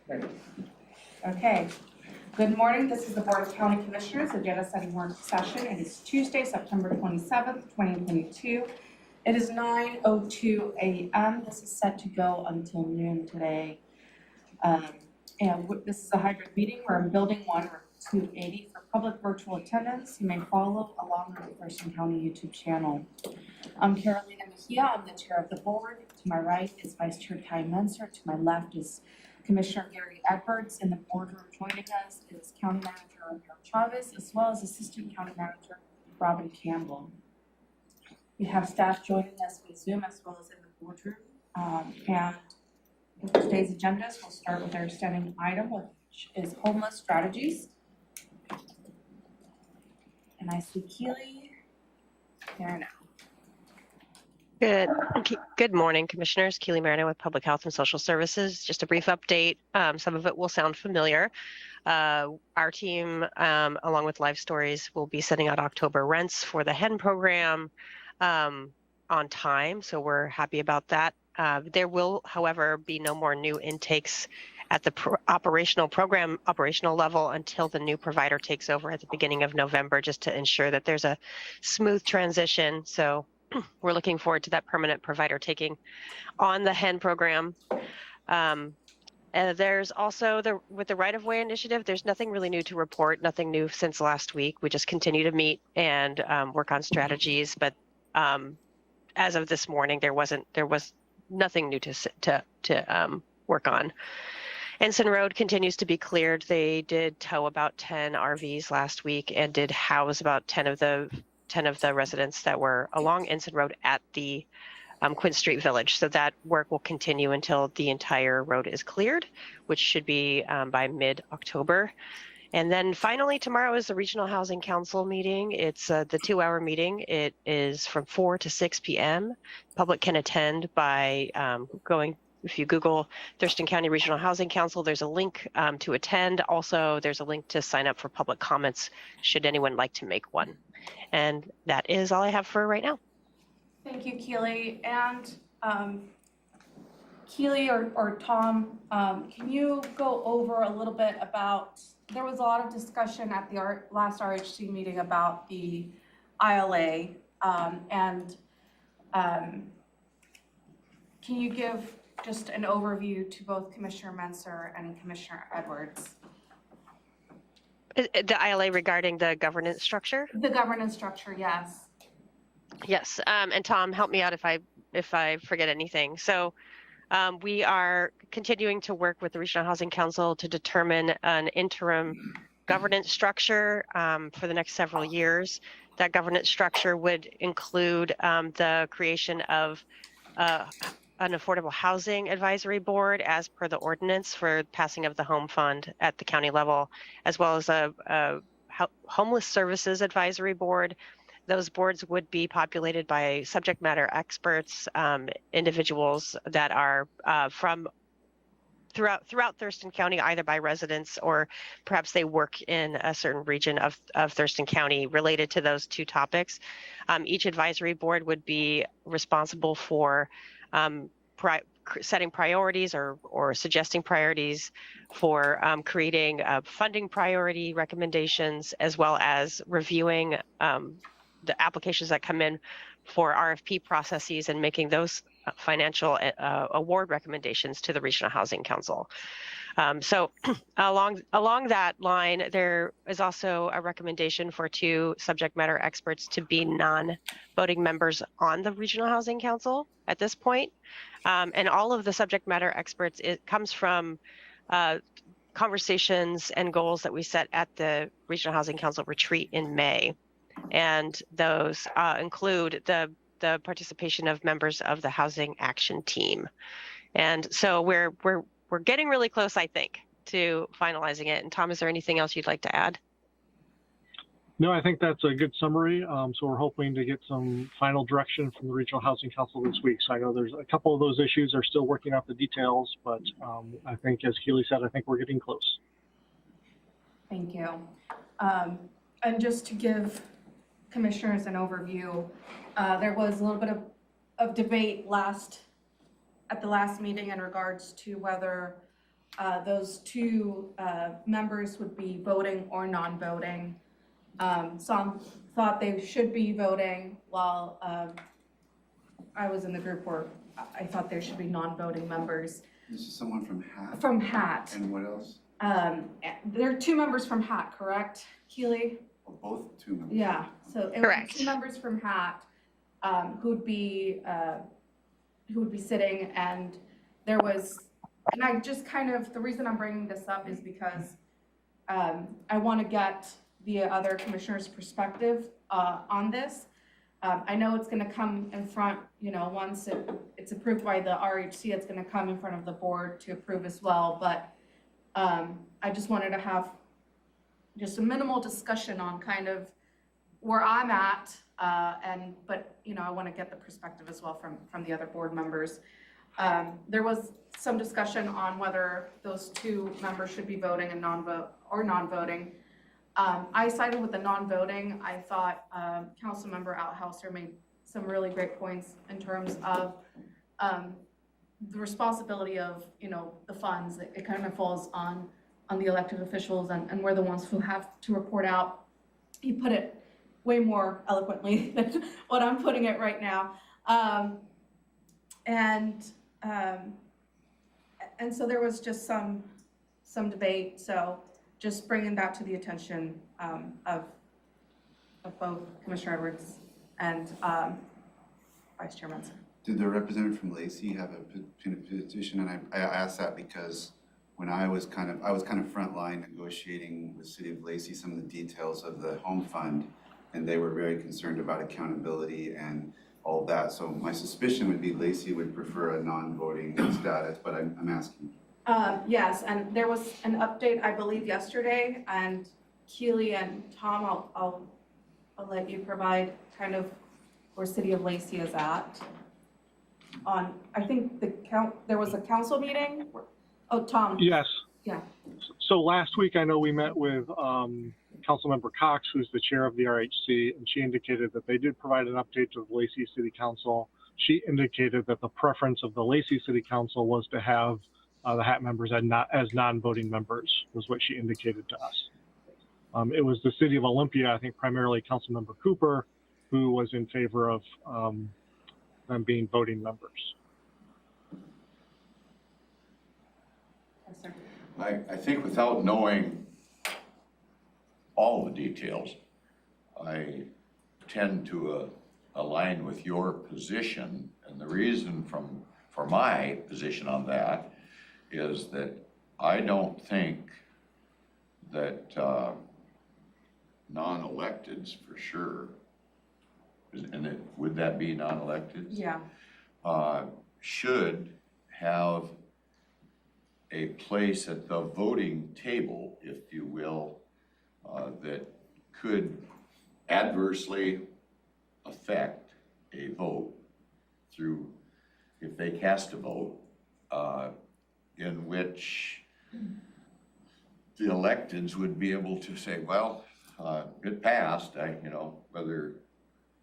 Great. Okay. Good morning. This is the Board of County Commissioners agenda setting work session. It is Tuesday, September 27th, 2022. It is 9:02 a.m. This is set to go until noon today. This is a hybrid meeting. We're in Building 1, room 280 for public virtual attendance. You may follow along with the Thurston County YouTube channel. I'm Carolina Mejia. I'm the chair of the board. To my right is Vice Chair Ty Menser. To my left is Commissioner Gary Edwards. In the boardroom joining us is County Manager Romero Chavez, as well as Assistant County Manager Robin Campbell. We have staff joining us via Zoom as well as in the boardroom. And with today's agendas, we'll start with our standing item, which is homeless strategies. And I see Keely there now. Good morning, Commissioners. Keely Marino with Public Health and Social Services. Just a brief update. Some of it will sound familiar. Our team, along with Live Stories, will be sending out October rents for the HEN program on time, so we're happy about that. There will, however, be no more new intakes at the operational level until the new provider takes over at the beginning of November, just to ensure that there's a smooth transition. So we're looking forward to that permanent provider taking on the HEN program. There's also with the right-of-way initiative, there's nothing really new to report, nothing new since last week. We just continue to meet and work on strategies. But as of this morning, there was nothing new to work on. Ensign Road continues to be cleared. They did tow about 10 RVs last week and did house about 10 of the residents that were along Ensign Road at the Quinn Street Village. So that work will continue until the entire road is cleared, which should be by mid-October. And then finally, tomorrow is the Regional Housing Council meeting. It's the 2-hour meeting. It is from 4 to 6 p.m. Public can attend by if you Google Thurston County Regional Housing Council, there's a link to attend. Also, there's a link to sign up for public comments should anyone like to make one. And that is all I have for right now. Thank you, Keely. And Keely or Tom, can you go over a little bit about, there was a lot of discussion at the last RHC meeting about the ILA, can you give just an overview to both Commissioner Menser and Commissioner Edwards? The ILA regarding the governance structure? The governance structure, yes. Yes, and Tom, help me out if I forget anything. So we are continuing to work with the Regional Housing Council to determine an interim governance structure for the next several years. That governance structure would include the creation of an affordable housing advisory board as per the ordinance for passing of the home fund at the county level, as well as a homeless services advisory board. Those boards would be populated by subject matter experts, individuals that are from throughout Thurston County, either by residents or perhaps they work in a certain region of Thurston County related to those two topics. Each advisory board would be responsible for setting priorities or suggesting priorities for creating funding priority recommendations, as well as reviewing the applications that come in for RFP processes and making those financial award recommendations to the Regional Housing Council. So along that line, there is also a recommendation for 2 subject matter experts to be non-voting members on the Regional Housing Council at this point. And all of the subject matter experts, it comes from conversations and goals that we set at the Regional Housing Council retreat in May. And those include the participation of members of the Housing Action Team. And so we're getting really close, I think, to finalizing it. And Tom, is there anything else you'd like to add? No, I think that's a good summary. So we're hoping to get some final direction from the Regional Housing Council this week. So I know there's a couple of those issues are still working out the details, but I think, as Keely said, I think we're getting close. Thank you. And just to give commissioners an overview, there was a little bit of debate at the last meeting in regards to whether those two members would be voting or non-voting. Some thought they should be voting, while I was in the group where I thought there should be non-voting members. This is someone from HAT? From HAT. And what else? There are two members from HAT, correct, Keely? Oh, both two members? Yeah, so it would Correct. be two members from HAT who would be sitting, and there was, and I just kind of, the reason I'm bringing this up is because I want to get the other commissioners' perspective on this. I know it's going to come in front, once it's approved by the RHC, it's going to come in front of the board to approve as well, but I just wanted to have just a minimal discussion on kind of where I'm at, but I want to get the perspective as well from the other board members. There was some discussion on whether those two members should be voting and non-voting. I sided with the non-voting. I thought Councilmember Althauser made some really great points in terms of the responsibility of, the funds. It kind of falls on the elected officials, and we're the ones who have to report out. He put it way more eloquently than what I'm putting it right now. And so there was just some debate. So just bringing that to the attention of both Commissioner Edwards and Vice Chair Munson. Did the representative from Lacey have a petition? And I asked that because when I was kind of frontline negotiating with the City of Lacey some of the details of the home fund, and they were very concerned about accountability and all of that. So my suspicion would be Lacey would prefer a non-voting status, but I'm asking. Yes, and there was an update, I believe, yesterday, and Keely and Tom, I'll let you provide kind of where City of Lacey is at. On, I think there was a council meeting. Oh, Tom. Yes. Yeah. So last week, I know we met with Councilmember Cox, who's the chair of the RHC, and she indicated that they did provide an update to the Lacey City Council. She indicated that the preference of the Lacey City Council was to have the HAT members as non-voting members, was what she indicated to us. It was the City of Olympia, I think primarily Councilmember Cooper, who was in favor of them being voting members. Yes, sir. I think without knowing all the details, I tend to align with your position, and the reason for my position on that is that I don't think that non-electeds for sure, and would that be non-electeds? Yeah. Should have a place at the voting table, if you will, that could adversely affect a vote through, if they cast a vote, in which the electeds would be able to say, well, it passed, whether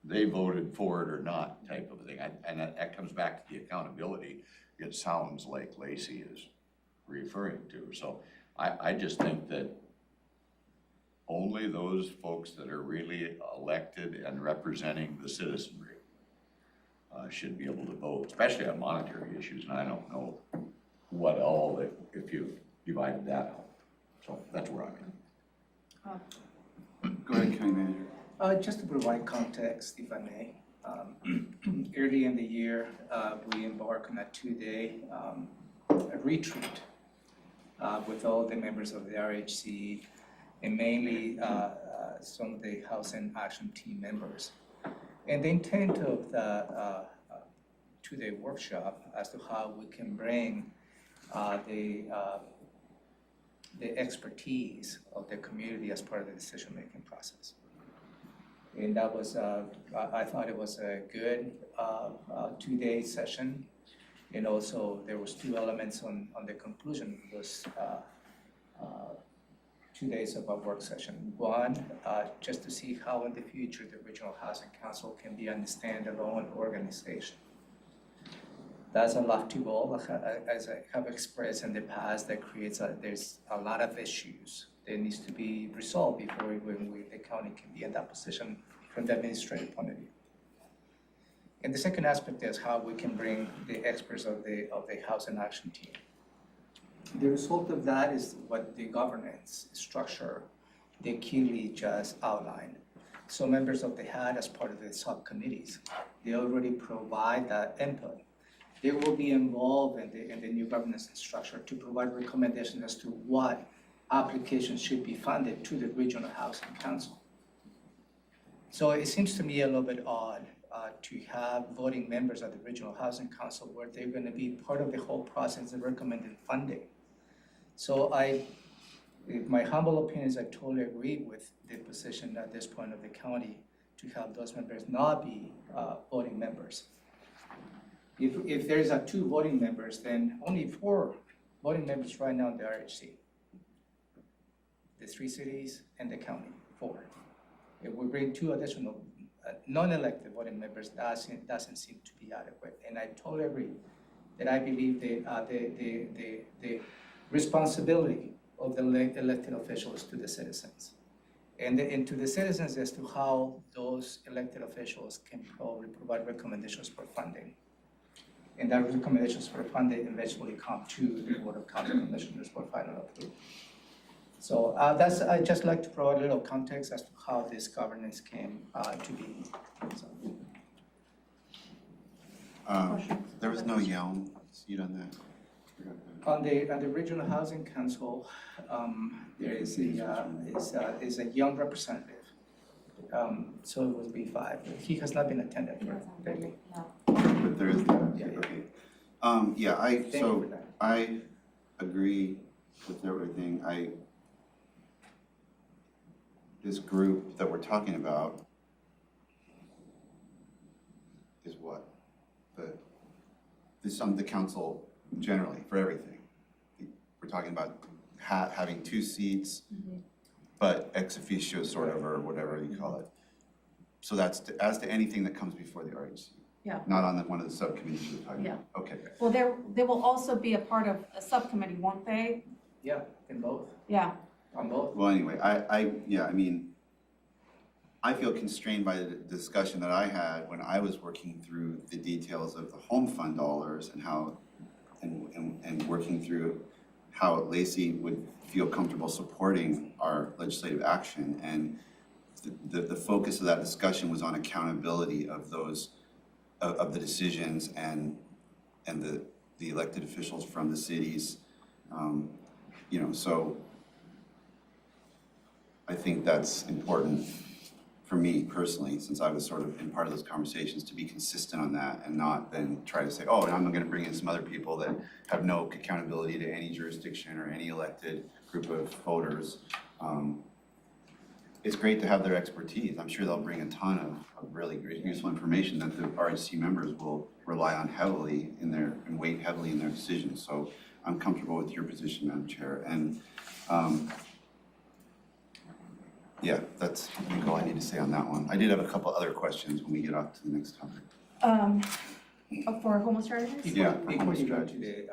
they voted for it or not, type of thing. And that comes back to the accountability it sounds like Lacey is referring to. So I just think that only those folks that are really elected and representing the citizenry should be able to vote, especially on monetary issues. And I don't know what all, if you divided that out. So that's where I'm at. Go ahead, County Manager. Just to provide context, if I may. Early in the year, we embarked on a two-day retreat with all the members of the RHC and mainly some of the Housing Action Team members. And the intent of the two-day workshop as to how we can bring the expertise of the community as part of the decision-making process. And that was, I thought it was a good two-day session. And also there was two elements on the conclusion. It was 2 days of a work session. One, just to see how in the future the Regional Housing Council can be a standalone organization. That's a lofty goal, as I have expressed in the past, there's a lot of issues that needs to be resolved before the county can be in that position from the administrative point of view. And the second aspect is how we can bring the experts of the housing action team. The result of that is what the governance structure that Keely just outlined. So members of the HAD as part of the subcommittees, they already provide that input. They will be involved in the new governance structure to provide recommendations as to what applications should be funded to the Regional Housing Council. So it seems to me a little bit odd to have voting members of the Regional Housing Council where they're going to be part of the whole process of recommending funding. So my humble opinion is I totally agree with the position at this point of the county to have those members not be voting members. If there's 2 voting members, then only 4 voting members right now in the RHC. The 3 cities and the county, 4. If we bring 2 additional non-elected voting members, doesn't seem to be adequate. And I totally agree that I believe the responsibility of the elected officials to the citizens and to the citizens as to how those elected officials can probably provide recommendations for funding. And that recommendations for funding eventually come to the Board of County Commissioners for final approval. So I'd just like to provide a little context as to how this governance came to be. So. There was no Yelm seat on that. On the Regional Housing Council, there is a young representative. So it would be 5. He has not been attended for lately. But there is that. Yeah, yeah. Okay. I agree with everything. This group that we're talking about is what? This on the council generally for everything. We're talking about having 2 seats, but ex officio sort of, or whatever you call it. So that's as to anything that comes before the RHC. Yeah. Not on one of the subcommittees we're talking about. Okay. Well, they will also be a part of a subcommittee, won't they? Yeah, in both. Yeah. On both. Well, anyway, I feel constrained by the discussion that I had when I was working through the details of the home fund dollars and how, and working through how Lacey would feel comfortable supporting our legislative action. And the focus of that discussion was on accountability of those, of the decisions and the elected officials from the cities. So I think that's important for me personally, since I was sort of in part of those conversations, to be consistent on that and not then try to say, oh, and I'm going to bring in some other people that have no accountability to any jurisdiction or any elected group of voters. It's great to have their expertise. I'm sure they'll bring a ton of really great useful information that the RHC members will rely on heavily and weight heavily in their decisions. So I'm comfortable with your position, Madam Chair. And yeah, that's I think all I need to say on that one. I did have a couple other questions when we get off to the next topic. For homeless strategies? Yeah, for Before homeless you go to strategies.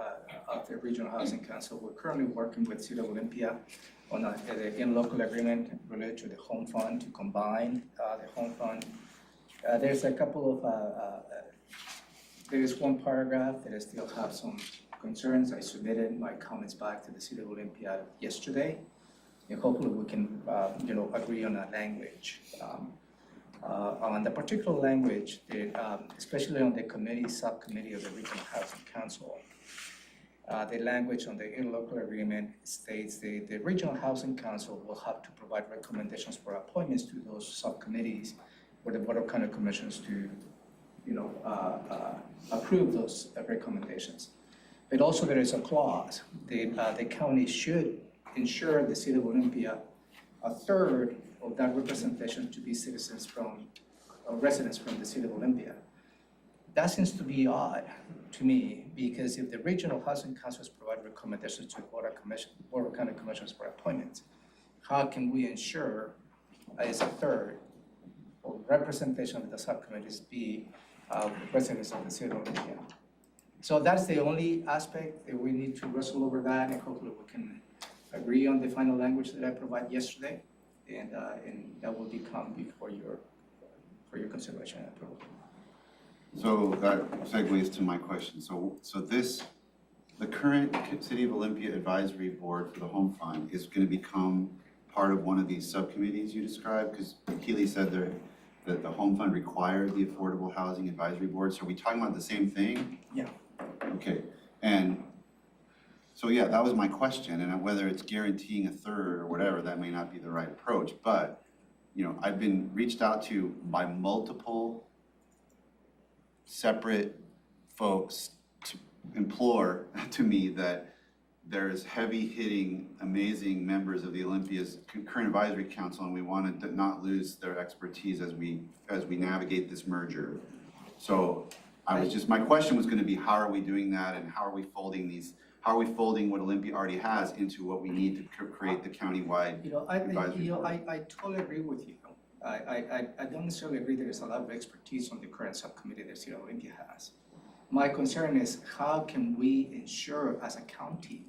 the Regional Housing Council, we're currently working with City of Olympia on an in-local agreement related to the home fund to combine the home fund. There's a couple of, there is one paragraph that I still have some concerns. I submitted my comments back to the City of Olympia yesterday. And hopefully we can, agree on a language. On the particular language, especially on the subcommittee of the Regional Housing Council, the language on the interlocal agreement states the Regional Housing Council will have to provide recommendations for appointments to those subcommittees for the Board of County Commissioners to, approve those recommendations. But also there is a clause, the county should ensure the City of Olympia a third of that representation to be residents from the City of Olympia. That seems to be odd to me, because if the Regional Housing Councils provide recommendations to Board of County Commissioners for appointments, how can we ensure as a third of representation of the subcommittees be residents of the City of Olympia? So that's the only aspect that we need to wrestle over that, and hopefully we can agree on the final language that I provided yesterday, and that will become before for your consideration and approval. So that segues to my question. So the current City of Olympia Advisory Board for the Home Fund is going to become part of one of these subcommittees you described? Because Keely said that the Home Fund required the Affordable Housing Advisory Board. So are we talking about the same thing? Yeah. Okay. And so, yeah, that was my question. And whether it's guaranteeing a third or whatever, that may not be the right approach. But, you know, I've been reached out to by multiple separate folks to implore to me that there's heavy-hitting, amazing members of the Olympia's current advisory council, and we want to not lose their expertise as we navigate this merger. So my question was going to be, how are we doing that, and how are we folding what Olympia already has into what we need to create the countywide advisory board? I totally agree with you. I don't necessarily agree that there's a lot of expertise on the current subcommittee that City of Olympia has. My concern is, how can we ensure as a county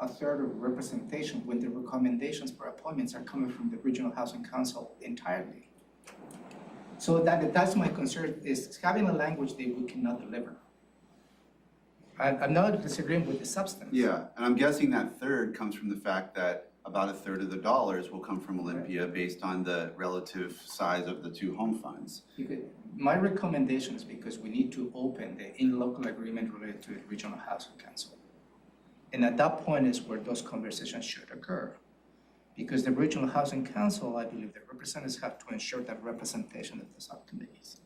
a third of representation when the recommendations for appointments are coming from the Regional Housing Council entirely? So that's my concern, is having a language that we cannot deliver. I'm not disagreeing with the substance. Yeah, and I'm guessing that third comes from the fact that about a third of the dollars will come from Olympia based on the relative size of the two home funds. My recommendation is because we need to open the in-local agreement related to the Regional Housing Council. And at that point is where those conversations should occur. Because the Regional Housing Council, I believe the representatives have to ensure that representation of the subcommittees.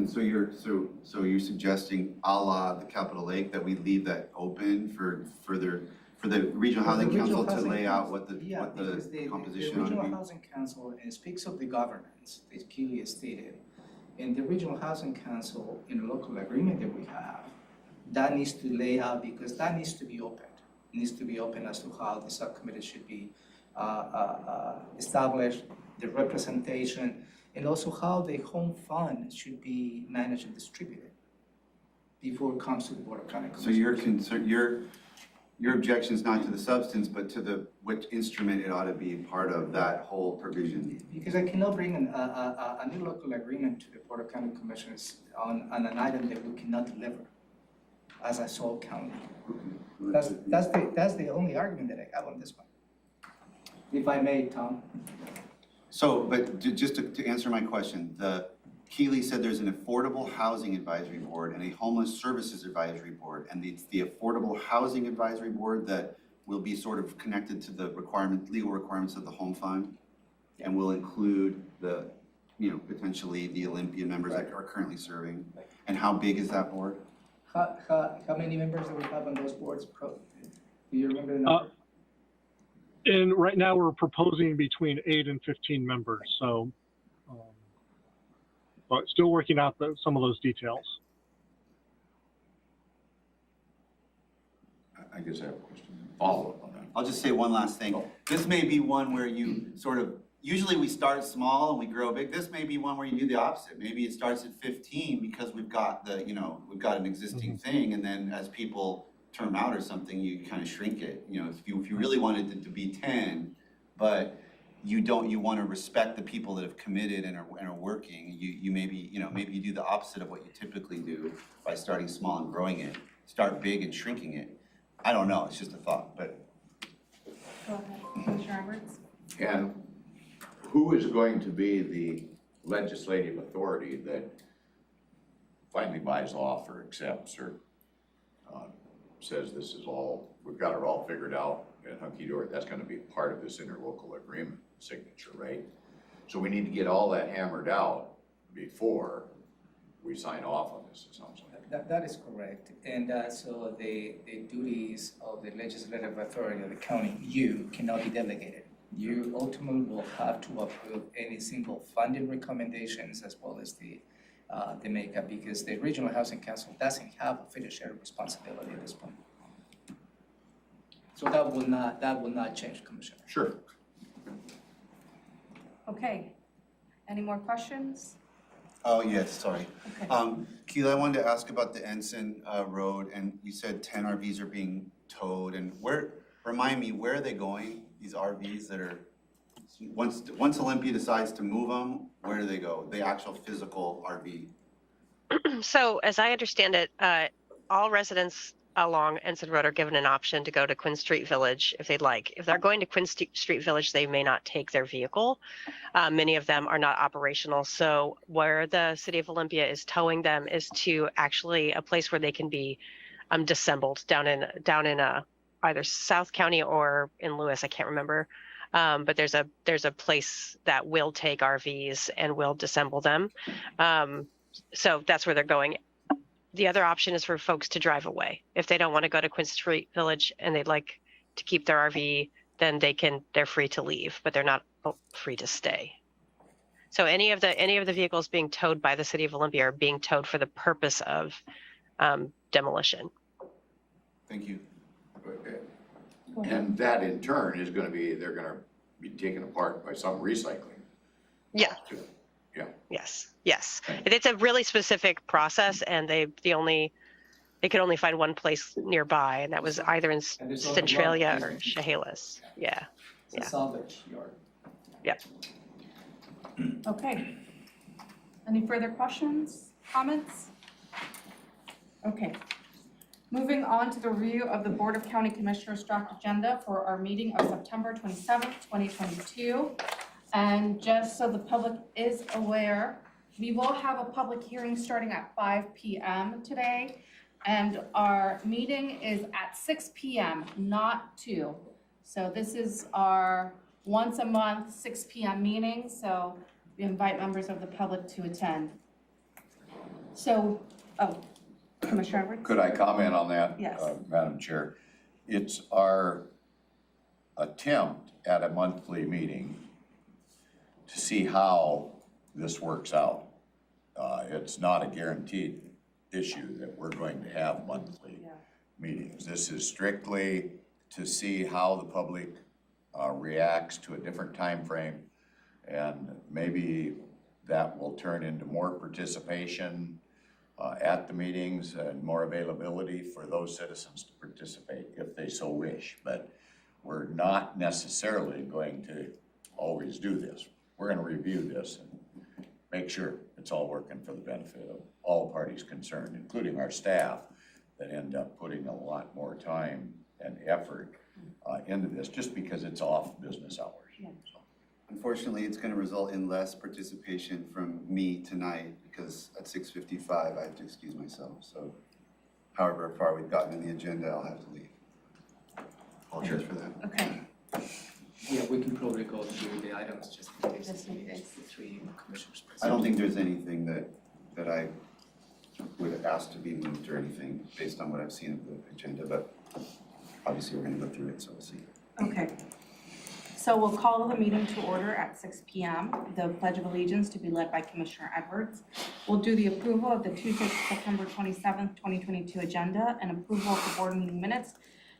So you're suggesting, a la the Capitol Lake, that we leave that open for the Regional Housing Council to lay out what the composition the ought to Regional be? Housing Council, and it speaks of the governance, as Keely has stated. And the Regional Housing Council, in the local agreement that we have, that needs to lay out, because that needs to be opened. It needs to be open as to how the subcommittee should be established, the representation, and also how the home fund should be managed and distributed before it comes to the Board of County Commissioners. So your objection is not to the substance, but to which instrument it ought to be part of that whole provision? Because I cannot bring a new local agreement to the Board of County Commissioners on an item that we cannot deliver as a sole county. That's the only argument that I have on this one. If I may, Tom. So, but just to answer my question, Keely said there's an Affordable Housing Advisory Board and a Homeless Services Advisory Board, and it's the Affordable Housing Advisory Board that will be sort of connected to the legal requirements of the Home Fund, and will include potentially the Olympia members that are currently serving. And how big is that board? How many members do we have on those boards? Do you remember the number? And right now we're proposing between 8 and 15 members. So, but still working out some of those details. I guess I have a question. Follow up on that. I'll just say one last thing. This may be one where you usually we start small and we grow big. This may be one where you do the opposite. Maybe it starts at 15 because we've got an existing thing, and then as people term out or something, you kind of shrink it. If you really wanted it to be 10, but you want to respect the people that have committed and are working, you maybe you do the opposite of what you typically do by starting small and growing it. Start big and shrinking it. I don't know, it's just a thought, but. Go ahead, Commissioner Roberts. And who is going to be the legislative authority that finally buys off or accepts or says this is all, we've got it all figured out and hunky-dory? That's going to be part of this interlocal agreement signature, right? So we need to get all that hammered out before we sign off on this, it sounds like. That is correct. And so the duties of the legislative authority of the county, you cannot be delegated. You ultimately will have to approve any single funding recommendations as well as the makeup, because the Regional Housing Council doesn't have a fiduciary responsibility at this point. So that will not change, Commissioner. Sure. Okay, any more questions? Oh, yes, sorry. Okay. Keela, I wanted to ask about the Ensign Road, and you said 10 RVs are being towed, and remind me, where are they going, these RVs that are, once Olympia decides to move them, where do they go? The actual physical RV? So as I understand it, all residents along Ensign Road are given an option to go to Quinn Street Village if they'd like. If they're going to Quinn Street Village, they may not take their vehicle. Many of them are not operational. So where the city of Olympia is towing them is to actually a place where they can be disassembled down in either South County or in Lewis. I can't remember. But there's a place that will take RVs and will disassemble them. So that's where they're going. The other option is for folks to drive away. If they don't want to go to Quinn Street Village and they'd like to keep their RV, then they're free to leave, but they're not free to stay. So any of the vehicles being towed by the city of Olympia are being towed for the purpose of demolition. Thank you. And that in turn is gonna be, they're gonna be taken apart by some recycling. Yeah. Yeah. Yes. It's a really specific process, and they could only find one place nearby, and that was either in And it's on the Centralia lot, or isn't it? Chehalis. Yeah. It's a salvage yard. Yep. Okay. Any further questions, comments? Okay. Moving on to the review of the Board of County Commissioners draft agenda for our meeting of September 27th, 2022. And just so the public is aware, we will have a public hearing starting at 5 p.m. today. And our meeting is at 6 p.m., not 2. So this is our once a month, 6 p.m. meeting. So we invite members of the public to attend. So, Commissioner Edwards? Could I comment on that? Yes. Madam Chair? It's our attempt at a monthly meeting to see how this works out. It's not a guaranteed issue that we're going to have monthly meetings. This is strictly to see how the public reacts to a different time frame, and maybe that will turn into more participation at the meetings and more availability for those citizens to participate if they so wish. But we're not necessarily going to always do this. We're going to review this and make sure it's all working for the benefit of all parties concerned, including our staff that end up putting a lot more time and effort into this just because it's off business hours. Yeah. So. Unfortunately, it's going to result in less participation from me tonight because at 6:55 I have to excuse myself. So however far we've gotten in the agenda, I'll have to leave. Apologize for that. Okay. Yeah, we can probably go through the items just in case Just in case. the three commissioners present. I don't think there's anything that I would ask to be moved or anything based on what I've seen of the agenda, but obviously we're going to go through it, so we'll see. Okay. So we'll call the meeting to order at 6 p.m. The Pledge of Allegiance to be led by Commissioner Edwards. We'll do the approval of the Tuesday, September 27th, 2022 agenda and approval of the board meeting minutes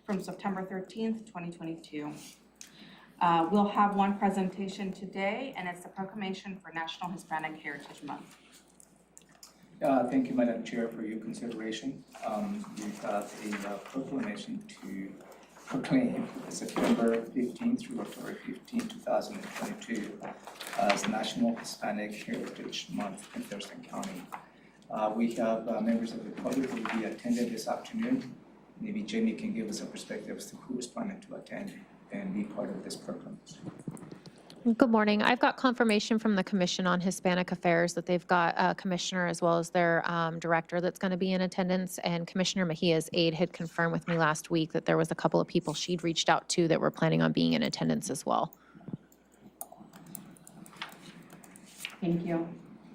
from September 13th, 2022. We'll have one presentation today, and it's the Proclamation for National Hispanic Heritage Month. Thank you, Madam Chair, for your consideration. We've got a proclamation to proclaim September 15th through October 15th, 2022 as National Hispanic Heritage Month in Thurston County. We have members of the public who will be attending this afternoon. Maybe Jamie can give us a perspective as to who is planning to attend and be part of this proclamation. Good morning. I've got confirmation from the Commission on Hispanic Affairs that they've got a commissioner as well as their director that's going to be in attendance. And Commissioner Mejia's aide had confirmed with me last week that there was a couple of people she'd reached out to that were planning on being in attendance as well. Thank you.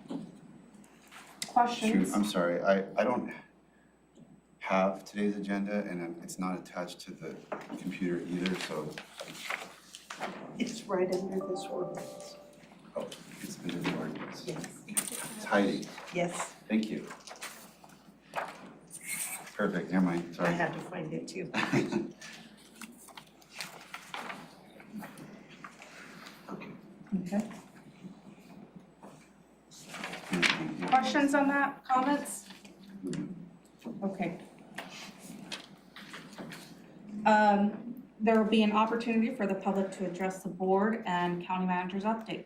Shoot, Questions? I'm sorry, I don't have today's agenda and it's not attached to the computer either, so. It's right under this ordinance. Oh, it's under the ordinance. Yes. It's hiding. Yes, Thank you. Perfect, never mind, I sorry. had to find it too. Okay. Thank you. questions on that, comments? Okay. There will be an opportunity for the public to address the board and county manager's update.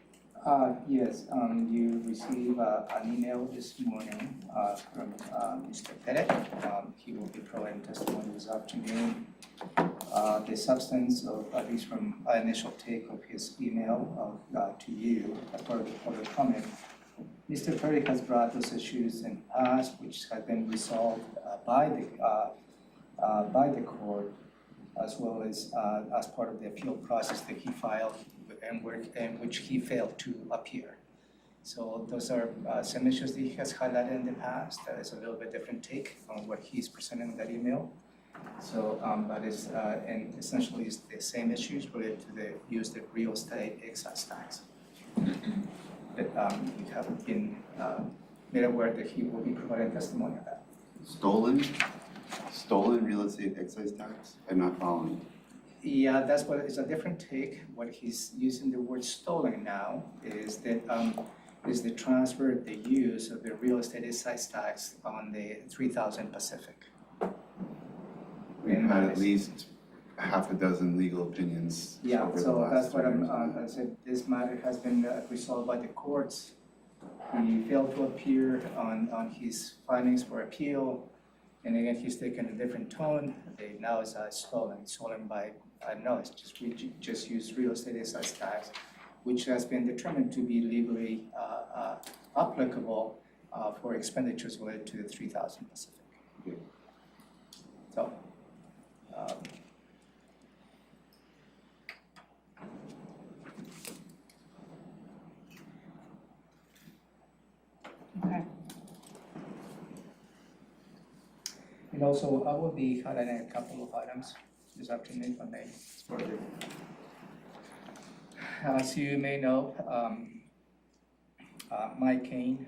Yes, you received an email this morning from Mr. Pettit. He will be providing testimony this afternoon. The substance of, at least from initial take of his email to you, as part of the public comment, Mr. Pettit has brought those issues in the past, which have been resolved by the court, as well as part of the appeal process that he filed and which he failed to appear. So those are some issues that he has highlighted in the past. That is a little bit different take on what he's presenting in that email. So that is, and essentially it's the same issues related to the use of real estate excise tax. That you have been made aware that he will be providing testimony on that. Stolen real estate excise tax? I'm not following. Yeah, that's what is a different take. What he's using the word stolen now is that is the transfer, the use of the real estate excise tax on the 3000 Pacific. We've had at least half a dozen legal opinions Yeah, over the so last that's what 2 I'm, years. I said, this matter has been resolved by the courts. He failed to appear on his findings for appeal, and again, he's taken a different tone. Now it's stolen by, I don't know, it's just, we just use real estate excise tax, which has been determined to be legally applicable for expenditures related to the 3000 Pacific. Okay. So, Okay. and also, I will be highlighting a couple of items this afternoon, if I may. As you may know, Mike Kane,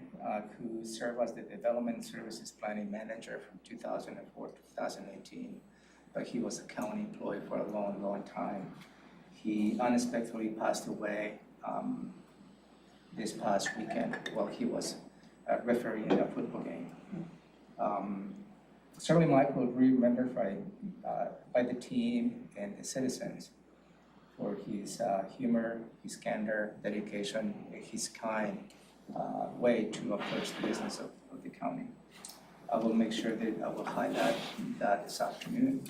who served as the Development Services Planning Manager from 2004 to 2018, but he was a county employee for a long, long time. He unexpectedly passed away this past weekend while he was refereeing a football game. Certainly Mike will be remembered by the team and the citizens for his humor, his candor, dedication, his kind way to approach the business of the county. I will make sure that I will highlight that this afternoon.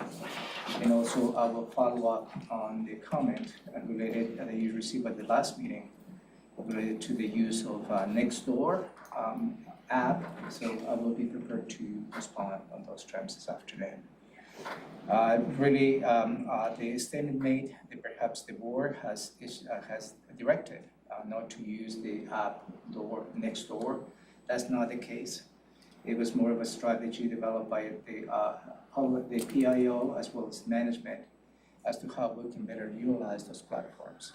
And also I will follow up on the comment related that you received at the last meeting related to the use of Nextdoor app. So I will be prepared to respond on those terms this afternoon. Really, the statement made that perhaps the board has directed not to use the app Nextdoor. That's not the case. It was more of a strategy developed by the PIO as well as management as to how we can better utilize those platforms.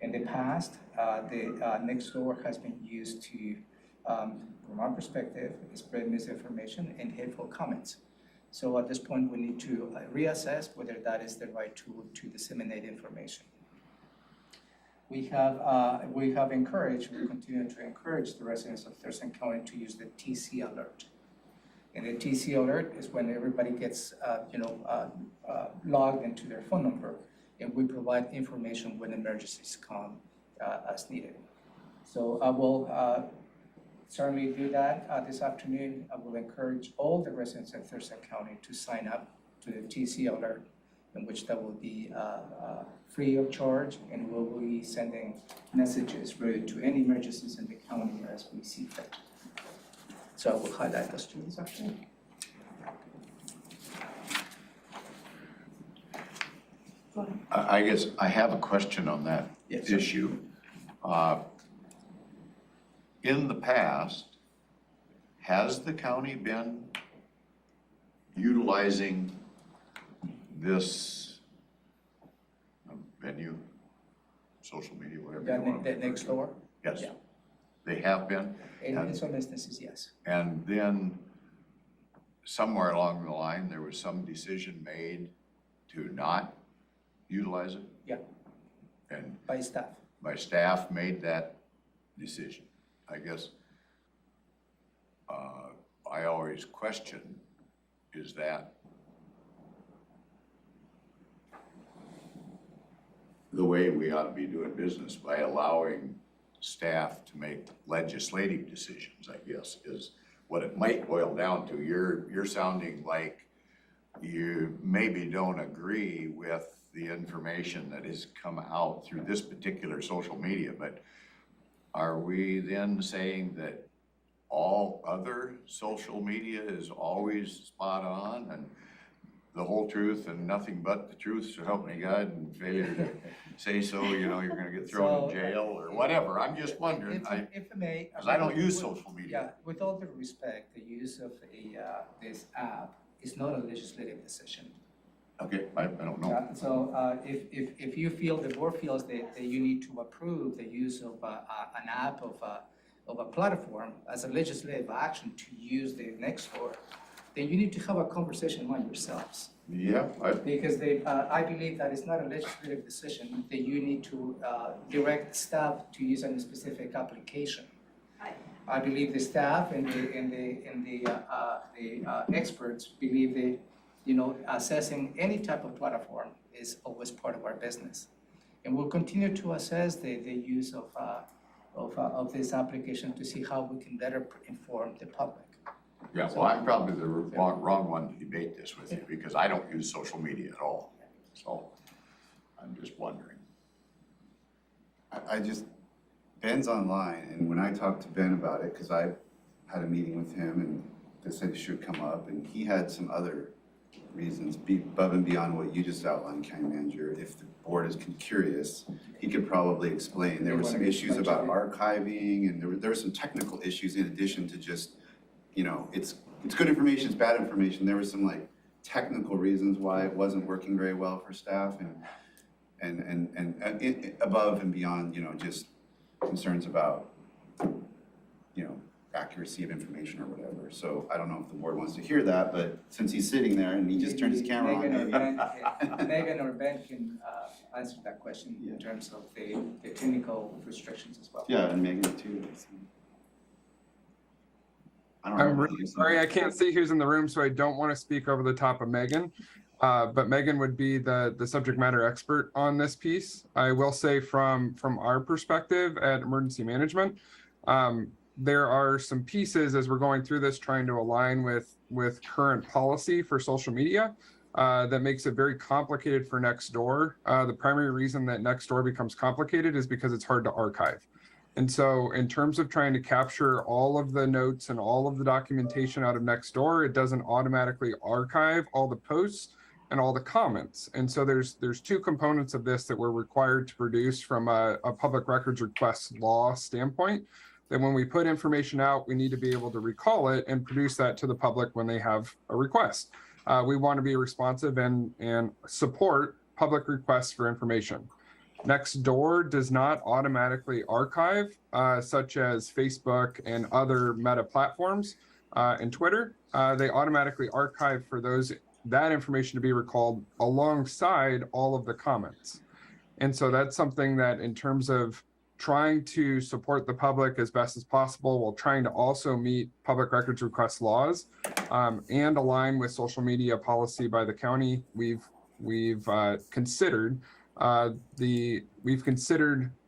In the past, the Nextdoor has been used to, from our perspective, spread misinformation and hateful comments. So at this point, we need to reassess whether that is the right tool to disseminate information. We have encouraged, we continue to encourage the residents of Thurston County to use the TC alert. And the TC alert is when everybody gets, logged into their phone number, and we provide information when emergencies come as needed. So I will certainly do that this afternoon. I will encourage all the residents of Thurston County to sign up to the TC alert, in which that will be free of charge, and we'll be sending messages related to any emergencies in the county as we see fit. So I will highlight those two this afternoon. I guess I have a question on that Yes. issue. In the past, has the county been utilizing this venue, social media, whatever you want to That next door? Yes, Yeah. they have been. In some instances, yes. And then somewhere along the line, there was some decision made to not utilize it? Yeah. And By staff. my staff made that decision. I guess I always question is that the way we ought to be doing business by allowing staff to make legislative decisions, I guess, is what it might boil down to. You're sounding like you maybe don't agree with the information that has come out through this particular social media, but are we then saying that all other social media is always spot on and the whole truth and nothing but the truth, so help me God, and failure to say so, you know, you're gonna get thrown in jail or whatever? I'm just wondering, If I may. because I don't use social Yeah, media. with all due respect, the use of this app is not a legislative decision. Okay, I don't know. Yeah, so if you feel, the board feels that you need to approve the use of an app of a platform as a legislative action to use the Nextdoor, then you need to have a conversation among yourselves. Yeah, Because I believe that it's not a legislative decision, that you need to direct staff to use a specific application. I believe the staff and the experts believe that, you know, assessing any type of platform is always part of our business. And we'll continue to assess the use of this application to see how we can better inform the public. yeah, well, I'm probably the wrong one to debate this with you because I don't use social media at all. So I'm just wondering. I just, Ben's online, and when I talked to Ben about it, because I had a meeting with him and this issue should come up, and he had some other reasons above and beyond what you just outlined, County Manager. If the board is curious, he could probably explain. There were some issues about archiving, and there were some technical issues in addition to just, you know, it's good information, it's bad information. There were some like technical reasons why it wasn't working very well for staff, and above and beyond, you know, just concerns about, you know, accuracy of information or whatever. So I don't know if the board wants to hear that, but since he's sitting there and he just turned his camera on, Megan or Ben can answer that question in terms of the technical restrictions as well. Yeah, and Megan too. I don't know. I'm really sorry, I can't see who's in the room, so I don't want to speak over the top of Megan. But Megan would be the subject matter expert on this piece. I will say from our perspective at emergency management, there are some pieces as we're going through this trying to align with current policy for social media that makes it very complicated for Nextdoor. The primary reason that Nextdoor becomes complicated is because it's hard to archive. And so in terms of trying to capture all of the notes and all of the documentation out of Nextdoor, it doesn't automatically archive all the posts and all the comments. And so there's two components of this that we're required to produce from a public records request law standpoint, that when we put information out, we need to be able to recall it and produce that to the public when they have a request. We want to be responsive and support public requests for information. Nextdoor does not automatically archive, such as Facebook and other meta platforms and Twitter. They automatically archive for that information to be recalled alongside all of the comments. And so that's something that in terms of trying to support the public as best as possible while trying to also meet public records request laws and align with social media policy by the county, we've considered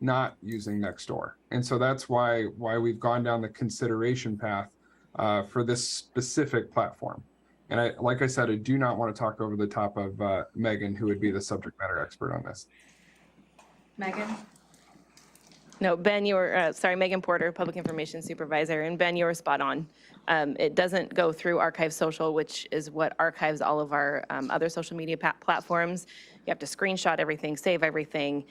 not using Nextdoor. And so that's why we've gone down the consideration path for this specific platform. And like I said, I do not want to talk over the top of Megan, who would be the subject matter expert on this. Megan? No, Ben, you were, Megan Porter, Public Information Supervisor, and Ben, you were spot on. It doesn't go through Archive Social, which is what archives all of our other social media platforms. You have to screenshot everything, save everything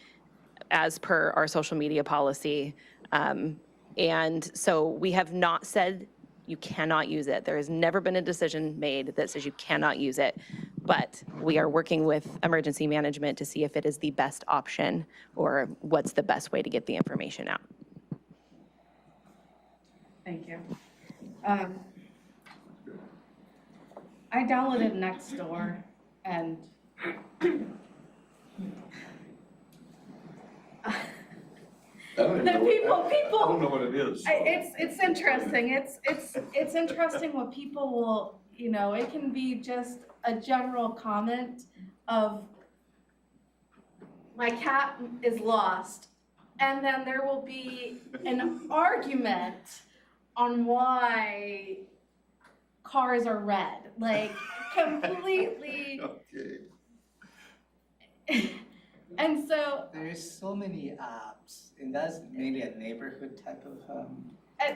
as per our social media policy. And so we have not said you cannot use it. There has never been a decision made that says you cannot use it. But we are working with emergency management to see if it is the best option or what's the best way to get the information out. Thank you. I downloaded Nextdoor and I don't even The know what- people- I don't know what it is. so. It's interesting. It's interesting what people will, you know, it can be just a general comment of my cat is lost. And then there will be an argument on why cars are red, like completely. Okay. And so, There's so many apps, and that's mainly a neighborhood type of,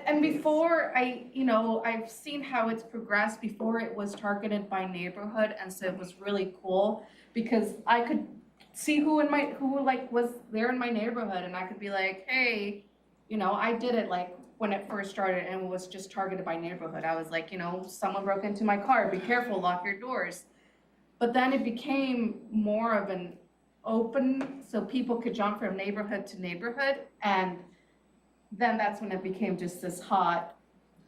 and before I've seen how it's progressed. Before it was targeted by neighborhood, and so it was really cool because I could see who was there in my neighborhood, and I could be like, hey, you know, I did it like when it first started and it was just targeted by neighborhood. I was like, you know, someone broke into my car, be careful, lock your doors. But then it became more of an open, so people could jump from neighborhood to neighborhood, and then that's when it became just this hot.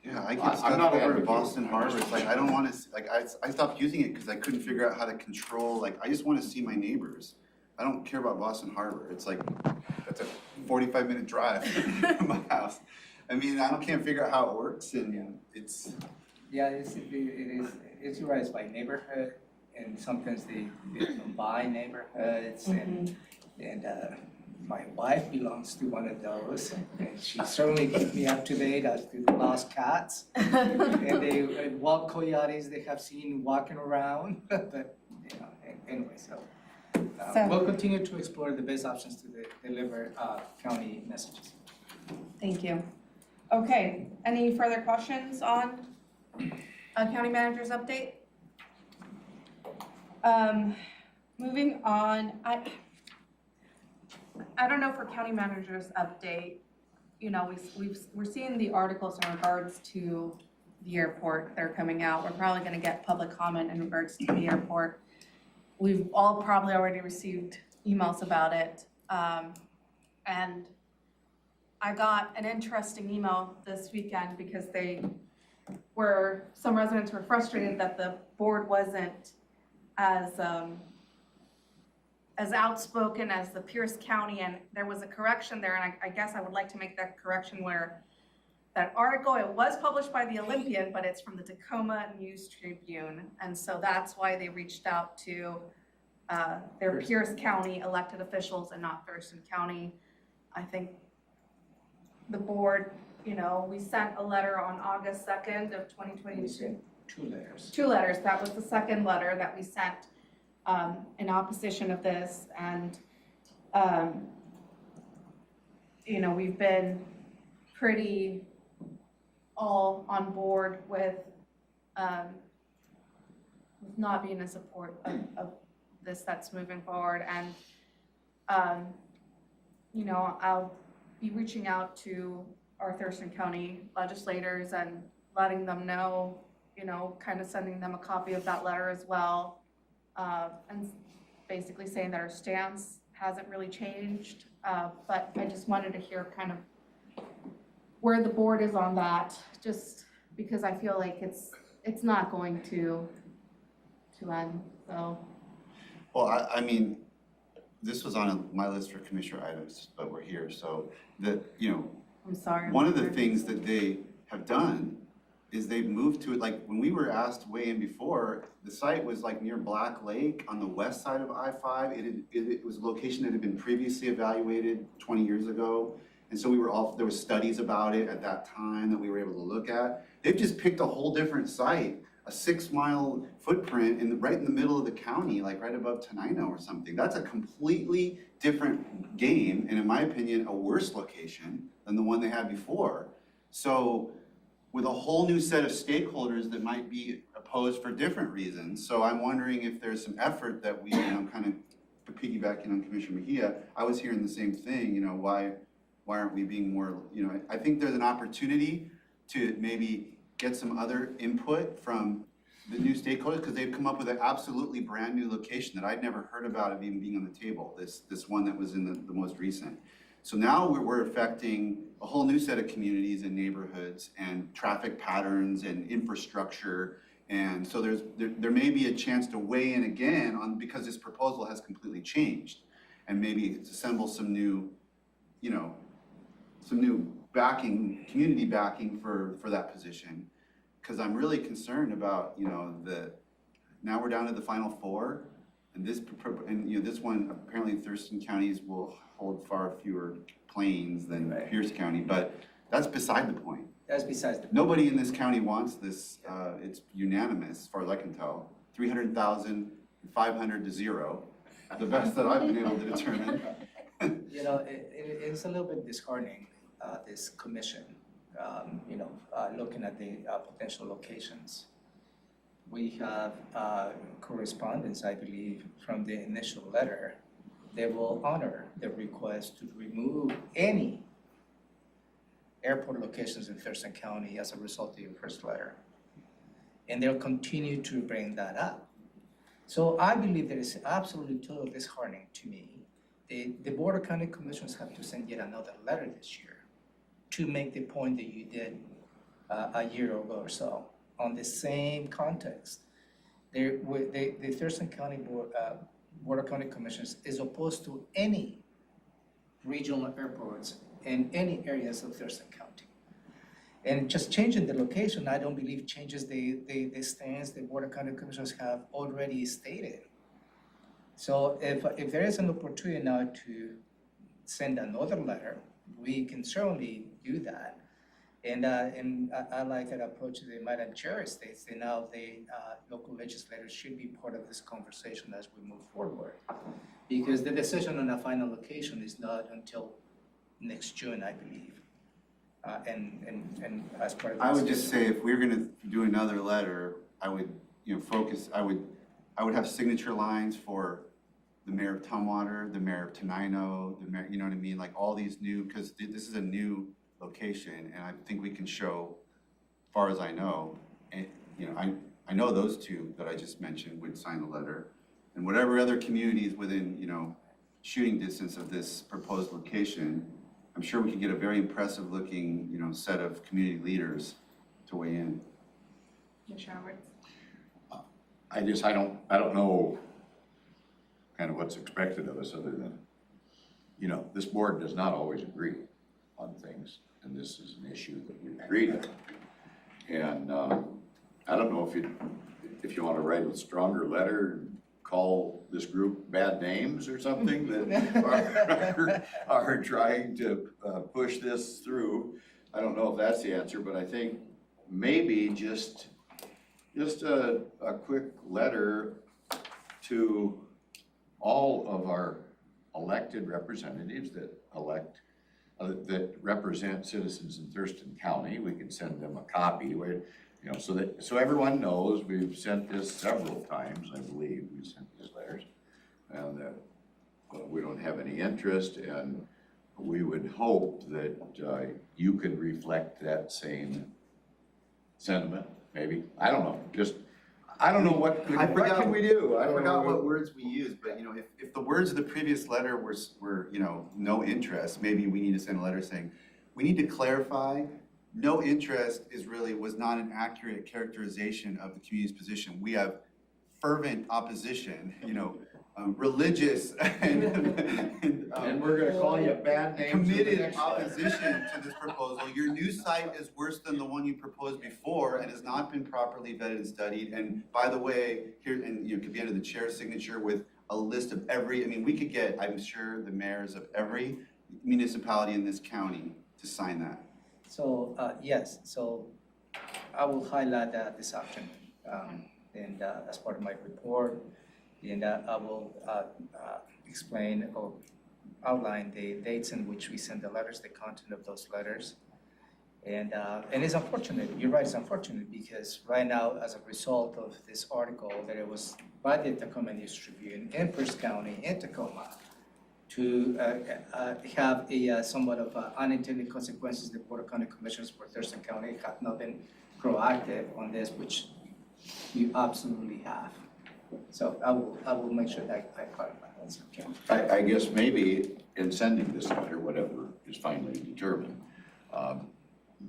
Yeah, I I'm get stuff not over at advocating Boston for Harbor, it's like, I don't wanna, like, I stopped using it because I couldn't figure out how to control, like, I just wanna see my neighbors. I don't care about Boston Harbor, it's like, that's a 45-minute drive from my house. I mean, can't figure out how it works, and it's, yeah, it's right by neighborhood, and sometimes they combine neighborhoods, and my wife belongs to one of those, and she certainly keeps me up to date as to the lost cats. And they wild coyotes they have seen walking around, but, you know, anyway, so. We'll continue to explore the best options to deliver county messages. Thank you. Okay, any further questions on county manager's update? Moving on, I don't know for county manager's update, you know, we're seeing the articles in regards to the airport. They're coming out. We're probably gonna get public comment in regards to the airport. We've all probably already received emails about it. And I got an interesting email this weekend because some residents were frustrated that the board wasn't as outspoken as the Pierce County, and there was a correction there, and I guess I would like to make that correction where that article, it was published by the Olympian, but it's from the Tacoma News Tribune, and so that's why they reached out to their Pierce County elected officials and not Thurston County. I think the board, you know, we sent a letter on August 2nd of 2022. Two letters. Two letters, that was the second letter that we sent in opposition of this, and you know, we've been pretty all on board with not being in support of this that's moving forward, and you know, I'll be reaching out to our Thurston County legislators and letting them know, you know, kind of sending them a copy of that letter as well, and basically saying that our stance hasn't really changed, but I just wanted to hear kind of where the board is on that, just because I feel like it's not going to end, so. well, I mean, this was on my list for commissioner items, but we're here, so you know, I'm sorry. one of the things that they have done is they've moved to it, like when we were asked to weigh in before, the site was like near Black Lake on the west side of I-5. It was a location that had been previously evaluated 20 years ago. And so there were studies about it at that time that we were able to look at. They've just picked a whole different site, a 6-mile footprint right in the middle of the county, like right above Tenino or something. That's a completely different game, and in my opinion, a worse location than the one they had before. So with a whole new set of stakeholders that might be opposed for different reasons. So I'm wondering if there's some effort that we, you know, kind of piggybacking on Commissioner Mejia, I was hearing the same thing, you know, why aren't we being more, you know, I think there's an opportunity to maybe get some other input from the new stakeholders, because they've come up with an absolutely brand new location that I'd never heard about of even being on the table, this one that was in the most recent. So now we're affecting a whole new set of communities and neighborhoods and traffic patterns and infrastructure. And so there may be a chance to weigh in again on, because this proposal has completely changed, and maybe assemble some new, you know, some new backing, community backing for that position. Cause I'm really concerned about, you know, now we're down to the final four. And this one, apparently Thurston counties will hold far fewer planes than Pierce County, but that's beside the point. That's besides the. Nobody in this county wants this, it's unanimous, as far as I can tell. 300,000, 500 to 0, the best that I've been able to determine. You know, it's a little bit disheartening, this commission, looking at the potential locations. We have correspondence, I believe, from the initial letter. They will honor the request to remove any airport locations in Thurston County as a result of your first letter. And they'll continue to bring that up. So I believe that it's absolutely totally disheartening to me. The Board of County Commissioners have to send yet another letter this year to make the point that you did a year ago or so on the same context. The Thurston County Board of County Commissioners is opposed to any regional airports in any areas of Thurston County. And just changing the location, I don't believe changes the stance the Board of County Commissioners have already stated. So if there is an opportunity now to send another letter, we can certainly do that. And I like that approach that Madam Chair states that now the local legislators should be part of this conversation as we move forward. Because the decision on a final location is not until next June, I believe. And as part of I would just say, if we're gonna do another letter, I would, focus, I would have signature lines for the mayor of Tumwater, the mayor of Tenino, the mayor, you know what I mean? Like all these new, because this is a new location, and I think we can show, as far as I know, and, I know those two that I just mentioned would sign the letter. And whatever other communities within, shooting distance of this proposed location, I'm sure we could get a very impressive looking, set of community leaders to weigh in. Commissioner Roberts? I don't know kind of what's expected of us other than, this board does not always agree on things, and this is an issue that we agreed on. And I don't know if you want to write a stronger letter and call this group bad names or something that are trying to push this through. I don't know if that's the answer, but I think maybe just a quick letter to all of our elected representatives that represent citizens in Thurston County. We can send them a copy, so everyone knows we've sent this several times. I believe we sent these letters, and that we don't have any interest, and we would hope that you could reflect that same sentiment. Maybe, I don't know. I don't know what can we do? I forgot what words we used, but if the words of the previous letter were no interest, maybe we need to send a letter saying, we need to clarify, no interest was not an accurate characterization of the community's position. We have fervent opposition, religious and we're gonna call you bad names. Committed opposition to this proposal. Your new site is worse than the one you proposed before and has not been properly vetted and studied. And by the way, here, and could be under the chair's signature with a list of we could get, I'm sure, the mayors of every municipality in this county to sign that. So, yes, so I will highlight that this afternoon, and as part of my report, and I will explain or outline the dates in which we send the letters, the content of those letters. And it's unfortunate, you're right, it's unfortunate, because right now, as a result of this article, that it was by the Tacoma News Tribune in Pierce County, in Tacoma, to have a somewhat of unintended consequences. The Board of County Commissioners for Thurston County have not been proactive on this, which you absolutely have. So I will make sure that I clarify that. I guess maybe in sending this letter, whatever is finally determined,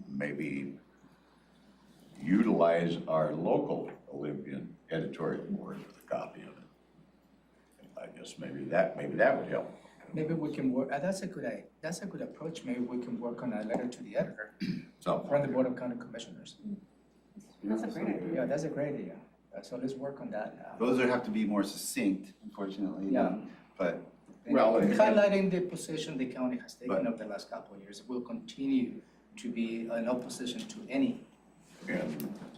maybe utilize our local Olympian editorial board with a copy of it. I guess maybe that would help. Maybe we can work, that's a good approach. Maybe we can work on a letter to the editor So, from the Board of County Commissioners. That's a great idea. Yeah, that's a great idea. So let's work on that. Those would have to be more succinct, unfortunately. Yeah. But Well, and- Highlighting the position the county has taken over the last couple of years, will continue to be in opposition to any.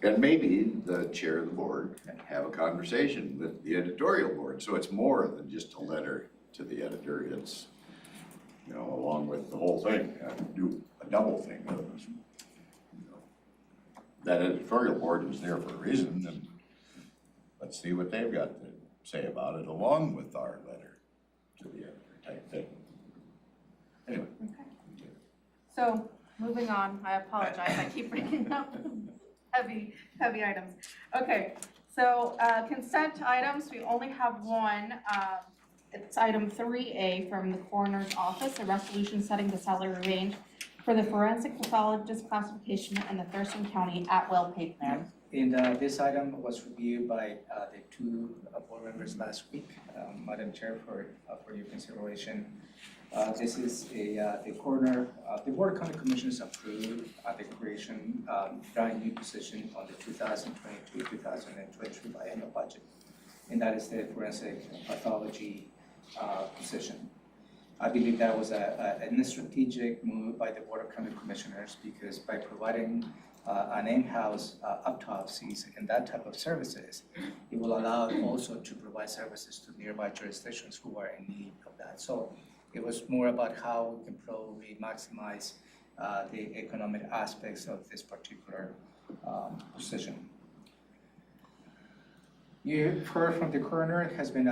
and maybe the chair of the board can have a conversation with the editorial board, so it's more than just a letter to the editor, it's, you know, along with the whole thing, do a double thing. That editorial board is there for a reason, and let's see what they've got to say about it, along with our letter to the editor type thing. Anyway. So, moving on, I apologize, I keep bringing up heavy items. Okay, so consent items, we only have one. It's item 3A from the coroner's office, a resolution setting the salary range for the forensic pathologist classification in the Thurston County at-will pay plan. And this item was reviewed by the two board members last week, Madam Chair, for your consideration. This is the coroner, the Board of County Commissioners approved the creation of a new position on the 2022-2023 biennial budget, and that is the forensic pathology position. I believe that was a strategic move by the Board of County Commissioners, because by providing an in-house autopsies and that type of services, it will allow also to provide services to nearby jurisdictions who are in need of that. So it was more about how we can probably maximize the economic aspects of this particular position. You've heard from the coroner, it has been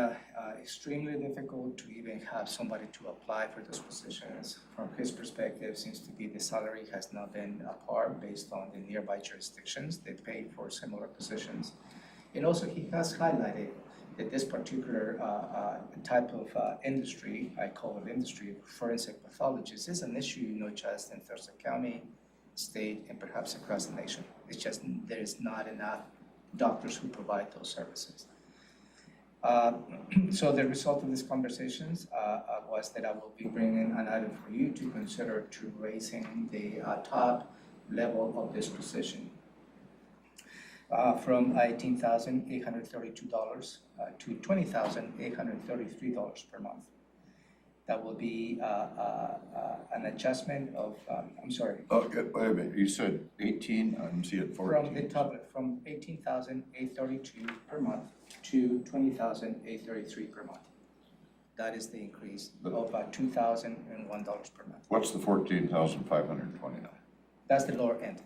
extremely difficult to even have somebody to apply for those positions. From his perspective, seems to be the salary has not been apart based on the nearby jurisdictions they pay for similar positions. And also he has highlighted that this particular type of industry, I call it industry, forensic pathologists, is an issue not just in Thurston County, state, and perhaps across the nation. It's just there is not enough doctors who provide those services. So the result of these conversations was that I will be bringing an item for you to consider to raising the top level of this position from $18,832 to $20,833 per month. That will be an adjustment of, I'm sorry. Okay, wait a minute, you said 18, I'm seeing 14. From the top, from $18,832 per month to $20,833 per month. That is the increase of $2,001 per month. What's the 14,520 now? That's the lower end.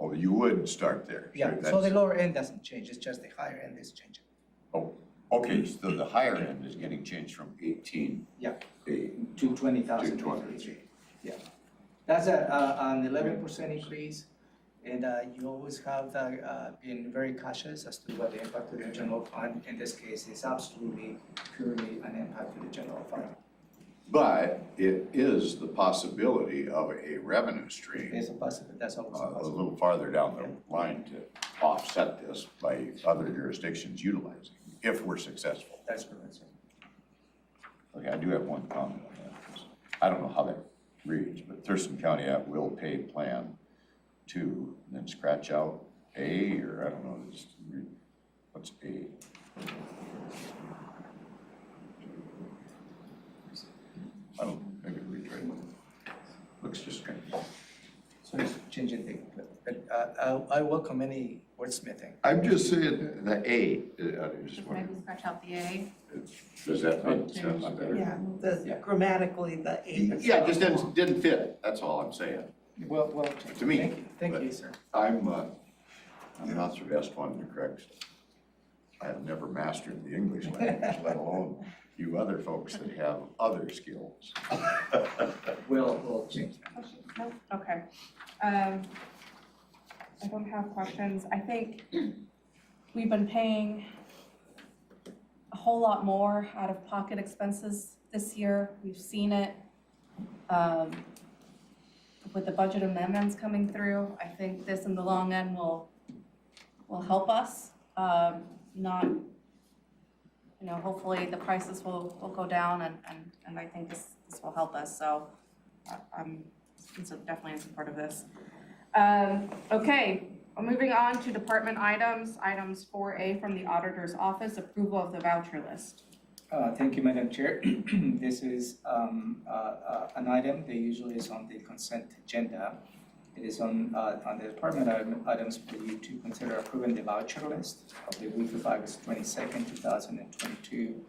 Oh, you would start there. Yeah, so that's- the lower end doesn't change, it's just the higher end is changing. Oh, okay, so the higher end is getting changed from 18. Yeah. To To $20,833. Yeah. That's an 11% increase, and you always have been very cautious as to what the impact of the general fund. In this case, is absolutely purely an impact to the general fund. But it is the possibility of a revenue stream It's a possibility, that's always a a possibility. little farther down the line to offset this by other jurisdictions utilizing, if we're successful. That's correct, sir. Okay, I do have one comment on that. 'Cause I don't know how that reads, but Thurston County at-will pay plan 2, then scratch out A, or I don't know, just read, what's A? I don't, maybe read right. Looks just kind of. So it's changing the, but I welcome any wordsmithing. I'm just saying the A, I just Just wondering, maybe scratch out the A. does that make sense better? Yeah, Yeah. grammatically, the eight. Yeah, it just didn't fit, that's all I'm saying. Well, To me, Thank but- you, sir. I'm not the best one to correct stuff. I have never mastered the English language, let alone you other folks that have other skills. We'll change that. No? Okay. I don't have questions. I think we've been paying a whole lot more out-of-pocket expenses this year. We've seen it. With the budget amendments coming through, I think this in the long end will help us, not you know, hopefully the prices will go down and I think this will help us. So I'm definitely in support of this. Okay, moving on to department items. Items 4A from the auditor's office, approval of the voucher list. Thank you, Madam Chair. This is an item that usually is on the consent agenda. It is on the department items for you to consider approving the voucher list of the week of August 22nd, 2022,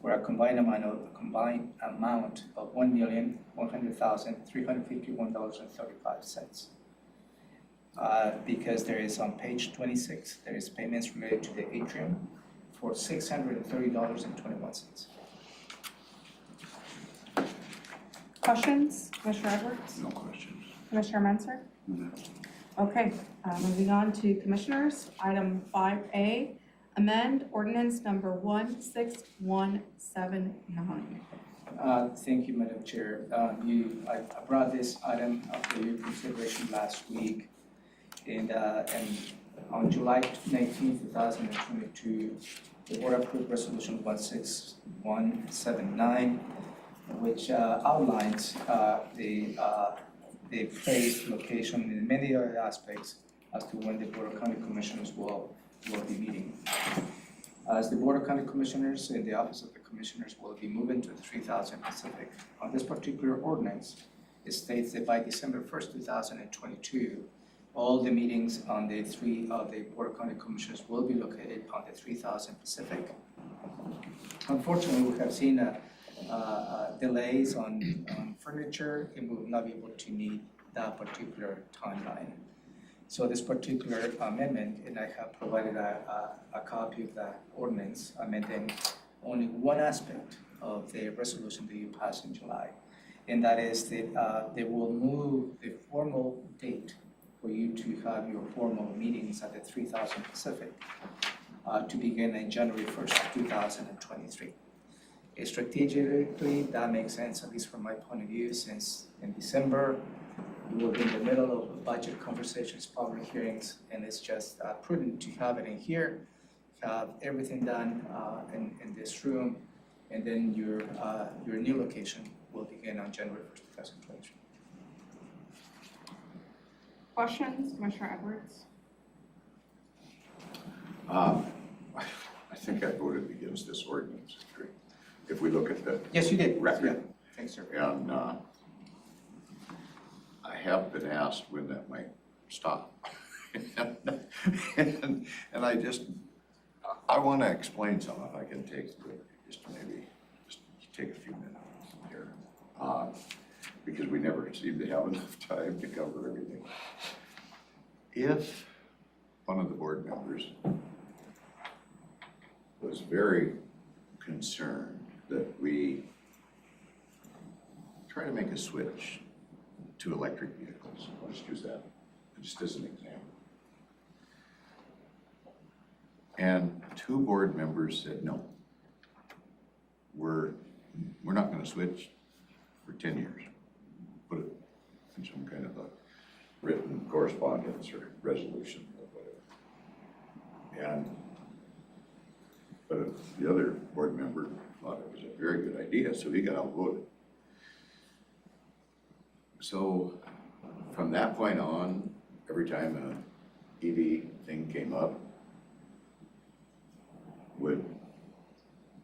for a combined amount of $1,100,351.35. Because there is on page 26, there is payments related to the atrium for $630.21. Questions, Commissioner Edwards? No questions. Commissioner Menzer? Okay, moving on to commissioners. Item 5A, amend ordinance number 16179. Thank you, Madam Chair. I brought this item up for your consideration last week. And on July 19, 2022, the board approved resolution 16179, which outlines the place, location, and many other aspects as to when the Board of County Commissioners will be meeting. As the Board of County Commissioners and the Office of the Commissioners will be moving to the 3000 Pacific. On this particular ordinance, it states that by December 1st, 2022, all the meetings on the Board of County Commissioners will be located on the 3000 Pacific. Unfortunately, we have seen delays on furniture, and we will not be able to meet that particular timeline. So this particular amendment, and I have provided a copy of that ordinance, amending only one aspect of the resolution that you passed in July. And that is that they will move the formal date for you to have your formal meetings at the 3000 Pacific to begin on January 1st, 2023. Strategically, that makes sense, at least from my point of view, since in December, we will be in the middle of budget conversations, public hearings, and it's just prudent to have it in here, have everything done in this room, and then your new location will begin on January 1st, 2023. Questions, Commissioner Edwards? I think I voted against this ordinance. If we look at the Yes, you did. record. Yeah. Thanks, sir. And I have been asked when that might stop. and I want to explain something if I can take just take a few minutes here. Because we never seem to have enough time to cover everything. If one of the board members was very concerned that we try to make a switch to electric vehicles, let's use that just as an example. And two board members said, no, we're not going to switch for 10 years. Put it in some kind of a written correspondence or resolution or whatever. But the other board member thought it was a very good idea, so he got outvoted. So from that point on, every time an EV thing came up, would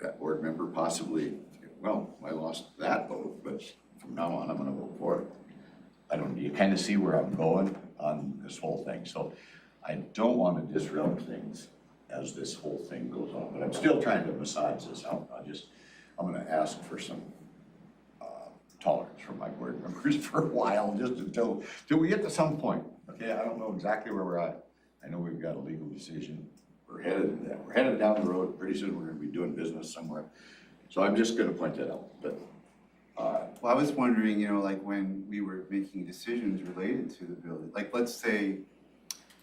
that board member possibly, well, I lost that vote, but from now on, I'm gonna vote for it. You kind of see where I'm going on this whole thing. So I don't want to disrupt things as this whole thing goes on, but I'm still trying to massage this out. I'm gonna ask for some tolerance from my board members for a while, just until we get to some point. Okay, I don't know exactly where we're at. I know we've got a legal decision. We're headed down the road. Pretty soon we're gonna be doing business somewhere. So I'm just gonna point that out, but. Well, I was wondering, like when we were making decisions related to the building, like let's say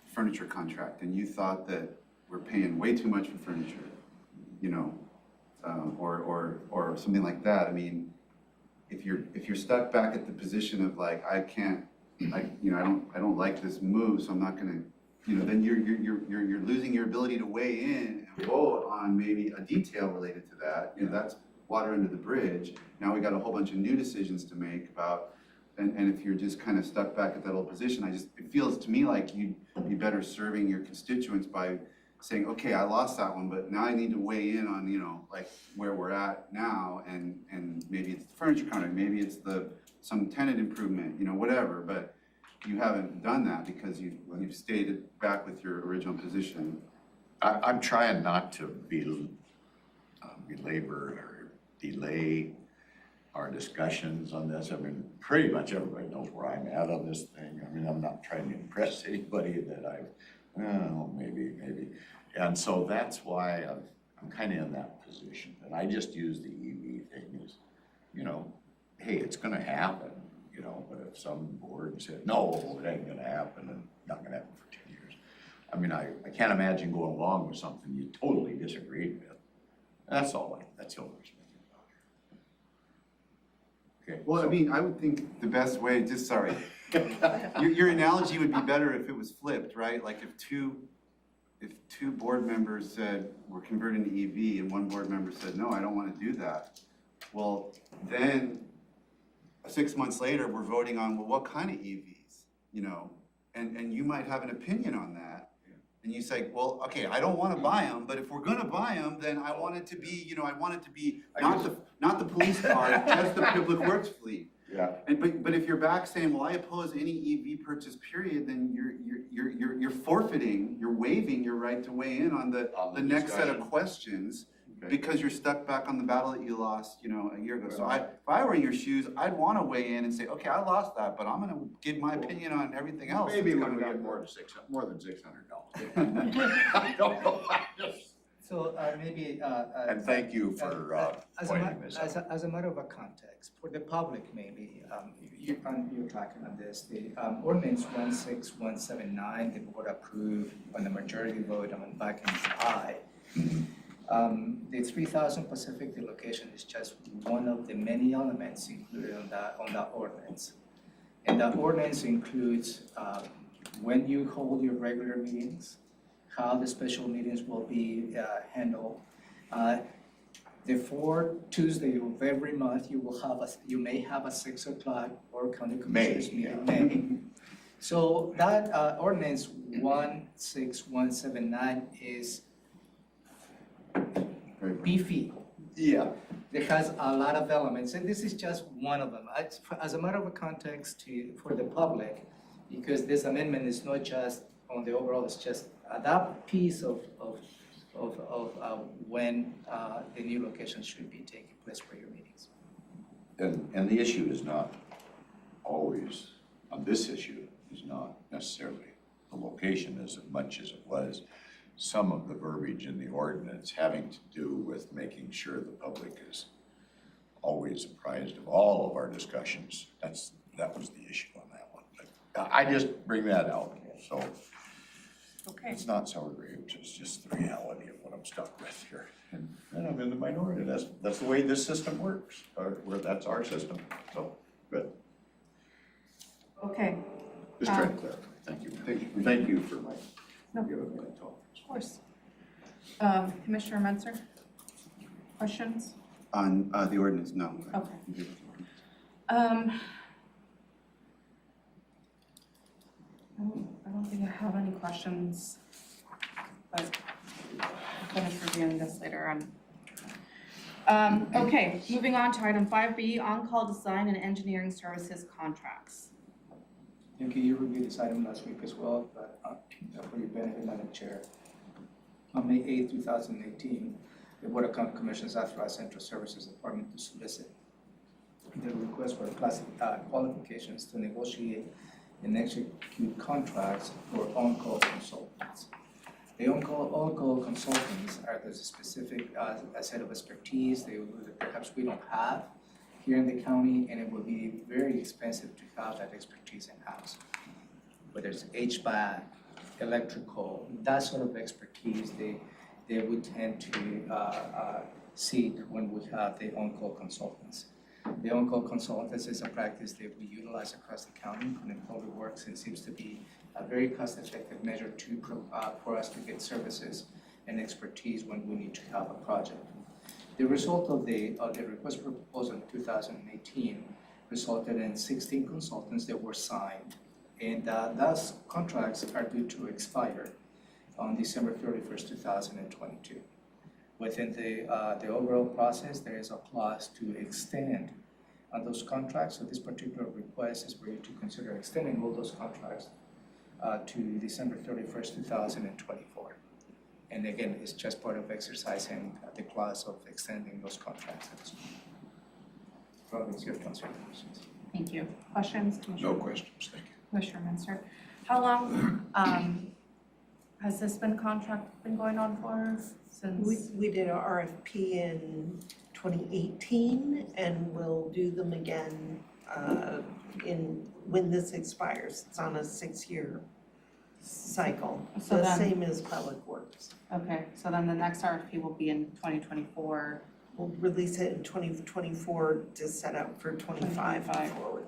furniture contract, and you thought that we're paying way too much for furniture, or something like that. I mean, if you're stuck back at the position of like, I don't like this move, so I'm not gonna then you're losing your ability to weigh in and vote on maybe a detail related to that. That's water under the bridge. Now we got a whole bunch of new decisions to make about, and if you're just kind of stuck back at that old position, it feels to me like you'd be better serving your constituents by saying, okay, I lost that one, but now I need to weigh in on, like where we're at now, and maybe it's the furniture counter, maybe it's some tenant improvement, whatever, but you haven't done that because you've stayed back with your original position. I'm trying not to belabor or delay our discussions on this. I mean, pretty much everybody knows where I'm at on this thing. I mean, I'm not trying to impress anybody that maybe. And so that's why I'm kind of in that position. And I just use the EV thing as, hey, it's gonna happen, but if some board said, no, it ain't gonna happen and not gonna happen for 10 years. I mean, I can't imagine going along with something you totally disagreed with. That's the only reason. Okay. Well, I mean, I would think the best way, your analogy would be better if it was flipped, right? Like if two board members said, we're converting to EV, and one board member said, no, I don't want to do that. Well, then 6 months later, we're voting on, well, what kind of EVs, and you might have an opinion on that. And you say, well, okay, I don't want to buy them, but if we're going to buy them, then I want it to be, not the police car, just the public works fleet. Yeah. But if you're back saying, well, I oppose any EV purchase period, then you're forfeiting, you're waiving your right to weigh in on the next set of questions. Okay. Because you're stuck back on the battle that you lost, a year ago. So if I were in your shoes, I'd want to weigh in and say, okay, I lost that, but I'm going to give my opinion on everything else. Maybe when we get more than $600. I don't know. So maybe. And thank you for pointing this out. As a matter of context, for the public maybe, you're tracking on this, the ordinance 16179, the board approved on the majority vote back in July. The 3000 Pacific, the location is just one of the many elements included on that ordinance. And that ordinance includes when you hold your regular meetings, how the special meetings will be handled. The fourth Tuesday of every month, you may have a 6 o'clock Board County Commissioners meeting. May. So that ordinance 16179 is beefy. Yeah. It has a lot of elements, and this is just one of them. As a matter of context for the public, because this amendment is not just on the overall, it's just that piece of when the new location should be taking place for your meetings. And the issue is not always, on this issue, is not necessarily the location as much as it was some of the verbiage in the ordinance having to do with making sure the public is always apprised of all of our discussions. That was the issue on that one. But I just bring that out, so. Okay. It's not sour grapes, it's just the reality of what I'm stuck with here. And I'm in the minority, that's the way this system works, that's our system, so, good. Okay. Just trying to clarify, thank you. Thank you for giving me that talk. Of course. Commissioner Menzer, questions? On the ordinance, no. Okay. I don't think I have any questions, but I'll finish reviewing this later on. Okay, moving on to item 5B, on-call design and engineering services contracts. Thank you. You reviewed this item last week as well, but for your benefit, Madam Chair. On May 8, 2018, the Board of County Commissioners authorized Central Services Department to solicit the request for qualifications to negotiate and execute contracts for on-call consultants. The on-call consultants are the specific a set of expertise that perhaps we don't have here in the county, and it would be very expensive to have that expertise in-house. Whether it's HVAC, electrical, that sort of expertise they would tend to seek when we have the on-call consultants. The on-call consultants is a practice that we utilize across the county and in public works, and seems to be a very cost-effective measure for us to get services and expertise when we need to have a project. The result of the request for proposal in 2018 resulted in 16 consultants that were signed, and those contracts are due to expire on December 31st, 2022. Within the overall process, there is a clause to extend on those contracts. So this particular request is for you to consider extending all those contracts to December 31st, 2024. And again, it's just part of exercising the clause of extending those contracts at this point. Probably it's your considerations. Thank you. Questions? No questions, thank you. Commissioner Minster, how long has this contract been going on for since? We did an RFP in 2018 and we'll do them again when this expires. It's on a 6-year cycle, So the then- same as Public Works. Okay, so then the next RFP will be in 2024. We'll release it in 2024 to set up for 25 and 25. forward.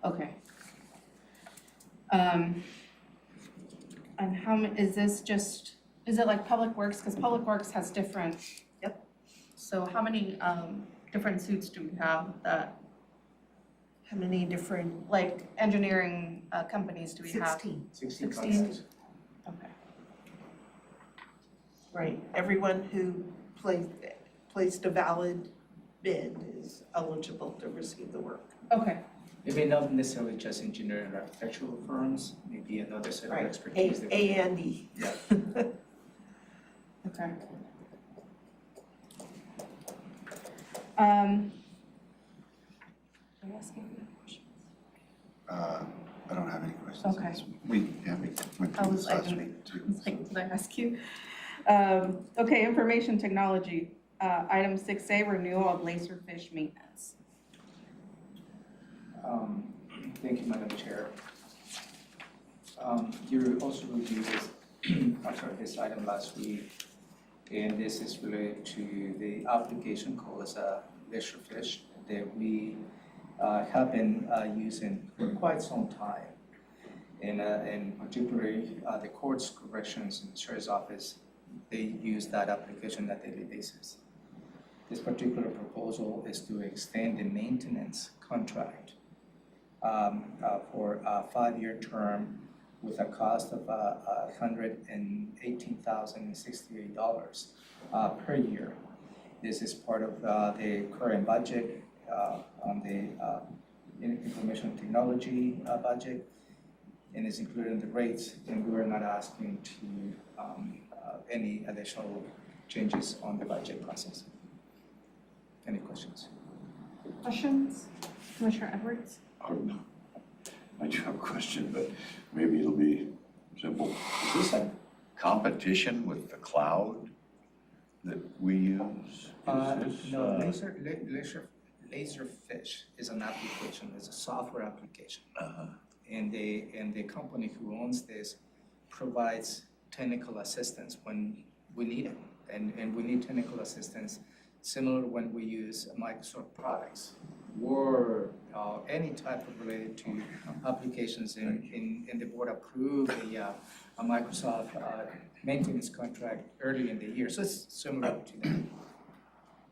Okay. And how many, is it like Public Works? Because Public Works has different. Yep. So how many different suits do we have that, How many different, like engineering companies do we have? 16, 16 16. contracts. Okay. right. Everyone who placed a valid bid is eligible to receive the work. Okay. It may not necessarily just engineering or architectural firms, maybe another set of Right. expertise. that we- A and E. Yeah. Okay. Are you asking any questions? I don't have any questions. Okay. We went I through was this last like- week too. I was like, did I ask you? Okay, information technology, item 6A, renewal of laserfish maintenance. Thank you, Madam Chair. You also reviewed this, this item last week, and this is related to the application called as a laserfish that we have been using for quite some time. And particularly the courts, corrections, and the sheriff's office, they use that application on a daily basis. This particular proposal is to extend the maintenance contract for a 5-year term with a cost of $118,068 per year. This is part of the current budget on the information technology budget, and is included in the rates, and we are not asking to any additional changes on the budget process. Any questions? Questions? Commissioner Edwards? I do have a question, but maybe it'll be simple. Is this a competition with the cloud that we use? Is No, this, Laserfish is an application, it's a software application. uh, And the company who owns this provides technical assistance when we need it. And we need technical assistance similar when we use Microsoft products, Word, any type of related to applications in the board approved a Microsoft maintenance contract early in the year. So it's similar to that.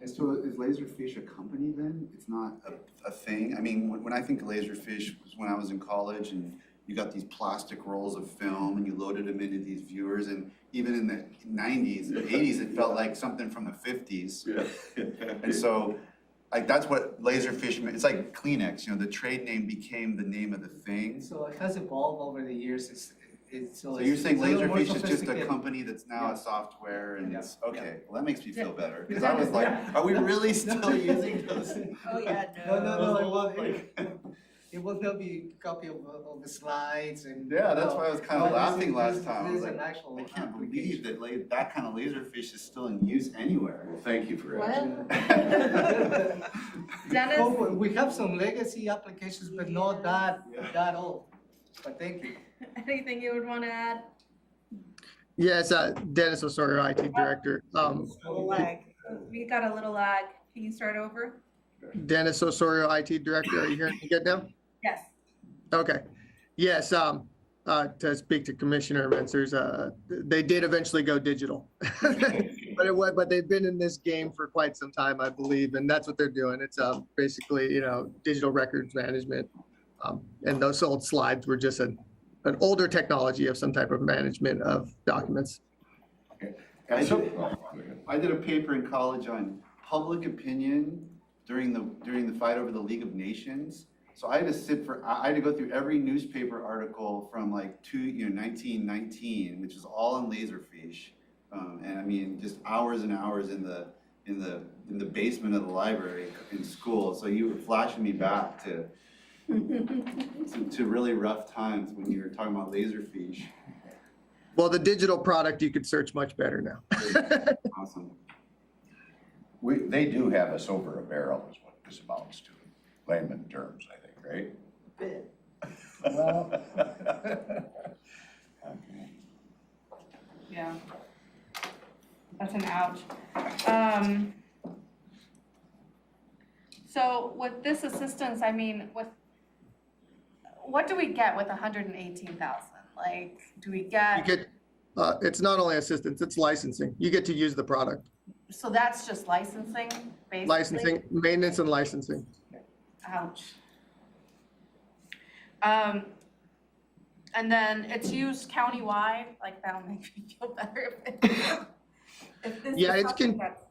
So is Laserfish a company then? It's not a thing? I mean, when I think of Laserfish was when I was in college and you got these plastic rolls of film and you loaded them into these viewers, and even in the 90s, the 80s, it felt like something from the 50s. yeah. And so, like, that's what Laserfish meant. It's like Kleenex, you know, the trade name became the name of the thing. So it has evolved over the years. So you're saying it's a little more Laserfish is just a sophisticated. company that's now Yeah. a software and Yeah. it's, okay, well, that makes me feel Yeah. better. Because I was like, are we really still using those? Oh, yeah, It will not be a copy of the slides and. Yeah, that's why I was kind of No, this laughing is- last this- time. I This was is an like, actual I can't application. believe that kind of Laserfish is still in use anywhere. Well, thank you for What? asking. Dennis? Oh, we have some legacy applications, but not that old. But thank you. Anything you would want to add? Yes, Dennis Osorio, IT Director. Little lag. We got a little lag. Can you start over? Dennis Osorio, IT Director. Are you hearing me good now? Yes. Okay. Yes, to speak to Commissioner Mentzer's, they did eventually go digital. But they've been in this game for quite some time, I believe, and that's what they're doing. It's basically, digital records management. And those old slides were just an older technology of some type of management of documents. I did a paper in college on public opinion during the fight over the League of Nations. So I had to go through every newspaper article from like 1919, which is all on Laserfish. And I mean, just hours and hours in the basement of the library in school. So you were flashing me back to really rough times when you were talking about Laserfish. Well, the digital product, you could search much better now. Awesome. They do have us over a barrel is what this amounts to, layman terms, I think, right? Bit. Well, Okay. Yeah. That's an ouch. So with this assistance, I mean, what do we get with 118,000? Like, do we You get, get, it's not only assistance, it's licensing. You get to use the product. so that's just licensing, basically? Licensing, maintenance and licensing. Ouch. And then it's used countywide, like that'll make me feel better if this Yeah, is it's something that's.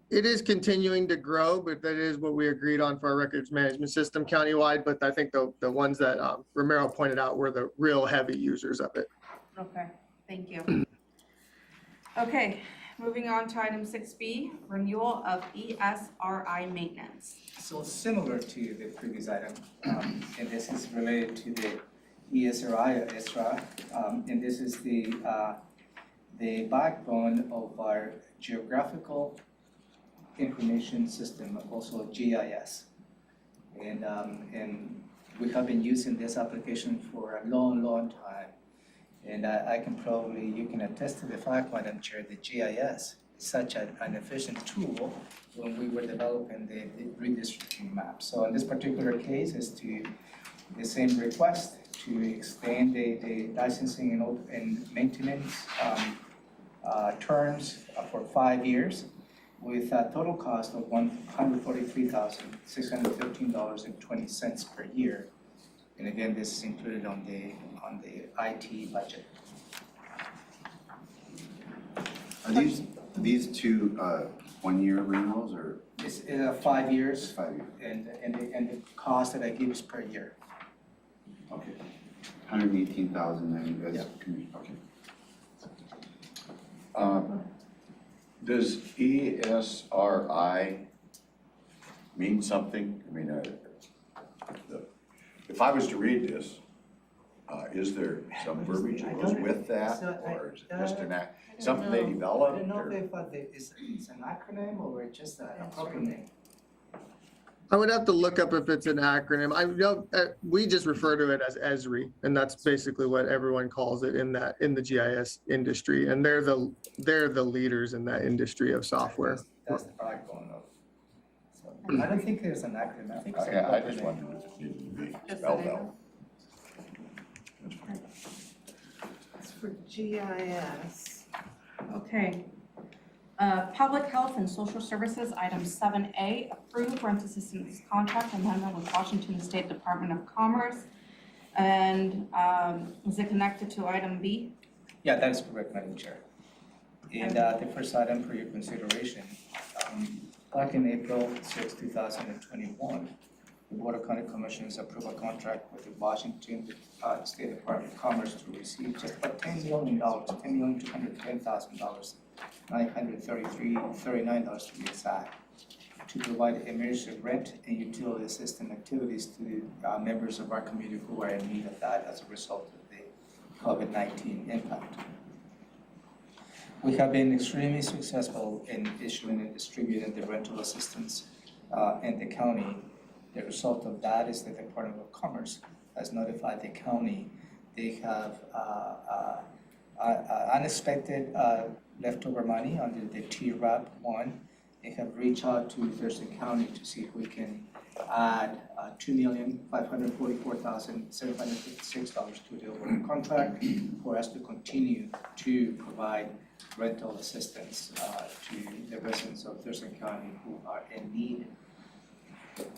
It is continuing to grow, but that is what we agreed on for our records management system countywide. But I think the ones that Romero pointed out were the real heavy users of it. Okay, thank you. Okay, moving on to item 6B, renewal of ESRI maintenance. so similar to the previous item, and this is related to the ESRI or ESRA, and this is the backbone of our geographical information system, also GIS. And we have been using this application for a long time. And I can probably, you can attest to the fact, Madam Chair, the GIS is such an efficient tool when we were developing the redistricting map. So in this particular case, is to the same request to extend the licensing and maintenance terms for 5 years with a total cost of $143,613.20 per year. And again, this is included on the IT budget. Are these two 1-year renewals or? It's 5 years, 5 years? and the cost that I give is per year. Okay. 118,000 then, Yeah. Okay. Does ESRI mean something? I mean, if I was to read this, is there some verbiage that goes with that? Or is it just something they I developed? don't know or- if it's an acronym or just a proper name. I would have to look up if it's an acronym. I know we just refer to it as ESRI, and that's basically what everyone calls it in the GIS industry. And they're the leaders in that industry of software. That's the backbone of. So I don't think there's an acronym. I think it's a Okay, I proper just name. wondered if it needed to be Just spelled the out. name. It's for GIS. Okay. Public Health and Social Services, item 7A, approve rent assistance contract amendment with Washington State Department of Commerce. And is it connected to item B? Yeah, that is correct, Madam Chair. And the first item for your consideration, back in April 6, 2021, the Board of County Commissioners approved a contract with the Washington State Department of Commerce to receive just about $10 million, $10,210,000, $933.39 to be exact, to provide emergency rent and utility assistance activities to members of our community who are in need of that as a result of the COVID-19 impact. We have been extremely successful in issuing and distributing the rental assistance in the county. The result of that is the Department of Commerce has notified the county they have unexpected leftover money under the TRAP 1. They have reached out to Thurston County to see if we can add $2,544,756 to the overall contract for us to continue to provide rental assistance to the residents of Thurston County who are in need.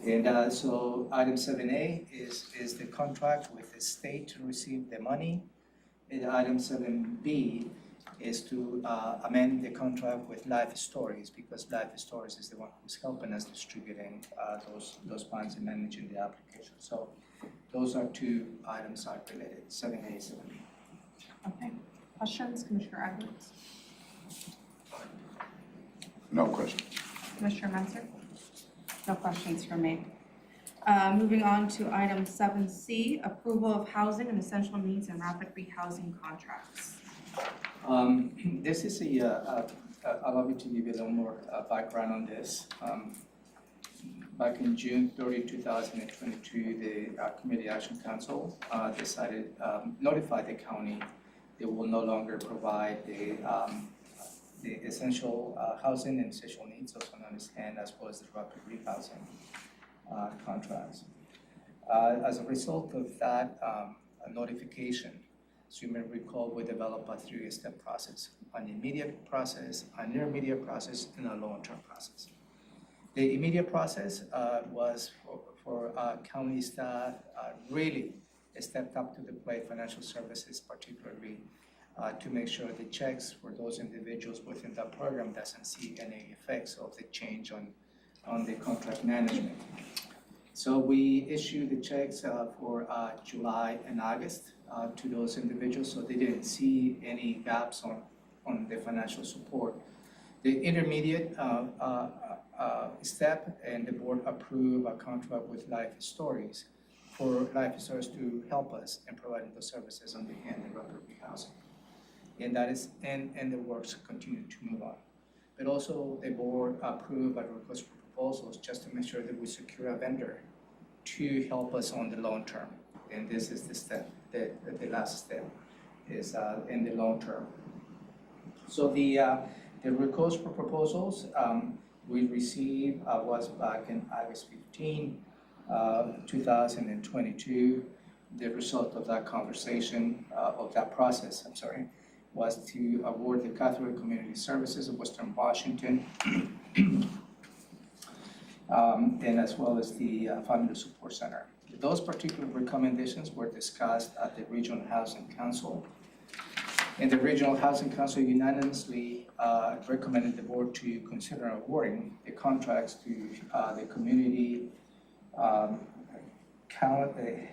And so item 7A is the contract with the state to receive the money. And item 7B is to amend the contract with Life Stories, because Life Stories is the one who's helping us distributing those funds and managing the application. So those are two items are related, 7A, 7B. Okay, questions, Commissioner Edwards? No question. Commissioner Menzer? No questions from me. Moving on to item 7C, approval of housing and essential needs and rapid rehousing contracts. This is allow me to give you a little more background on this. Back in June 30, 2022, the Community Action Council decided, notified the county they will no longer provide the essential housing and essential needs, also known as HAN, as well as the rapid rehousing contracts. As a result of that notification, as you may recall, we developed a three-step process: an immediate process, an intermediate process, and a long-term process. The immediate process was for county staff really stepped up to the plate, financial services particularly, to make sure the checks for those individuals within that program doesn't see any effects of the change on the contract management. So we issued the checks for July and August to those individuals, so they didn't see any gaps on the financial support. The intermediate step, and the board approved a contract with Life Stories for Life Stories to help us in providing the services on the hand and rapid rehousing. And that is, and the works continue to move on. But also the board approved a request for proposals just to make sure that we secure a vendor to help us on the long term. And this is the step, the last step is in the long term. So the request for proposals we received was back in August 15, 2022. The result of that conversation, of that process, was to award the Catholic Community Services of Western Washington, and as well as the Family Support Center. Those particular recommendations were discussed at the Regional Housing Council. And the Regional Housing Council unanimously recommended the board to consider awarding the contracts to the community, Catholic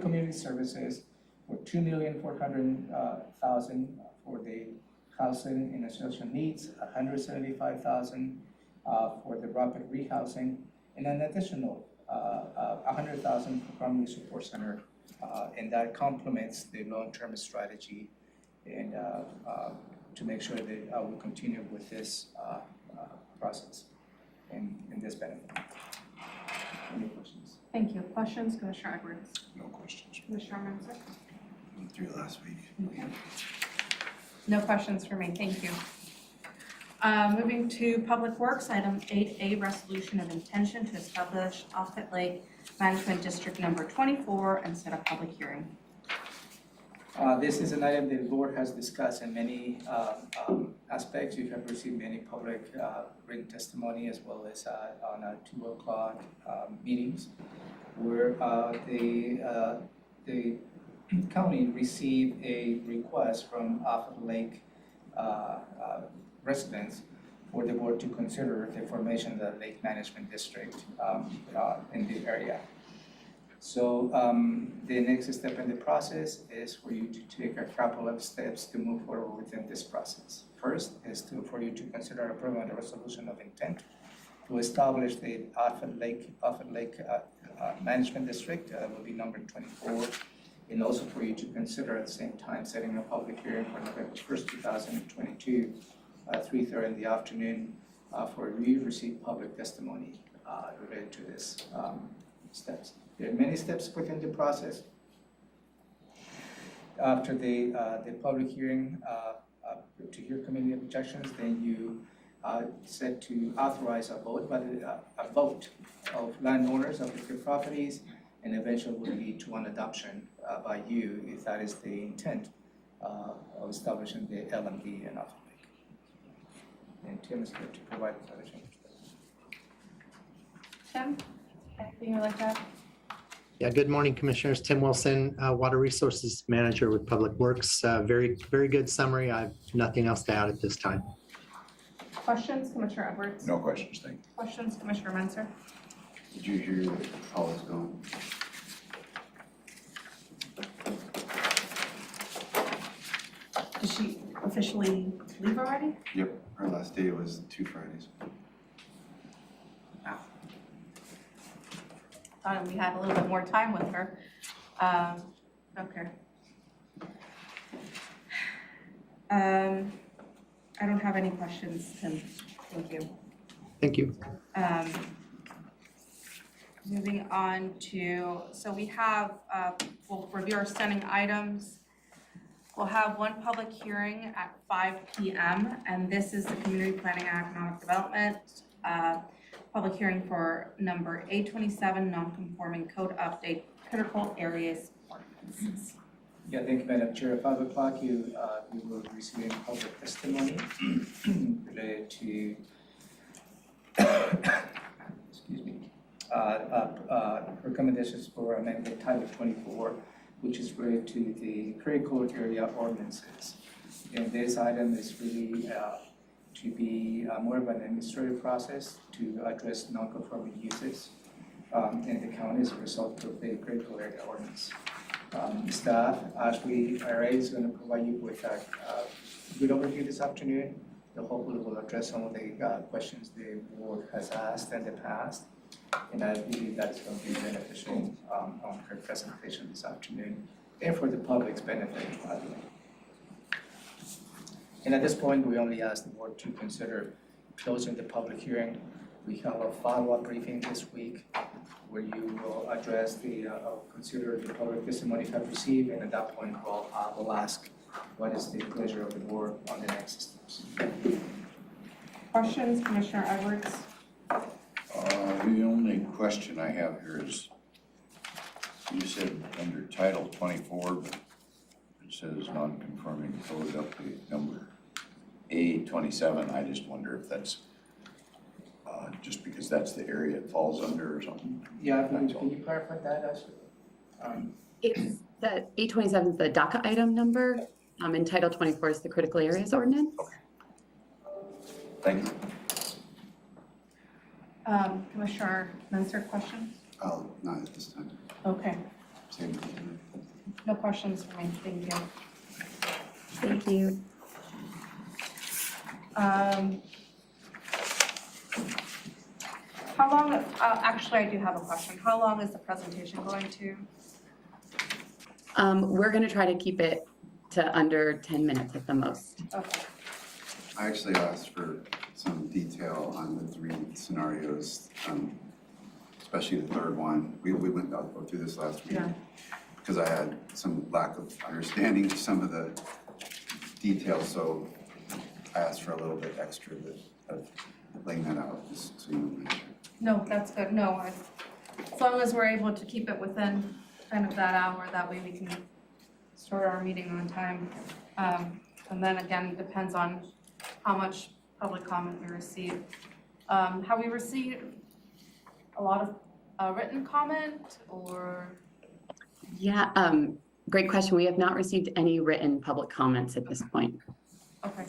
Community Services for $2,400,000 for the housing and essential needs, $175,000 for the rapid rehousing, and an additional $100,000 for Family Support Center, and that complements the long-term strategy, and to make sure that we continue with this process and this benefit. Any questions? Thank you. Questions, Commissioner Edwards? No questions. Commissioner Menzer? Went through last week. Okay. No questions for me, thank you. Moving to Public Works, item 8A, resolution of intention to establish Offit Lake Management District number 24 and set a public hearing. This is an item that the board has discussed in many aspects. You have received many public written testimony, as well as on 2 o'clock meetings, where the county received a request from Offit Lake residents for the board to consider the formation of the Lake Management District in the area. So the next step in the process is for you to take a couple of steps to move forward within this process. First is for you to consider approving a resolution of intent to establish the Offit Lake Management District, will be number 24, and also for you to consider at the same time setting a public hearing for November 1st, 2022, 3:30 in the afternoon, for you to receive public testimony related to this steps. There are many steps within the process. After the public hearing, to hear community objections, then you set to authorize a vote of landowners of the properties, and eventually will lead to an adoption by you if that is the intent of establishing the LMD and off. And Tim is here to provide information. Tim, anything you'd like to add? Yeah, good morning, Commissioners. Tim Wilson, Water Resources Manager with Public Works. Very good summary. I have nothing else to add at this time. Questions, Commissioner Edwards? No questions, thank you. Questions, Commissioner Menzer? Did you hear how it's going? Did she officially leave already? Yep, our last day was 2 Fridays. Wow. Thought we had a little bit more time with her. Okay. I don't have any questions, Tim. Thank you. Thank you. Moving on to, so we have, we'll review our standing items. We'll have one public hearing at 5 p.m. and this is the Community Planning and Economic Development public hearing for number 827, non-conforming code update, critical areas ordinances. Yeah, thank you, Madam Chair. At 5 o'clock, you will be receiving public testimony related to, excuse me, recommendations for amendment Title 24, which is related to the critical area ordinances. And this item is really to be more of an administrative process to address non-conforming uses in the county as a result of the critical area ordinance. Staff, Ashley IRA is going to provide you with a good overview this afternoon. Hopefully will address some of the questions the board has asked in the past. And I believe that's going to be beneficial on her presentation this afternoon and for the public's benefit, by the way. And at this point, we only ask the board to consider closing the public hearing. We have a follow-up briefing this week where you will address the, consider the public testimony you have received, and at that point, we'll ask what is the pleasure of the board on the next steps. Questions, Commissioner Edwards? The only question I have here is, you said under Title 24, but it says non-conforming code update number A27. I just wonder if that's just because that's the area it falls under or something. Yeah, can you clarify that, Ashley? It's the 827 is the DACA item number, and Title 24 is the critical areas ordinance. Okay. Thank you. Commissioner Menzer, questions? Oh, not at this time. Okay, Same with you. no questions for me, thank you. Thank you. How long, actually, I do have a question. How long is the presentation going to? We're going to try to keep it to under 10 minutes at the most. Okay. I actually asked for some detail on the 3 scenarios, especially the third one. We went out go through this last week because I had some lack of understanding of some of the details, so I asked for a little bit extra of laying that out, just so you know. No, that's good. No, as long as we're able to keep it within kind of that hour, that way we can start our meeting on time. And then again, it depends on how much public comment we receive. Have we received a lot of written comment or? Yeah, great question. We have not received any written public comments at this point. Okay.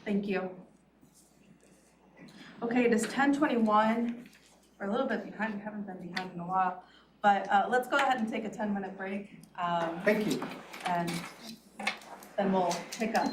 Thank you. Okay, it is 10:21. We're a little bit behind. We haven't been behind in a while, but let's go ahead and take a 10-minute break. Thank you. And then we'll pick up.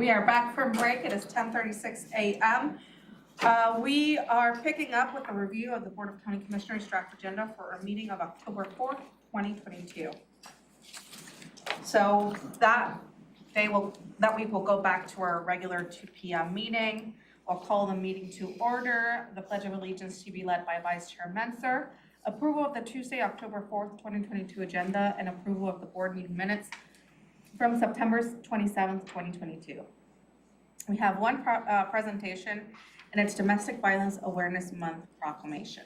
We are back from break. It is 10:36 a.m. We are picking up with a review of the Board of County Commissioners draft agenda for our meeting of October 4th, 2022. So that week we'll go back to our regular 2 p.m. meeting. We'll call the meeting to order. The Pledge of Allegiance to be led by Vice Chair Menser. Approval of the Tuesday, October 4th, 2022 agenda and approval of the board meeting minutes from September 27th, 2022. We have one presentation, and it's Domestic Violence Awareness Month Proclamation.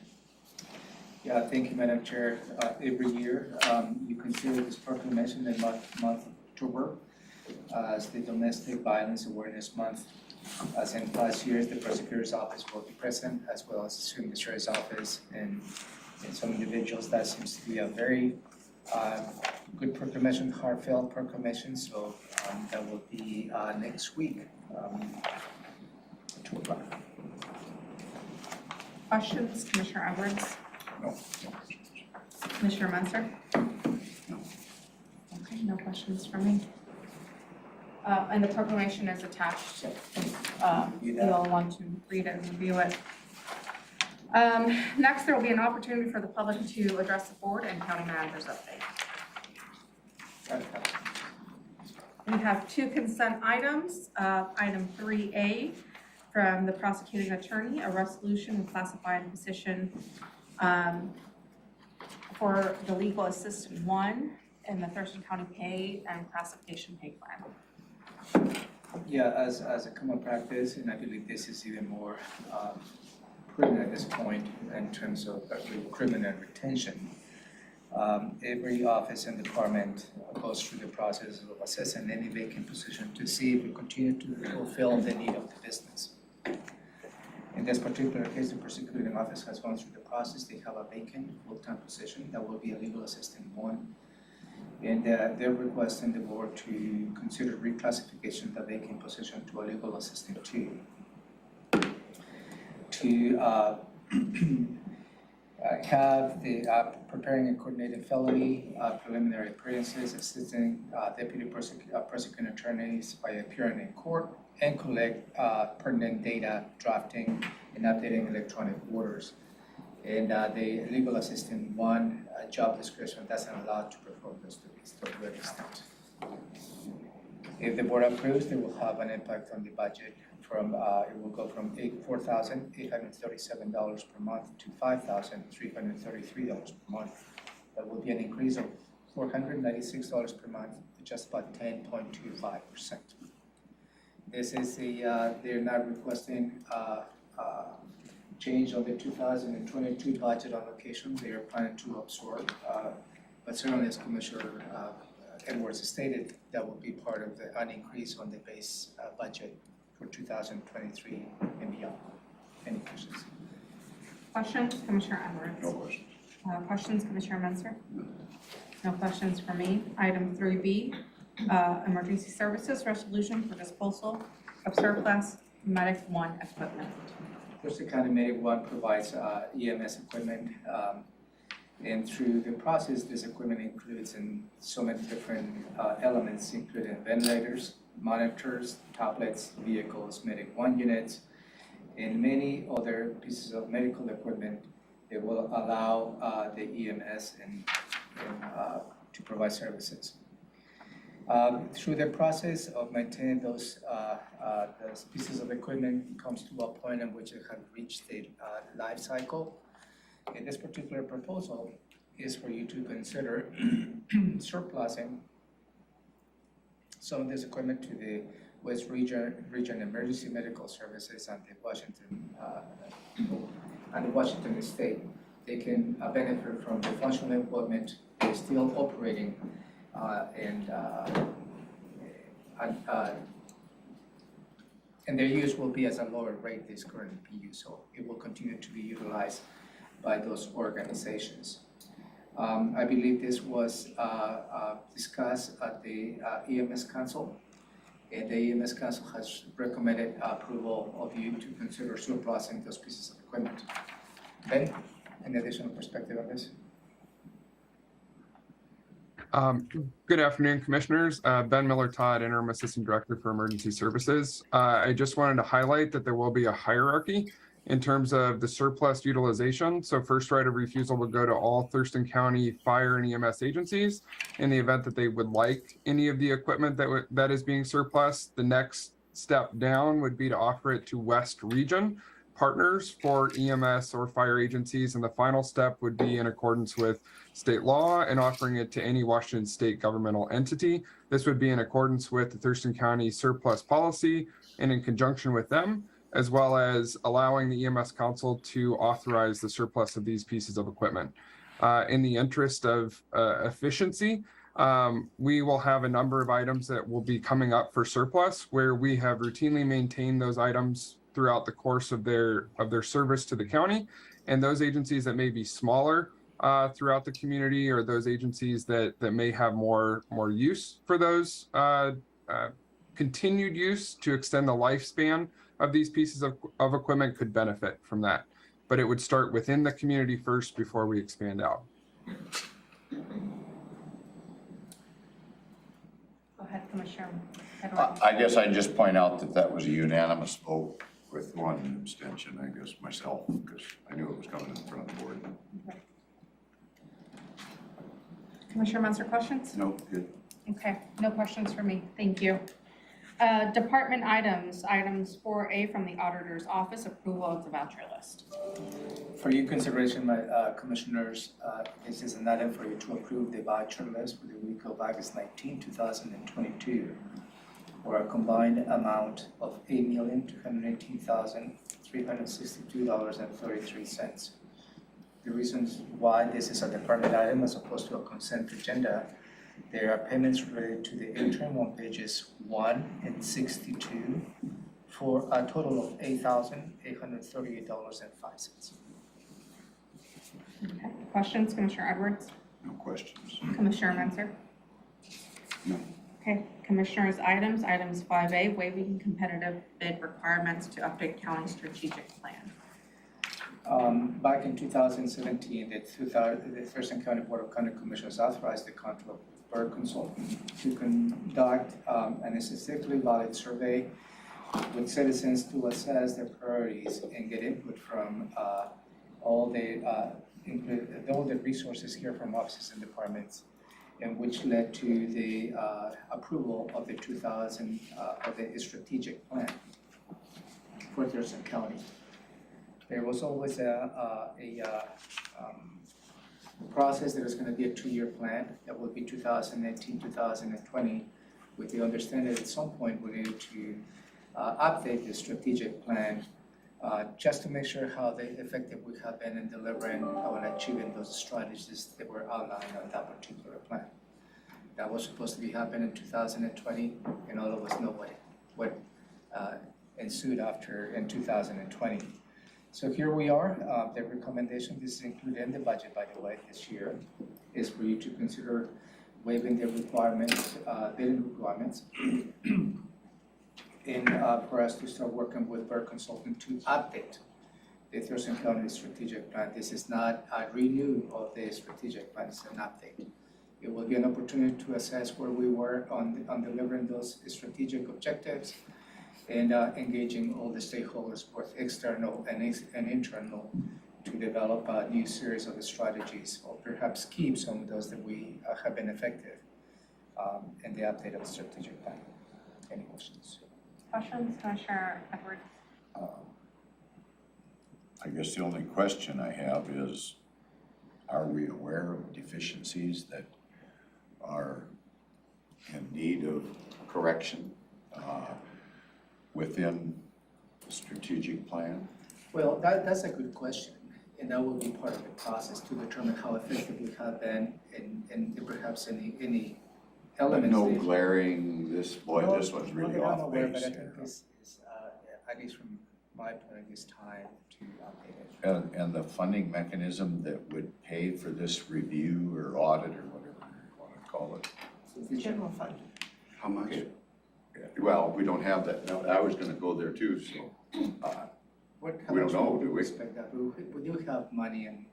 Yeah, thank you, Madam Chair. Every year, you consider this proclamation in month of October as the Domestic Violence Awareness Month. As in past years, the prosecutor's office will be present, as well as the sheriff's office and some individuals. That seems to be a very good proclamation, heartfelt proclamation. So that will be next week, 2 o'clock. Questions, Commissioner Edwards? No. Commissioner Menser? No. Okay, no questions from me. And the proclamation is attached. You all want to read it and review it. Next, there will be an opportunity for the public to address the board and county manager's update. We have 2 consent items. Item 3A from the prosecuting attorney, a resolution with classified position for the legal assistant 1 in the Thurston County pay and classification pay plan. Yeah, as a common practice, and I believe this is even more prudent at this point in terms of recruitment and retention. Every office and department goes through the process of assessing any vacant position to see if we continue to fulfill the need of the business. In this particular case, the prosecuting office has gone through the process. They have a vacant full-time position that will be a legal assistant 1. And they're requesting the board to consider reclassification of the vacant position to a legal assistant 2. To have the preparing and coordinating felony, preliminary appearances, assisting deputy prosecuting attorneys by appearing in court, and collect pertinent data, drafting and updating electronic orders. And the legal assistant 1 job description doesn't allow to perform those duties to a great extent. If the board approves, they will have an impact on the budget. It will go from $4,837 per month to $5,333 per month. That will be an increase of $496 per month, just about 10.25%. This is they're not requesting change of the 2022 budget allocation. They are planning to absorb, but certainly as Commissioner Edwards stated, that will be part of an increase on the base budget for 2023 and beyond. Any questions? Questions, Commissioner Edwards? No questions. Questions, Commissioner Menser? No questions for me. Item 3B, emergency services resolution for disposal of surplus Medic 1 equipment. Thurston County Medic 1 provides EMS equipment, and through the process, this equipment includes in so many different elements, including ventilators, monitors, tablets, vehicles, Medic 1 units, and many other pieces of medical equipment that will allow the EMS and to provide services. Through the process of maintaining those pieces of equipment comes to a point in which it has reached the life cycle. In this particular proposal is for you to consider surplusing some of this equipment to the West Region Emergency Medical Services and the Washington State. They can benefit from the functional equipment. They're still operating and their use will be at a lower rate than is currently being used, so it will continue to be utilized by those organizations. I believe this was discussed at the EMS Council, and the EMS Council has recommended approval of you to consider surplusing those pieces of equipment. Ben, any additional perspective on this? Good afternoon, Commissioners. Ben Miller-Todd, Interim Assistant Director for Emergency Services. I just wanted to highlight that there will be a hierarchy in terms of the surplus utilization. So first right of refusal would go to all Thurston County fire and EMS agencies in the event that they would like any of the equipment that is being surplus. The next step down would be to offer it to West Region partners for EMS or fire agencies. And the final step would be in accordance with state law and offering it to any Washington state governmental entity. This would be in accordance with the Thurston County surplus policy and in conjunction with them, as well as allowing the EMS Council to authorize the surplus of these pieces of equipment. In the interest of efficiency, we will have a number of items that will be coming up for surplus where we have routinely maintained those items throughout the course of their service to the county. And those agencies that may be smaller throughout the community, or those agencies that may have more use for those continued use to extend the lifespan of these pieces of equipment, could benefit from that. But it would start within the community first before we expand out. Go ahead, Commissioner. I guess I'd just point out that that was a unanimous vote with one abstention, I guess, myself, because I knew it was coming in front of the board. Okay. Commissioner Munster, questions? No, good. Okay, no questions for me. Thank you. Department items 4A from the Auditor's Office, approval of the voucher list. For your consideration, my commissioners, this is an item for you to approve the voucher list for the week of August 19, 2022, for a combined amount of $8,218,362.33. The reasons why this is a department item as opposed to a consent agenda: there are payments related to the interim on pages 1 and 62 for a total of $8,838.05. Okay. Questions, Commissioner Edwards? No questions. Commissioner Munster? No. Okay, Commissioners' items 5A, waiving competitive bid requirements to update county strategic plan. Back in 2017, the Thurston County Board of County Commissioners authorized the contract with Berg Consulting to conduct an statistically valid survey with citizens to assess their priorities and get input from all the resources here from offices and departments, and which led to the approval of the the strategic plan for Thurston County. There was always a process that was going to be a 2-year plan that would be 2019-2020, with the understanding that at some point we needed to update the strategic plan just to make sure how effective we have been in delivering and achieving those strategies that were outlined on that particular plan. That was supposed to be happening in 2020, and all of us know what ensued after in 2020. So here we are. The recommendation, this is included in the budget, by the way, this year, is for you to consider waiving the requirements, bidding requirements, and for us to start working with Berg Consulting to update the Thurston County strategic plan. This is not a renew of the strategic plan, it's an update. It will be an opportunity to assess where we were on delivering those strategic objectives, and engaging all the stakeholders, both external and internal, to develop a new series of strategies, or perhaps keep some of those that we have been effective in the update of the strategic plan. Any questions? Questions, Commissioner Edwards? I guess the only question I have is, are we aware of deficiencies that are in need of correction within the strategic plan? Well, that's a good question, and that will be part of the process to determine how effective we have been, and perhaps any elements. No glaring, this one's really I'm off aware, base but I here. think this is, at least from my point of view, it's time to update it. And the funding mechanism that would pay for this review or audit or whatever you want to call it. The general fund. How much? Well, we don't have that. No, I was gonna go there too, so. How We don't much know, would do we? Expect that, we do have money and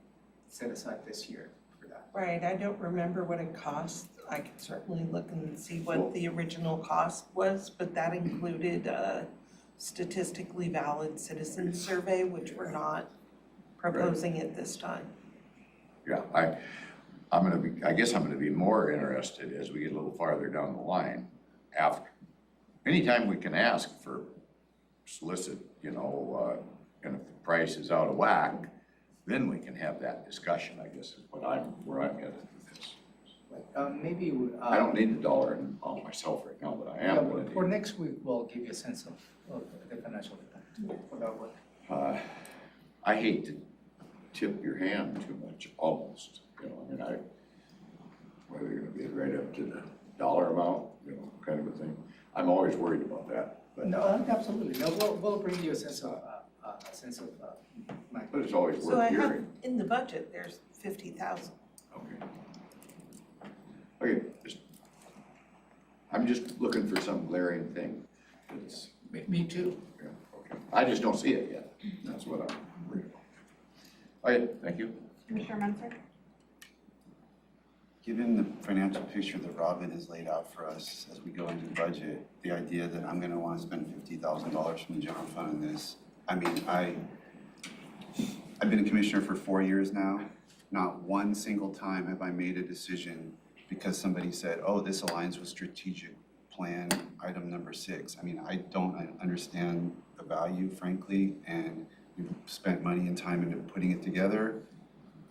set aside this year for that. Right, I don't remember what it cost. I could certainly look and see what the original cost was, but that included a statistically valid citizen survey, which we're not proposing at this time. Yeah, I guess I'm gonna be more interested as we get a little farther down the line. Anytime we can ask for solicit, and if the price is out of whack, then we can have that discussion, I guess, is where I'm headed with this. Maybe. I don't need the dollar and all myself right now, but I am gonna For need. next week, we'll give you a sense of the financial impact for that work. I hate to tip your hand too much, almost, whether you're gonna be right up to the dollar amount, kind of a thing. I'm always worried about that, but. No, absolutely. No, we'll bring you a sense of But it's always So I worth have, hearing. in the budget, there's 50,000. Okay, I'm just looking for some glaring thing. It's, Me too. yeah, okay. I just don't see it yet. That's what I'm worried about. Okay, thank you. Commissioner Menzer? Given the financial picture that Robin has laid out for us as we go into the budget, the idea that I'm gonna wanna spend $50,000 from the general fund on this, I mean, I've been a commissioner for 4 years now. Not one single time have I made a decision because somebody said, oh, this aligns with strategic plan item number 6. I mean, I don't understand the value, frankly, and we've spent money and time into putting it together.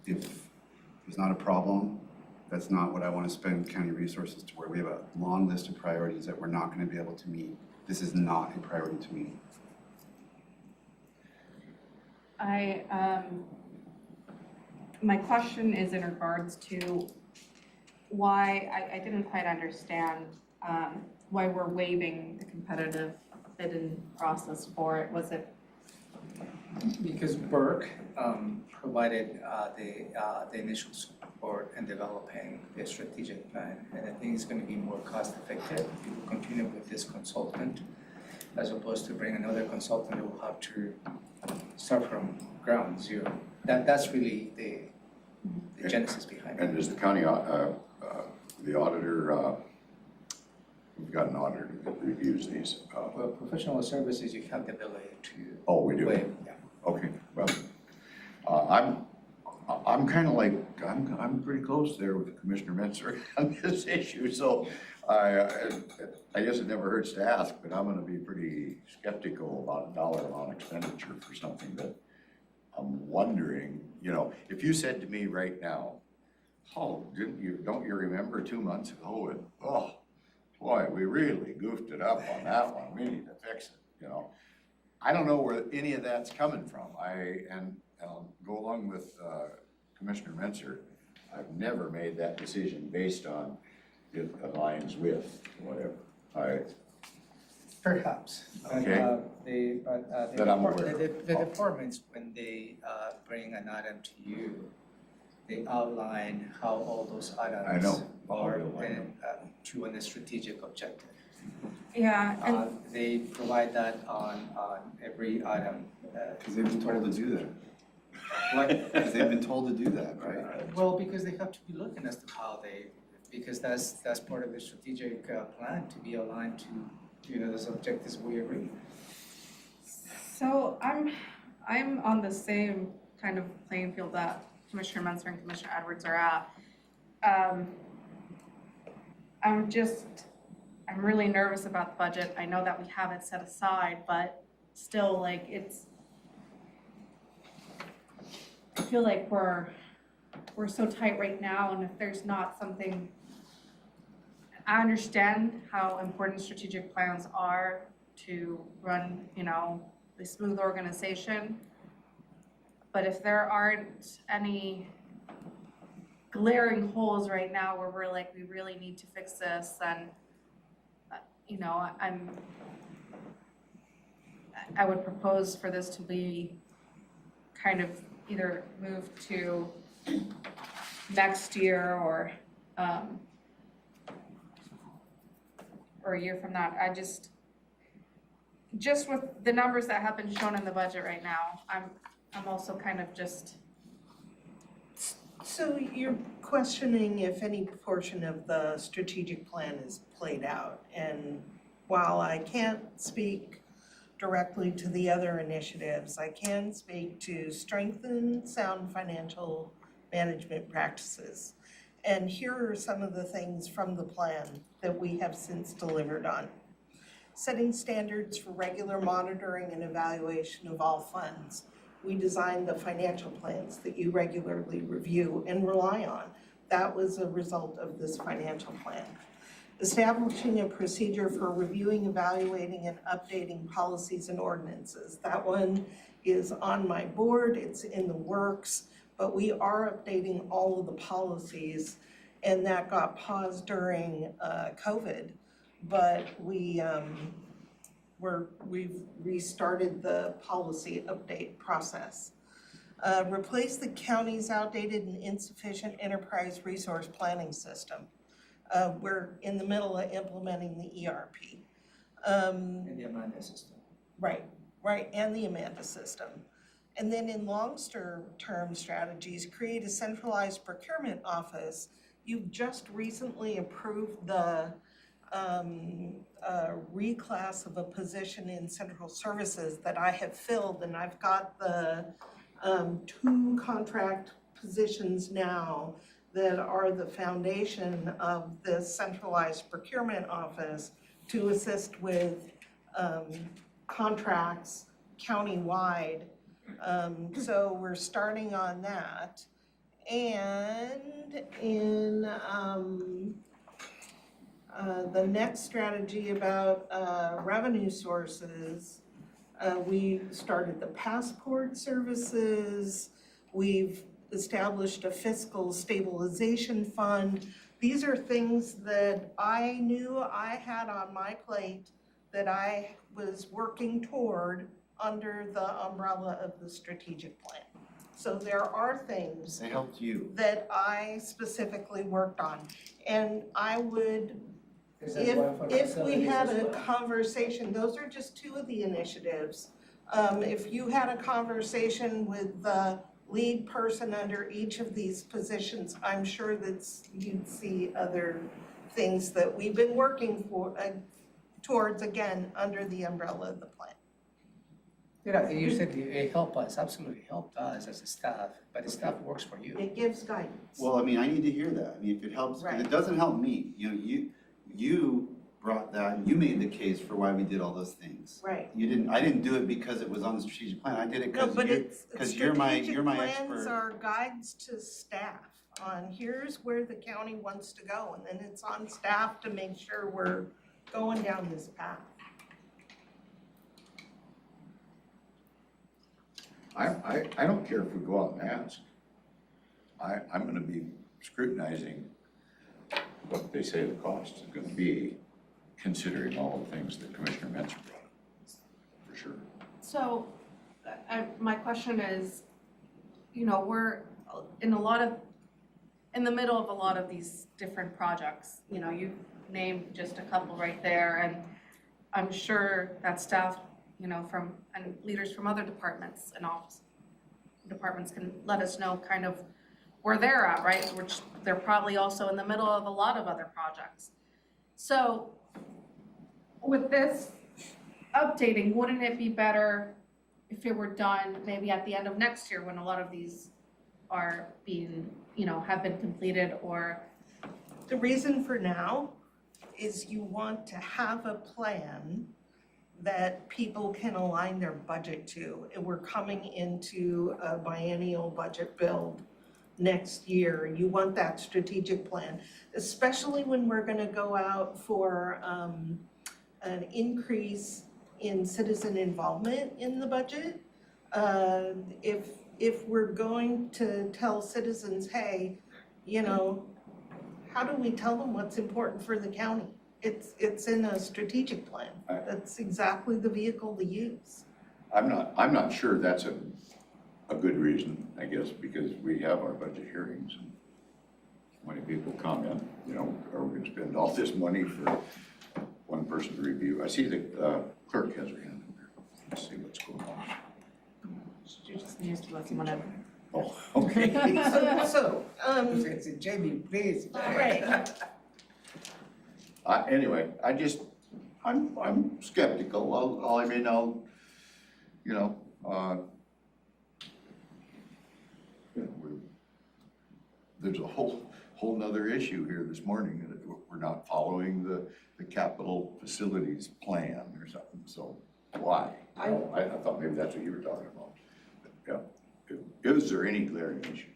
If there's not a problem, that's not what I want to spend county resources to, where we have a long list of priorities that we're not going to be able to meet. This is not a priority to me. My question is in regards to why, I didn't quite understand why we're waiving the competitive bidding process for it. Was it? Because Burke provided the initial support in developing the strategic plan, and I think it's going to be more cost effective if you continue with this consultant, as opposed to bring another consultant who will have to start from ground zero. That's really the genesis behind it. And does the county, the auditor, we've got an auditor that reviews these. Well, professional services, you have the ability to. Oh, we do? waive, yeah. Okay, well, I'm kind of like, I'm pretty close there with Commissioner Menzer on this issue, so I guess it never hurts to ask, but I'm gonna be pretty skeptical about a dollar amount expenditure for something that I'm wondering, if you said to me right now, oh, don't you remember 2 months ago, and oh, boy, we really goofed it up on that one, we need to fix it, I don't know where any of that's coming from. And I'll go along with Commissioner Menzer. I've never made that decision based on it aligns with whatever. Perhaps. Okay. That I'm aware of. The departments, when they bring an item to you, they outline how all those items I know. are to a strategic objective. Yeah, and They provide that on every item. Because they've been told to do that. What? Because they've been told to do that, right? Well, because they have to be looking as to how because that's part of the strategic plan to be aligned to, those objectives we agree. so I'm on the same kind of playing field that Commissioner Menzer and Commissioner Edwards are at. I'm really nervous about the budget. I know that we have it set aside, but still, I feel like we're so tight right now, and if there's not something, I understand how important strategic plans are to run, a smooth organization. But if there aren't any glaring holes right now where we're like, we really need to fix this, then I would propose for this to be kind of either moved to next year or a year from that. I just with the numbers that have been shown in the budget right now, I'm also kind of just So you're questioning if any portion of the strategic plan is played out. And while I can't speak directly to the other initiatives, I can speak to strengthen sound financial management practices. And here are some of the things from the plan that we have since delivered on. Setting standards for regular monitoring and evaluation of all funds. We designed the financial plans that you regularly review and rely on. That was a result of this financial plan. Establishing a procedure for reviewing, evaluating, and updating policies and ordinances. That one is on my board, it's in the works, but we are updating all of the policies, and that got paused during COVID, but we've restarted the policy update process. Replace the county's outdated and insufficient enterprise resource planning system. We're in the middle of implementing the ERP. And the Amanda system. Right, and the Amanda system. And then in long-term strategies, create a centralized procurement office. You've just recently approved the reclass of a position in central services that I have filled, and I've got the 2 contract positions now that are the foundation of this centralized procurement office to assist with contracts countywide. So we're starting on that. And in the next strategy about revenue sources, we started the passport services. We've established a fiscal stabilization fund. These are things that I knew I had on my plate that I was working toward under the umbrella of the strategic plan. So there are things They helped you. that I specifically worked on. And I would, Is that one for if we facilities had as a well? conversation, those are just 2 of the initiatives. If you had a conversation with the lead person under each of these positions, I'm sure that you'd see other things that we've been working for, towards, again, under the umbrella of the plan. Yeah, you said it helped us, absolutely helped us as a staff, but the staff works for you. It gives guidance. Well, I mean, I need to hear that. I mean, if it helps, because Right. it doesn't help me. You know, you brought that, you made the case for why we did all those things. Right. I didn't do it because it was on the strategic plan. I did it No, but because you're my expert. strategic plans are guides to staff on here's where the county wants to go, and then it's on staff to make sure we're going down this path. I don't care if we go out and ask. I'm gonna be scrutinizing what they say the cost is gonna be, considering all the things that Commissioner Mentor brought up, for sure. So, my question is, you know, we're in the middle of a lot of these different projects. You know, you named just a couple right there, and I'm sure that staff, you know, and leaders from other departments and office departments can let us know kind of where they're at, right? Which they're probably also in the middle of a lot of other projects. So with this updating, wouldn't it be better if it were done maybe at the end of next year when a lot of these are being, you know, have been completed? Or The reason for now is you want to have a plan that people can align their budget to. And we're coming into a biennial budget build next year. You want that strategic plan, especially when we're gonna go out for an increase in citizen involvement in the budget. If we're going to tell citizens, hey, you know, how do we tell them what's important for the county? It's in a strategic plan. That's exactly the vehicle to use. I'm not sure that's a good reason, I guess, because we have our budget hearings and when people comment, you know, are we gonna spend all this money for one person to review? I see the clerk has her hand in there. Let's see what's going on. you just need to let someone in? Oh, okay. Jamie, please. All right. Anyway, I'm skeptical. You know, there's a whole nother issue here this morning. That we're not following the capital facilities plan or something, so why? I thought maybe that's what you were talking about. But, yeah, is there any glaring issue?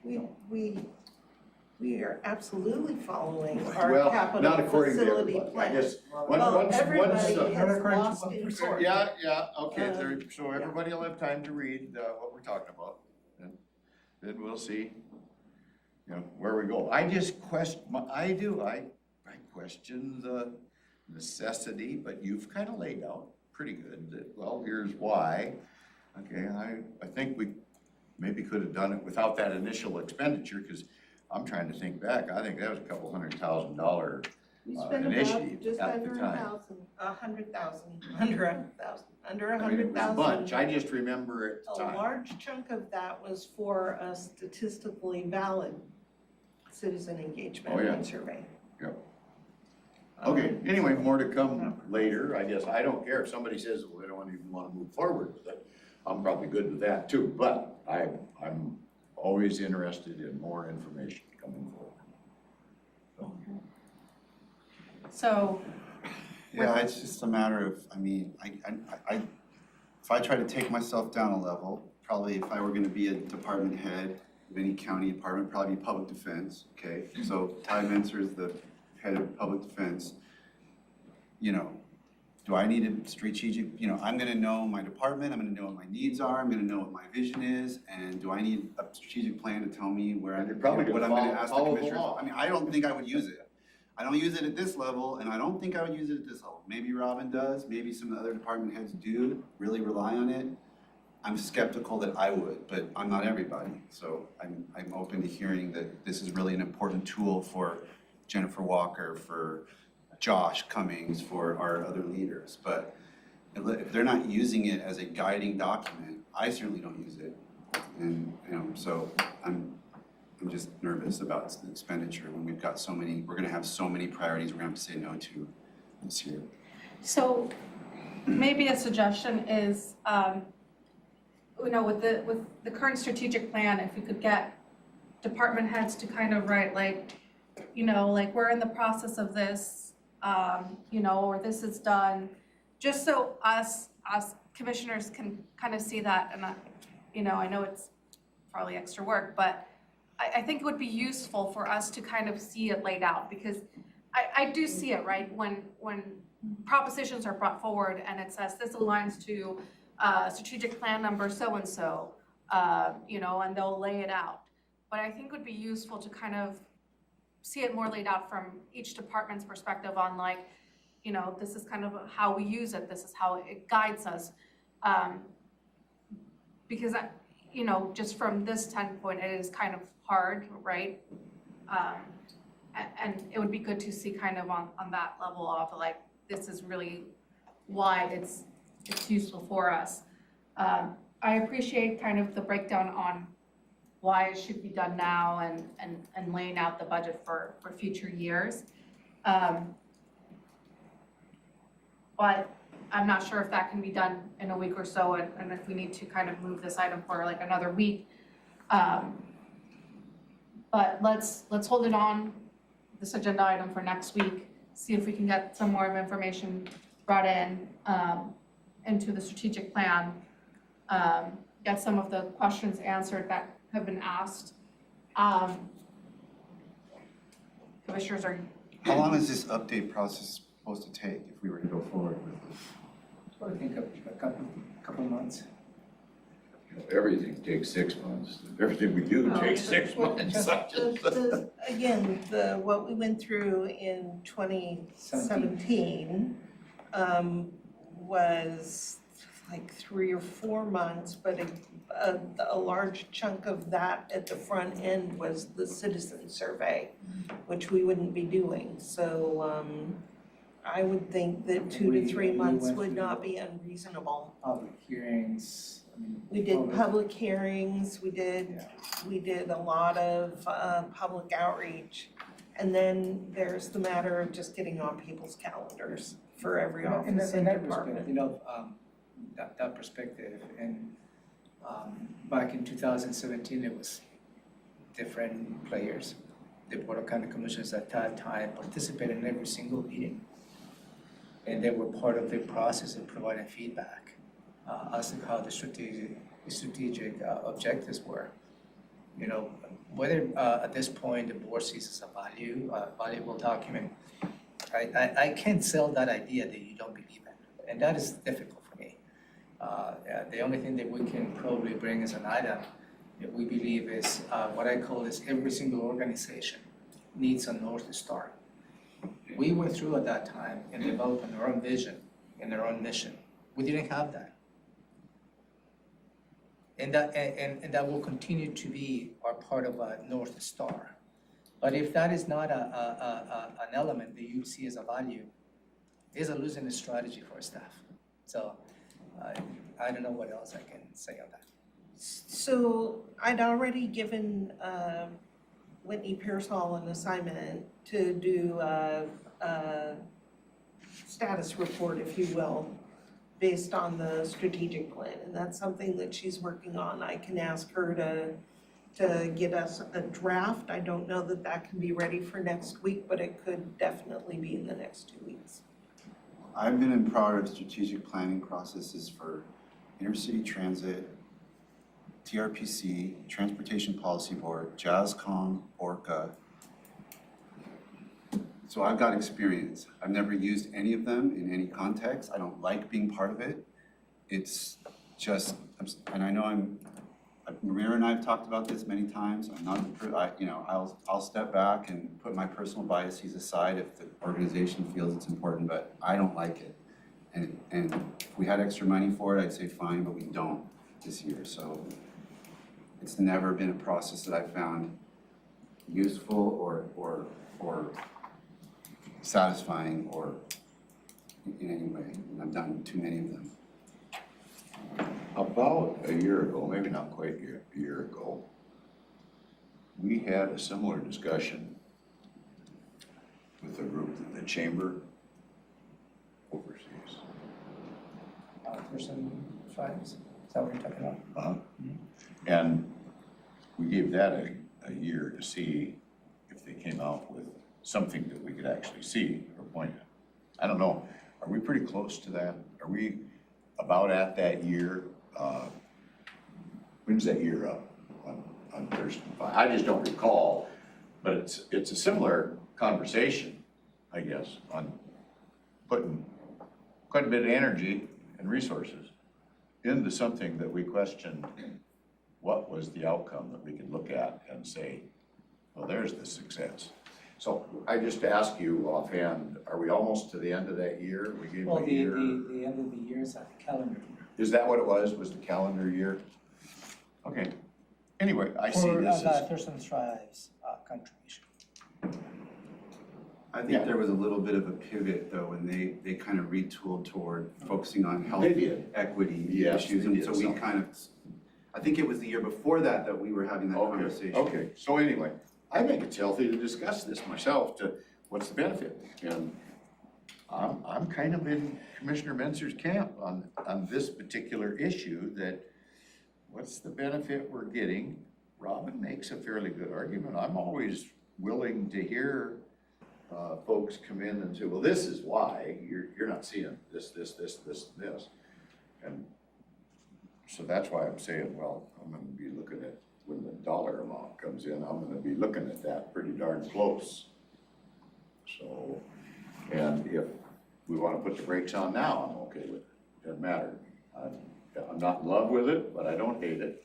We are absolutely following our Well, capital not according to facility everybody. I plan. guess, Well, everybody has lost interest. yeah, okay, so everybody will have time to read what we're talking about. And then we'll see, where we go. I question the necessity, but you've kind of laid out pretty good that, well, here's why. Okay, I think we maybe could have done it without that initial expenditure, because I'm trying to think back. I think that was a couple $100,000 We spent initiative about just at the under time. under a I mean, it was a 100,000. bunch. I just remember at the A time. large chunk of that was for a statistically valid citizen engagement and survey. Yep. Okay, anyway, more to come later. I guess I don't care if somebody says, well, they don't even want to move forward with it. I'm probably good with that too, but I'm always interested in more information coming forward. So, Yeah, it's just a matter of, if I try to take myself down a level, probably if I were gonna be a department head of any county department, probably be public defense, okay? So Ty Menser is the head of public defense. Do I need a strategic, I'm gonna know my department, I'm gonna know what my needs are, I'm gonna know what my vision is, and do I need a strategic plan to tell me where I'm, You're probably what I'm gonna gonna ask the follow the commissioners? law. I don't think I would use it. I don't use it at this level, and I don't think I would use it at this level. Maybe Robin does, maybe some of the other department heads do really rely on it. I'm skeptical that I would, but I'm not everybody. So I'm open to hearing that this is really an important tool for Jennifer Walker, for Josh Cummings, for our other leaders. But if they're not using it as a guiding document, I certainly don't use it. And, so I'm just nervous about the expenditure when we've got we're gonna have so many priorities we're gonna have to say no to this year. so maybe a suggestion is, with the current strategic plan, if we could get department heads to kind of write we're in the process of this, or this is done, just so us commissioners can kind of see that. And I know it's probably extra work, but I think it would be useful for us to kind of see it laid out, because I do see it, right? When propositions are brought forward and it says this aligns to strategic plan number so-and-so, and they'll lay it out. But I think it would be useful to kind of see it more laid out from each department's perspective on this is kind of how we use it, this is how it guides us. Because just from this standpoint, it is kind of hard, right? And it would be good to see kind of on that level of this is really why it's useful for us. I appreciate kind of the breakdown on why it should be done now and laying out the budget for future years. But I'm not sure if that can be done in a week or so, and if we need to kind of move this item for another week. But let's hold it on this agenda item for next week, see if we can get some more of information brought in into the strategic plan, get some of the questions answered that have been asked. Commissioners are. How long is this update process supposed to take if we were to go forward with this? I think a couple months. Everything takes 6 months. Everything we do takes 6 months. Again, what we went through in 2017 was 3 or 4 months, but a large chunk of that at the front end was the citizen survey, which we wouldn't be doing. So I would think that 2 to 3 months would not be unreasonable. Public hearings, We did public hearings, we did a lot of public outreach. And then there's the matter of just getting on people's calendars for every office and that department. perspective, that perspective, and back in 2017, it was different players. The Board of County Commissioners at that time participated in every single meeting. And they were part of the process of providing feedback as to how the strategic objectives were. You know, whether at this point the board sees as a valuable document, I can't sell that idea that you don't believe in, and that is difficult for me. The only thing that we can probably bring as an item that we believe is what I call is every single organization needs a North Star. We went through at that time and developed our own vision and our own mission. We didn't have that. And that will continue to be our part of a North Star. But if that is not an element that you see as a value, it's a losing strategy for staff. So I don't know what else I can say on that. So I'd already given Whitney Pearsall an assignment to do a status report, if you will, based on the strategic plan, and that's something that she's working on. I can ask her to get us a draft. I don't know that that can be ready for next week, but it could definitely be in the next 2 weeks. I've been in part of strategic planning processes for intercity transit, TRPC, Transportation Policy Board, JASCOM, ORCA. So I've got experience. I've never used any of them in any context. I don't like being part of it. It's just, and I know Maria and I have talked about this many times. I'm not, I'll step back and put my personal biases aside if the organization feels it's important, but I don't like it. And if we had extra money for it, I'd say fine, but we don't this year. So it's never been a process that I've found useful or satisfying or in any way, and I've done too many of them. About a year ago, maybe not quite a year ago, we had a similar discussion with a group that the chamber oversees. Thurston tribes, is that what you're talking about? And we gave that a year to see if they came out with something that we could actually see or point at. I don't know, are we pretty close to that? Are we about at that year? When's that year up on Thurston? I just don't recall, but it's a similar conversation, I guess, on putting quite a bit of energy and resources into something that we questioned what was the outcome that we could look at and say, well, there's the success. So I just ask you offhand, are we almost to the end of that year? We gave Well, a the year. end of the year is a calendar year. Is that what it was the calendar year? Okay. Anyway, I see this as. Thurston tribes contribution. I think there was a little bit of a pivot though, when they kind of retooled toward focusing on health equity issues. And so we kind of, I think it was the year before that we were having that conversation. Okay, so anyway, I think it's healthy to discuss this myself, to what's the benefit? And I'm kind of in Commissioner Mentzer's camp on this particular issue, that what's the benefit we're getting? Robin makes a fairly good argument. I'm always willing to hear folks come in and say, well, this is why you're not seeing this. And so that's why I'm saying, well, I'm gonna be looking at, when the dollar amount comes in, I'm gonna be looking at that pretty darn close. So, and if we wanna put the brakes on now, I'm okay with it. Doesn't matter. I'm not in love with it, but I don't hate it.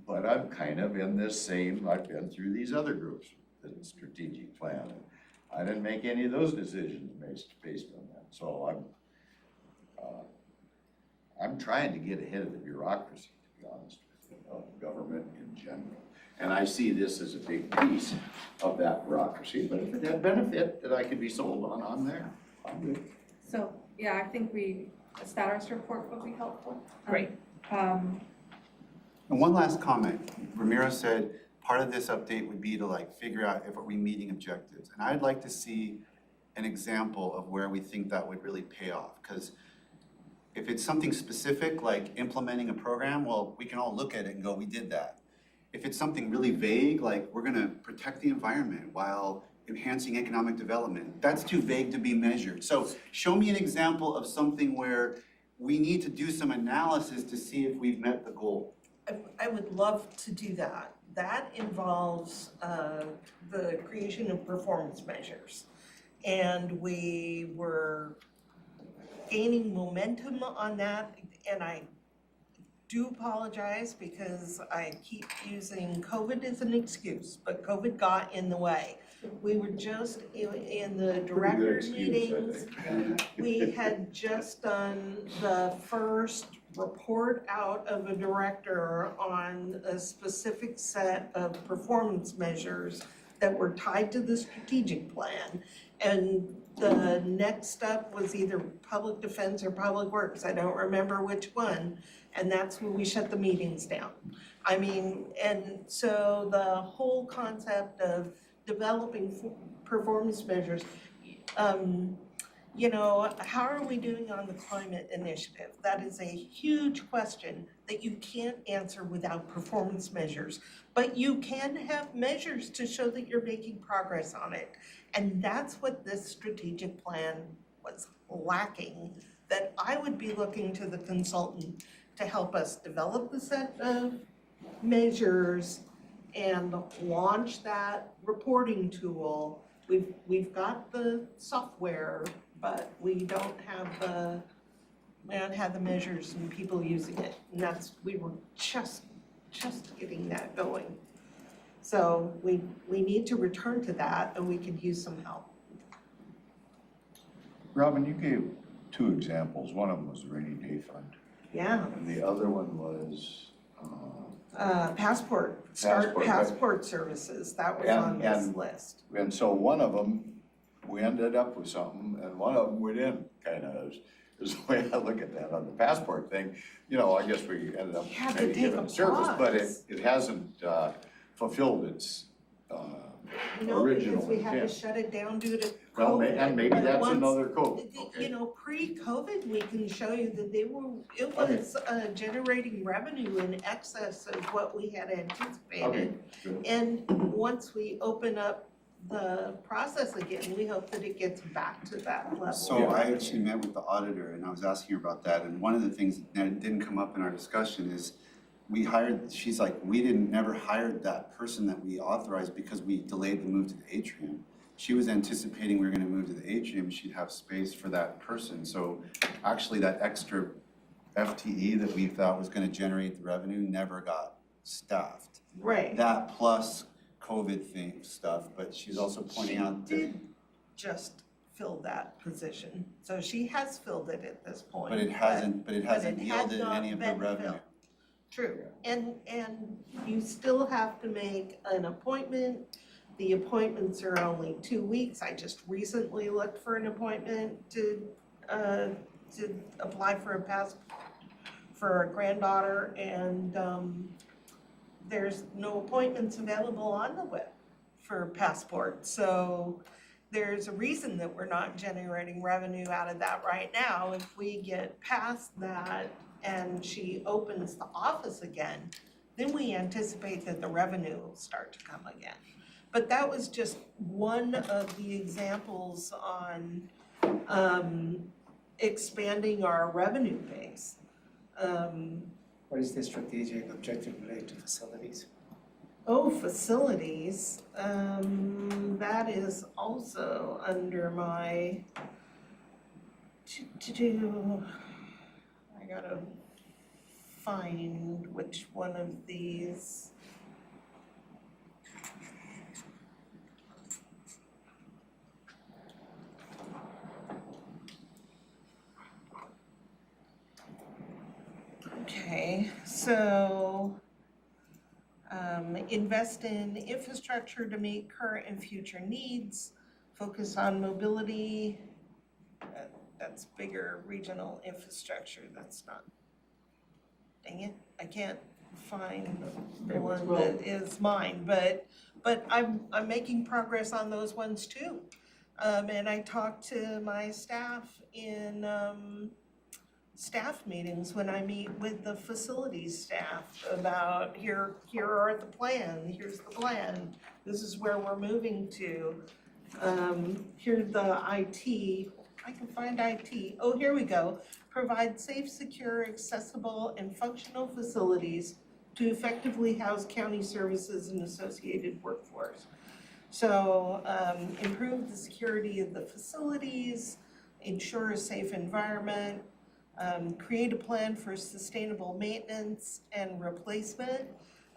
But I'm kind of in this same, I've been through these other groups, the strategic plan. I didn't make any of those decisions based on that. So I'm trying to get ahead of the bureaucracy, to be honest with you, of government in general. And I see this as a big piece of that bureaucracy, but if it had benefit that I could be sold on, I'm there. I'm good. So, yeah, I think we A status report would be helpful. Great. Um, And one last comment. Ramiro said part of this update would be to like figure out if are we meeting objectives. And I'd like to see an example of where we think that would really pay off. Because if it's something specific, like implementing a program, well, we can all look at it and go, we did that. If it's something really vague, like we're gonna protect the environment while enhancing economic development, that's too vague to be measured. So show me an example of something where we need to do some analysis to see if we've met the goal. I would love to do that. That involves the creation of performance measures. And we were gaining momentum on that, and I do apologize because I keep using COVID as an excuse, but COVID got in the way. We were just in the director meetings, we had just done the first report out of a director on a specific set of performance measures that were tied to the strategic plan. And the next step was either public defense or public works, I don't remember which one. And that's when we shut the meetings down. I mean, and so the whole concept of developing performance measures, you know, how are we doing on the climate initiative? That is a huge question that you can't answer without performance measures. But you can have measures to show that you're making progress on it. And that's what this strategic plan was lacking, that I would be looking to the consultant to help us develop the set of measures and launch that reporting tool. We've got the software, but we don't have the measures and people using it. And we were just getting that going. So we need to return to that, and we could use some help. Robin, you gave two examples. One of them was the rainy day fund. Yeah. And the other one was, Passport services, that was on this list. and so one of them, we ended up with something, and one of them we didn't, kind of, is the way I look at that. On the passport thing, you know, I guess we ended up Had to maybe take giving a service, but pause. it hasn't fulfilled its No, original because we had to intent. shut it down due to Well, COVID. and maybe But that's once- another code, You okay? know, pre-COVID, we can show you that it was generating revenue in excess of what we had Okay, anticipated. good. And once we open up the process again, we hope that it gets back to that level. So I actually met with the auditor and I was asking her about that, and one of the things that didn't come up in our discussion is she's like, we never hired that person that we authorized because we delayed the move to the atrium. She was anticipating we were gonna move to the atrium, she'd have space for that person. So actually that extra FTE that we thought was gonna generate the revenue never got staffed. Right. That plus COVID stuff, but she's also pointing out She that. did just fill that position, so she has filled it at this point. But it hasn't had yielded not any of the been revenue. filled. True, and you still have to make an appointment. The appointments are only 2 weeks. I just recently looked for an appointment to apply for a passport for a granddaughter, and there's no appointments available on the web for passport. So there's a reason that we're not generating revenue out of that right now. If we get past that and she opens the office again, then we anticipate that the revenue will start to come again. But that was just one of the examples on expanding our revenue base. What is the strategic objective related to facilities? Oh, facilities, that is also under my to-do. I gotta find which one of these. Okay, so invest in infrastructure to meet current and future needs, focus on mobility, That's bigger regional infrastructure, that's not. Dang it, I can't find the one that is mine, but I'm making progress on those ones too. And I talked to my staff in, staff meetings when I meet with the facilities staff about here are the plan, here's the plan, this is where we're moving to. Here's the IT, I can find IT, oh, here we go. Provide safe, secure, accessible, and functional facilities to effectively house county services and associated workforce. So, improve the security of the facilities, ensure a safe environment, create a plan for sustainable maintenance and replacement.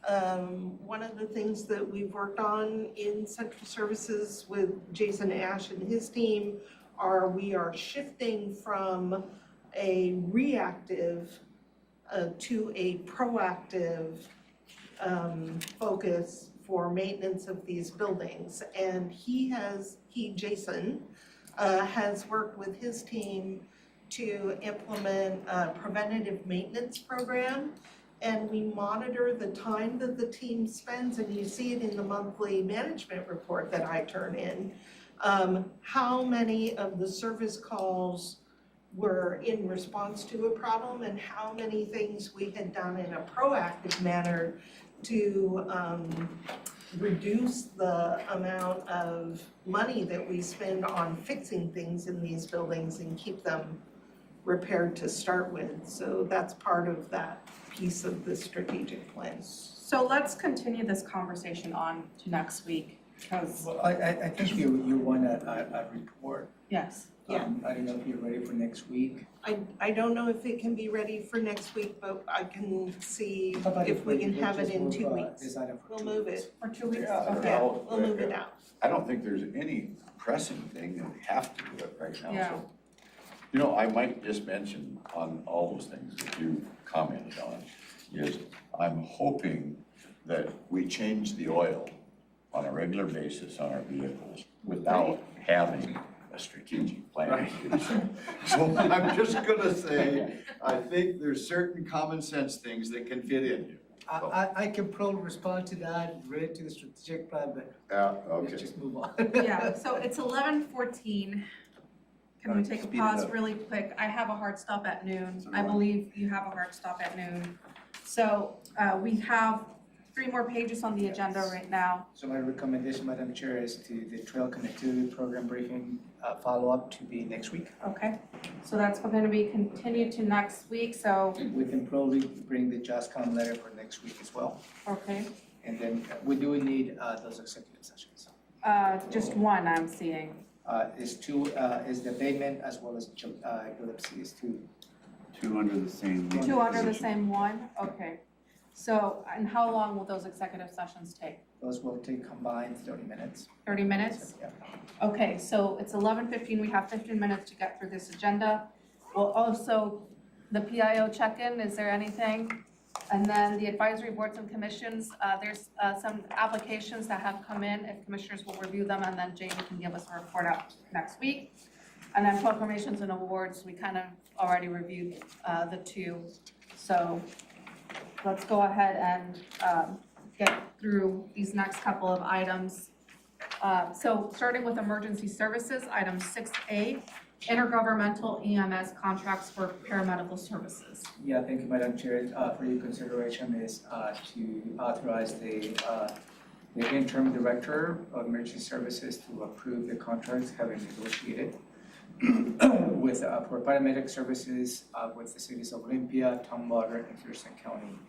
One of the things that we've worked on in central services with Jason Ash and his team we are shifting from a reactive to a proactive focus for maintenance of these buildings. And Jason, has worked with his team to implement a preventative maintenance program. And we monitor the time that the team spends, and you see it in the monthly management report that I turn in. How many of the service calls were in response to a problem and how many things we had done in a proactive manner to reduce the amount of money that we spend on fixing things in these buildings and keep them repaired to start with. So that's part of that piece of the strategic plan. So let's continue this conversation on to next week, because, Well, I think you want a report. yes. Yeah. I don't know if you're ready for next week. I don't know if it can be ready for next week, but I can see How about if we can have it just in move, 2 weeks. this item for We'll 2 move weeks? it for 2 weeks. Yeah, I don't Yeah, know. we'll move it out. I don't think there's any pressing thing that we have to do it right now, Yeah. so. You know, I might just mention on all those things that you commented on, is I'm hoping that we change the oil on a regular basis on our vehicles without having a strategic plan. So I'm just gonna say, I think there's certain common sense things that can fit in here. I can probably respond to that, relate to the strategic plan, but Yeah, let's okay. just move on. Yeah, so it's 11:14. Can we take a Speed it pause up. really quick? I have a hard stop at noon. So do I I. believe you have a hard stop at noon. So we have 3 more pages on the agenda right now. So my recommendation, Madam Chair, is to the trail connectivity program briefing follow-up to be next week. Okay, so that's going to be continued to next week, so, We can probably bring the JASCOM letter for next week as well. okay. And then we do need those executive sessions. Just one I'm seeing. Is the abatement as well as epilepsy is 2. 2 under the same. 2 under the same one? Okay. So, and how long will those executive sessions take? Those will take combined 30 minutes. 30 minutes? Yeah. Okay, so it's 11:15, we have 15 minutes to get through this agenda. We'll also, the PIO check-in, is there anything? And then the advisory boards and commissions, there's some applications that have come in, if commissioners will review them, and then Jamie can give us a report out next week. And then proclamations and awards, we kind of already reviewed the 2. So let's go ahead and get through these next couple of items. So starting with emergency services, item 6A, intergovernmental EMS contracts for paramedical services. Yeah, thank you, Madam Chair. For your consideration is to authorize the interim director of emergency services to approve the contracts having negotiated with for paramedic services with the cities of Olympia, Tumwater, and Thurston County.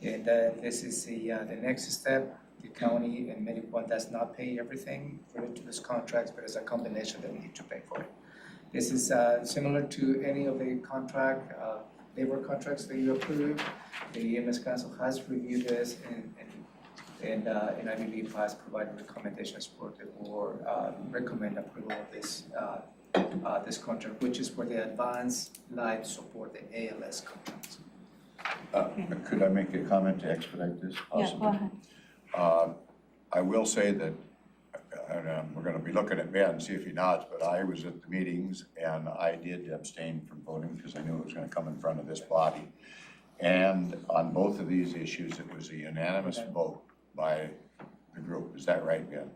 And this is the next step. The county and Medical does not pay everything related to this contracts, but it's a combination that we need to pay for it. This is similar to any of the labor contracts that you approve. The EMS Council has reviewed this and I believe has provided recommendations for the board, recommend approval of this contract, which is for the advanced life support, the ALS contracts. Could I make a comment to expedite this Yeah, possibly? go ahead. I will say that and we're gonna be looking at Ben, see if he nods, but I was at the meetings and I did abstain from voting because I knew it was gonna come in front of this body. And on both of these issues, it was a unanimous vote by the group. Is that right, Ben?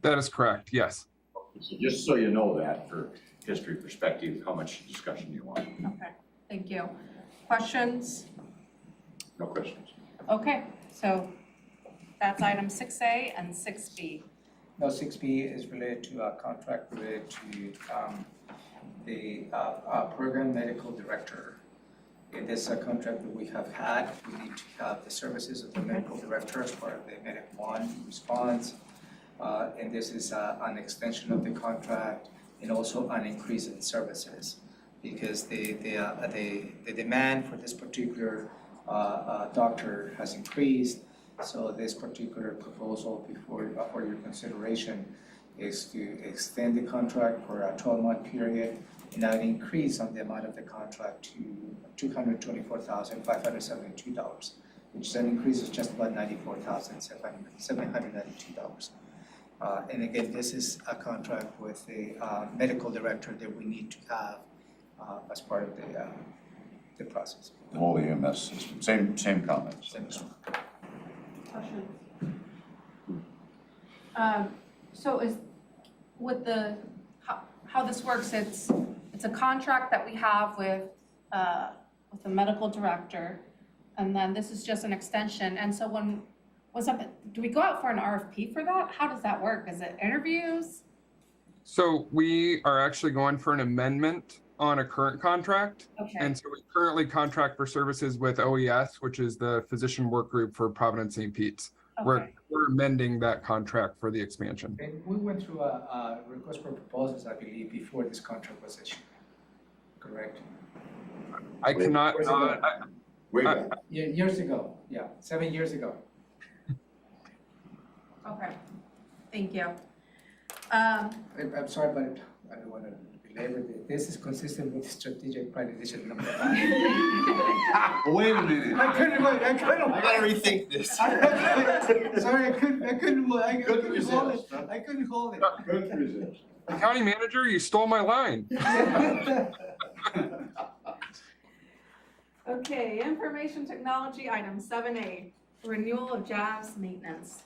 That is correct, yes. So just so you know that for history perspective, how much discussion you want. Okay, thank you. Questions? No questions. Okay, so that's item 6A and 6B. No, 6B is related to a contract related to the program medical director. It is a contract that we have had. We need to have the services of the medical director as part of the Medic 1 response. And this is an extension of the contract and also an increase in services because the demand for this particular doctor has increased. So this particular proposal for your consideration is to extend the contract for a 12-month period and an increase on the amount of the contract to $224,572, which is an increase of just about $94,792. And again, this is a contract with a medical director that we need to have as part of the process. The whole EMS system, same comments. Questions? So is, with how this works, it's a contract that we have with the medical director, and then this is just an extension, and so do we go out for an RFP for that? How does that work? Is it interviews? So we are actually going for an amendment on a current contract. Okay. And so we currently contract for services with OES, which is the physician work group for Providence St. Pete's. Okay. We're amending that contract for the expansion. And we went through a request for proposals, I believe, before this contract was issued, correct? I cannot, Way back. Years ago, yeah, 7 years ago. Okay, thank you. I'm sorry, but I don't want to belabor this. This is consistent with strategic plan edition number 5. Wait a minute. I couldn't wait, I gotta rethink this. Sorry, I couldn't hold it. Huh? I couldn't hold it. Good resist. County manager, you stole my line. Okay, information technology, item 7A, renewal of JAVS maintenance.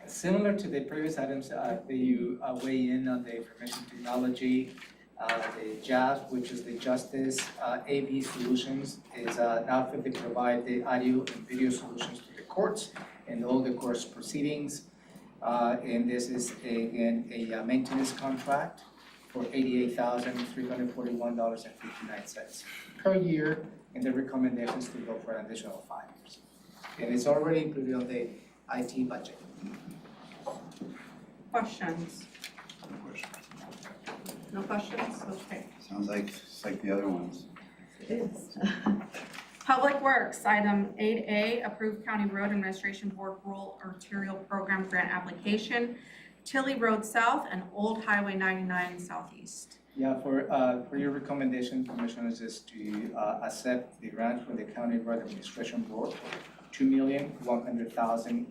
Similar to the previous items, that you weigh in on the information technology, the JAVS, which is the Justice AV Solutions, is an outfit that provide the audio and video solutions to the courts and all the courts proceedings. And this is again a maintenance contract for $88,341.59 per year, and the recommendations to go for an additional 5 years. And it's already included on the IT budget. Questions? No questions? Okay. Sounds like, it's like the other ones. It is. Public Works, item 8A, approved County Road Administration Board Rural Arterial Program Grant Application, Tilly Road South and Old Highway 99 Southeast. Yeah, for your recommendation, Commissioners, is to accept the grant from the County Road Administration Board, $2,100,000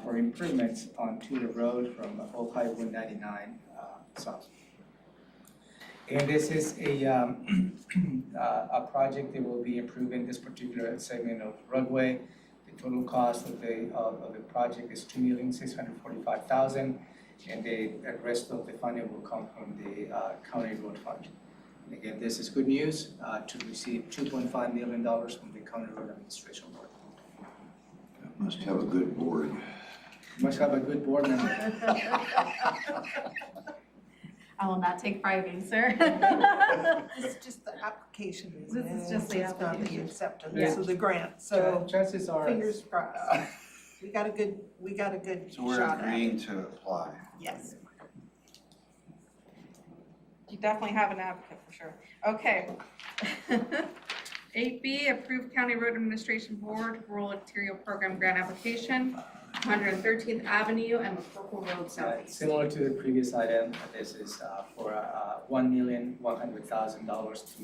for improvements onto the road from Old Highway 99 south. And this is a project that will be improving this particular segment of roadway. The total cost of the project is $2,645,000, and the rest of the funding will come from the county road fund. And again, this is good news to receive $2.5 million from the County Road Administration Board. Must have a good board. Must have a good board member. I will not take bribing, sir. This is just the application, This isn't it? is just the It's not the application. acceptance of the grant, so Chances are. fingers crossed. We got a good So we're shot at agreeing it. to apply. Yes. You definitely have an advocate for sure. Okay. 8B, approved County Road Administration Board Rural Arterial Program Grant Application, 113th Avenue and McCorkle Road Southeast. Similar to the previous item, this is for $1,100,000 to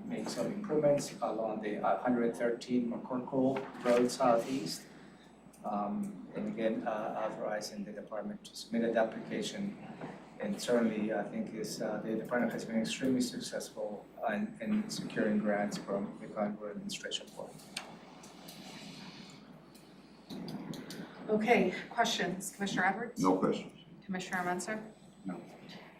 make some improvements along the 113 McCorkle Road Southeast. And again, authorizing the department to submit an application. And certainly, I think the department has been extremely successful in securing grants from the Congress administration for. Okay, questions? Commissioner Edwards? No questions. Commissioner Menzer? No.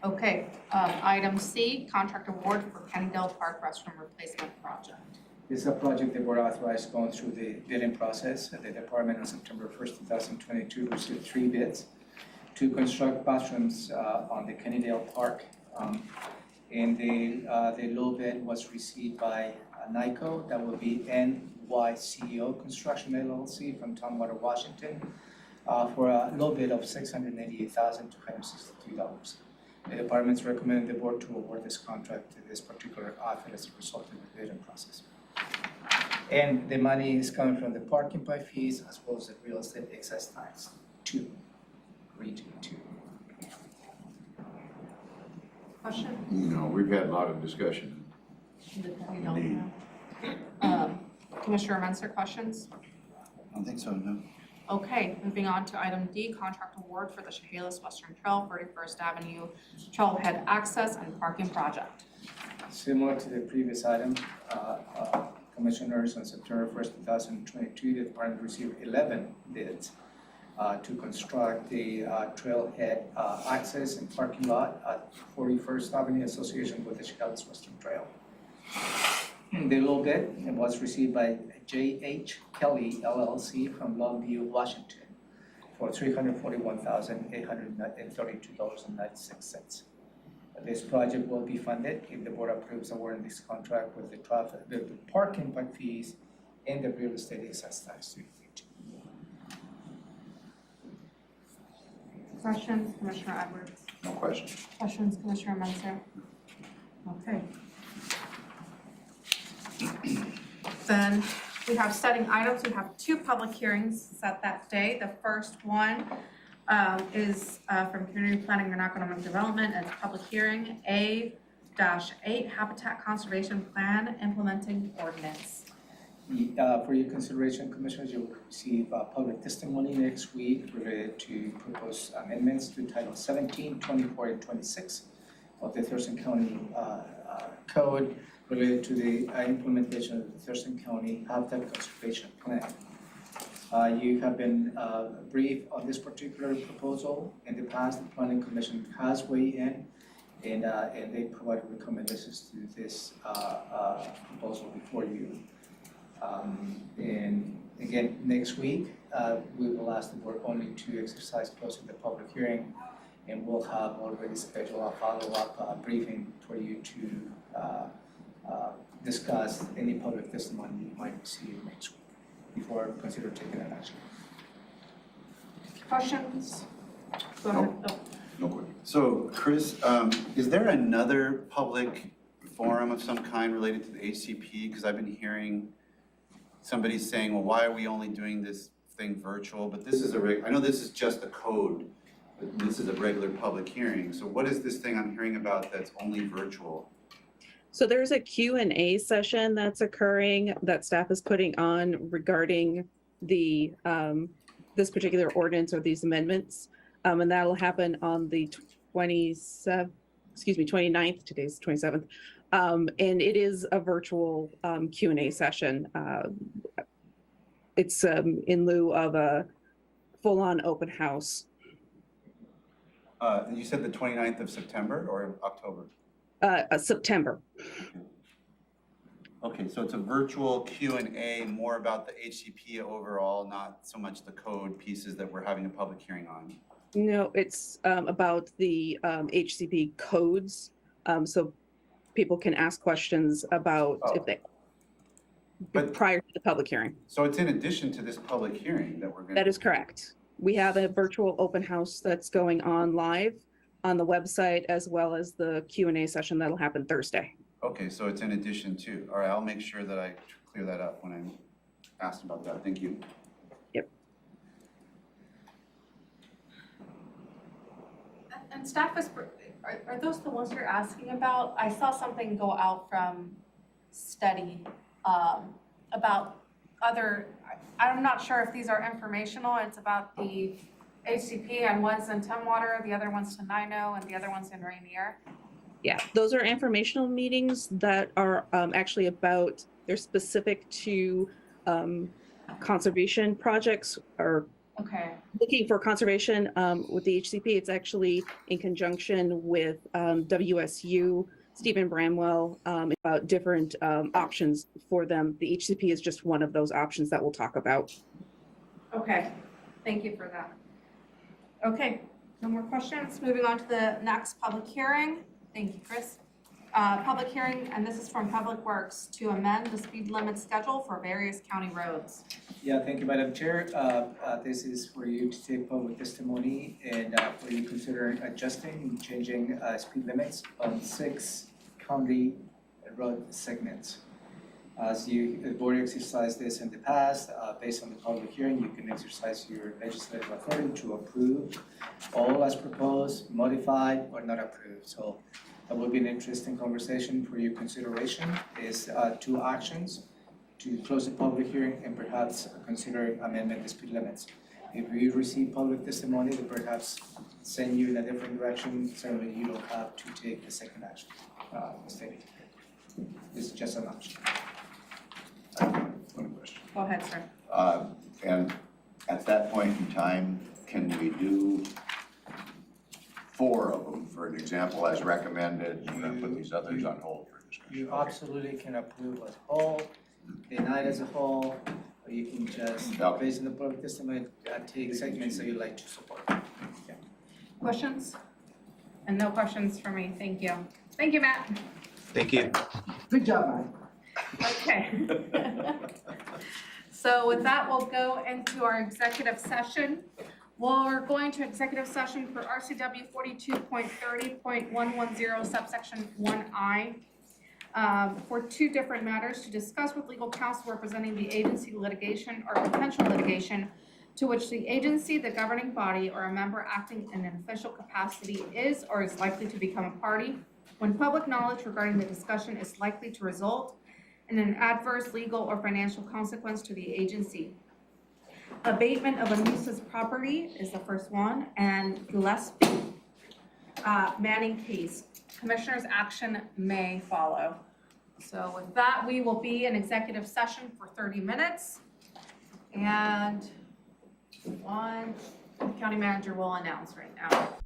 Okay, item C, contract award for Cannondale Park restroom replacement project. This is a project that we're authorized going through the bidding process. The department on September 1st, 2022 received 3 bids to construct bathrooms on the Cannondale Park. And the low bid was received by NICO, that will be NYCO Construction LLC from Tumwater, Washington, for a low bid of $688,262. The department's recommending the board to award this contract to this particular outfit as a result of the bidding process. And the money is coming from the parking by fees as well as the real estate excise tax to Region 2. Question? No, we've had a lot of discussion. Indeed. Commissioner Menzer, questions? I don't think so, no. Okay, moving on to item D, contract award for the Chehalis Western Trail, 31st Avenue Trailhead Access and Parking Project. Similar to the previous item, commissioners, on September 1st, 2022, the department received 11 bids to construct the trailhead access and parking lot at 41st Avenue Association with the Chehalis Western Trail. The low bid was received by J.H. Kelly LLC from Longview, Washington for $341,832.96. This project will be funded if the board approves awarding this contract with the parking fees and the real estate excise tax. Questions, Commissioner Edwards? No questions. Questions, Commissioner Menzer? Okay. Then we have setting items. We have 2 public hearings set that day. The first one is from Community Planning and Economic Development. It's a public hearing A-8 Habitat Conservation Plan Implementing Ordinance. For your consideration, Commissioners, you will receive public testimony next week related to proposed amendments to Title 17, 24, and 26 of the Thurston County Code related to the implementation of the Thurston County Habitat Conservation Plan. You have been briefed on this particular proposal. In the past, the Planning Commission has weighed in and they provided recommendations to this proposal before you. And again, next week, we will ask the board only to exercise closing the public hearing, and we'll have already scheduled a follow-up briefing for you to discuss any public testimony you might receive next week before consider taking an action. Questions? Go ahead. Oh. No questions. So, Chris, is there another public forum of some kind related to the HCP? Because I've been hearing somebody saying, well, why are we only doing this thing virtual? But this is I know this is just a code, but this is a regular public hearing. So what is this thing I'm hearing about that's only virtual? So there's a Q&A session that's occurring that staff is putting on regarding the this particular ordinance or these amendments. And that'll happen on the 29th, today's 27th. And it is a virtual Q&A session. It's in lieu of a full-on open house. You said the 29th of September or October? September. Okay, so it's a virtual Q&A, more about the HCP overall, not so much the code pieces that we're having a public hearing on. No, it's about the HCP codes. So people can ask questions about if they, prior to the public hearing. So it's in addition to this public hearing that we're going to. That is correct. We have a virtual open house that's going on live on the website, as well as the Q&A session that'll happen Thursday. Okay, so it's in addition to. All right, I'll make sure that I clear that up when I'm asked about that. Thank you. Yep. And staff is, are those the ones you're asking about? I saw something go out from study about other, I'm not sure if these are informational. It's about the HCP, and one's in Tumwater, the other one's in Nino, and the other one's in Rainier. Yeah, those are informational meetings that are actually about, they're specific to conservation projects or Okay. looking for conservation with the HCP. It's actually in conjunction with WSU, Stephen Bramwell, about different options for them. The HCP is just one of those options that we'll talk about. Okay, thank you for that. Okay, no more questions. Moving on to the next public hearing. Thank you, Chris. Public hearing, and this is from Public Works, to amend the speed limit schedule for various county roads. Yeah, thank you, Madam Chair. This is for you to take public testimony and for you to consider adjusting and changing speed limits on 6 county road segments. As the board exercised this in the past, based on the public hearing, you can exercise your legislative authority to approve all as proposed, modified, or not approved. So that will be an interesting conversation for your consideration. Is 2 actions: to close the public hearing and perhaps consider amendment the speed limits. If you receive public testimony that perhaps send you in a different direction, certainly you don't have to take the second action. Stated. This is just an option. One question. Go ahead, sir. And at that point in time, can we do 4 of them, for an example, as recommended? We're gonna put these others on hold for discussion. You absolutely can approve as a whole, deny it as a whole, or you can just, based on the public testimony, take segments that you like to support. Yeah. Questions? And no questions for me. Thank you. Thank you, Matt. Thank you. Good job, man. Okay. So with that, we'll go into our executive session. We're going to executive session for RCW 42.30.110 subsection 1I for 2 different matters to discuss with legal counsel representing the agency litigation or potential litigation to which the agency, the governing body, or a member acting in an official capacity is or is likely to become a party when public knowledge regarding the discussion is likely to result in an adverse legal or financial consequence to the agency. Abatement of a nuisance property is the first one, and Gillespie Manning case. Commissioner's action may follow. So with that, we will be in executive session for 30 minutes. And one county manager will announce right now.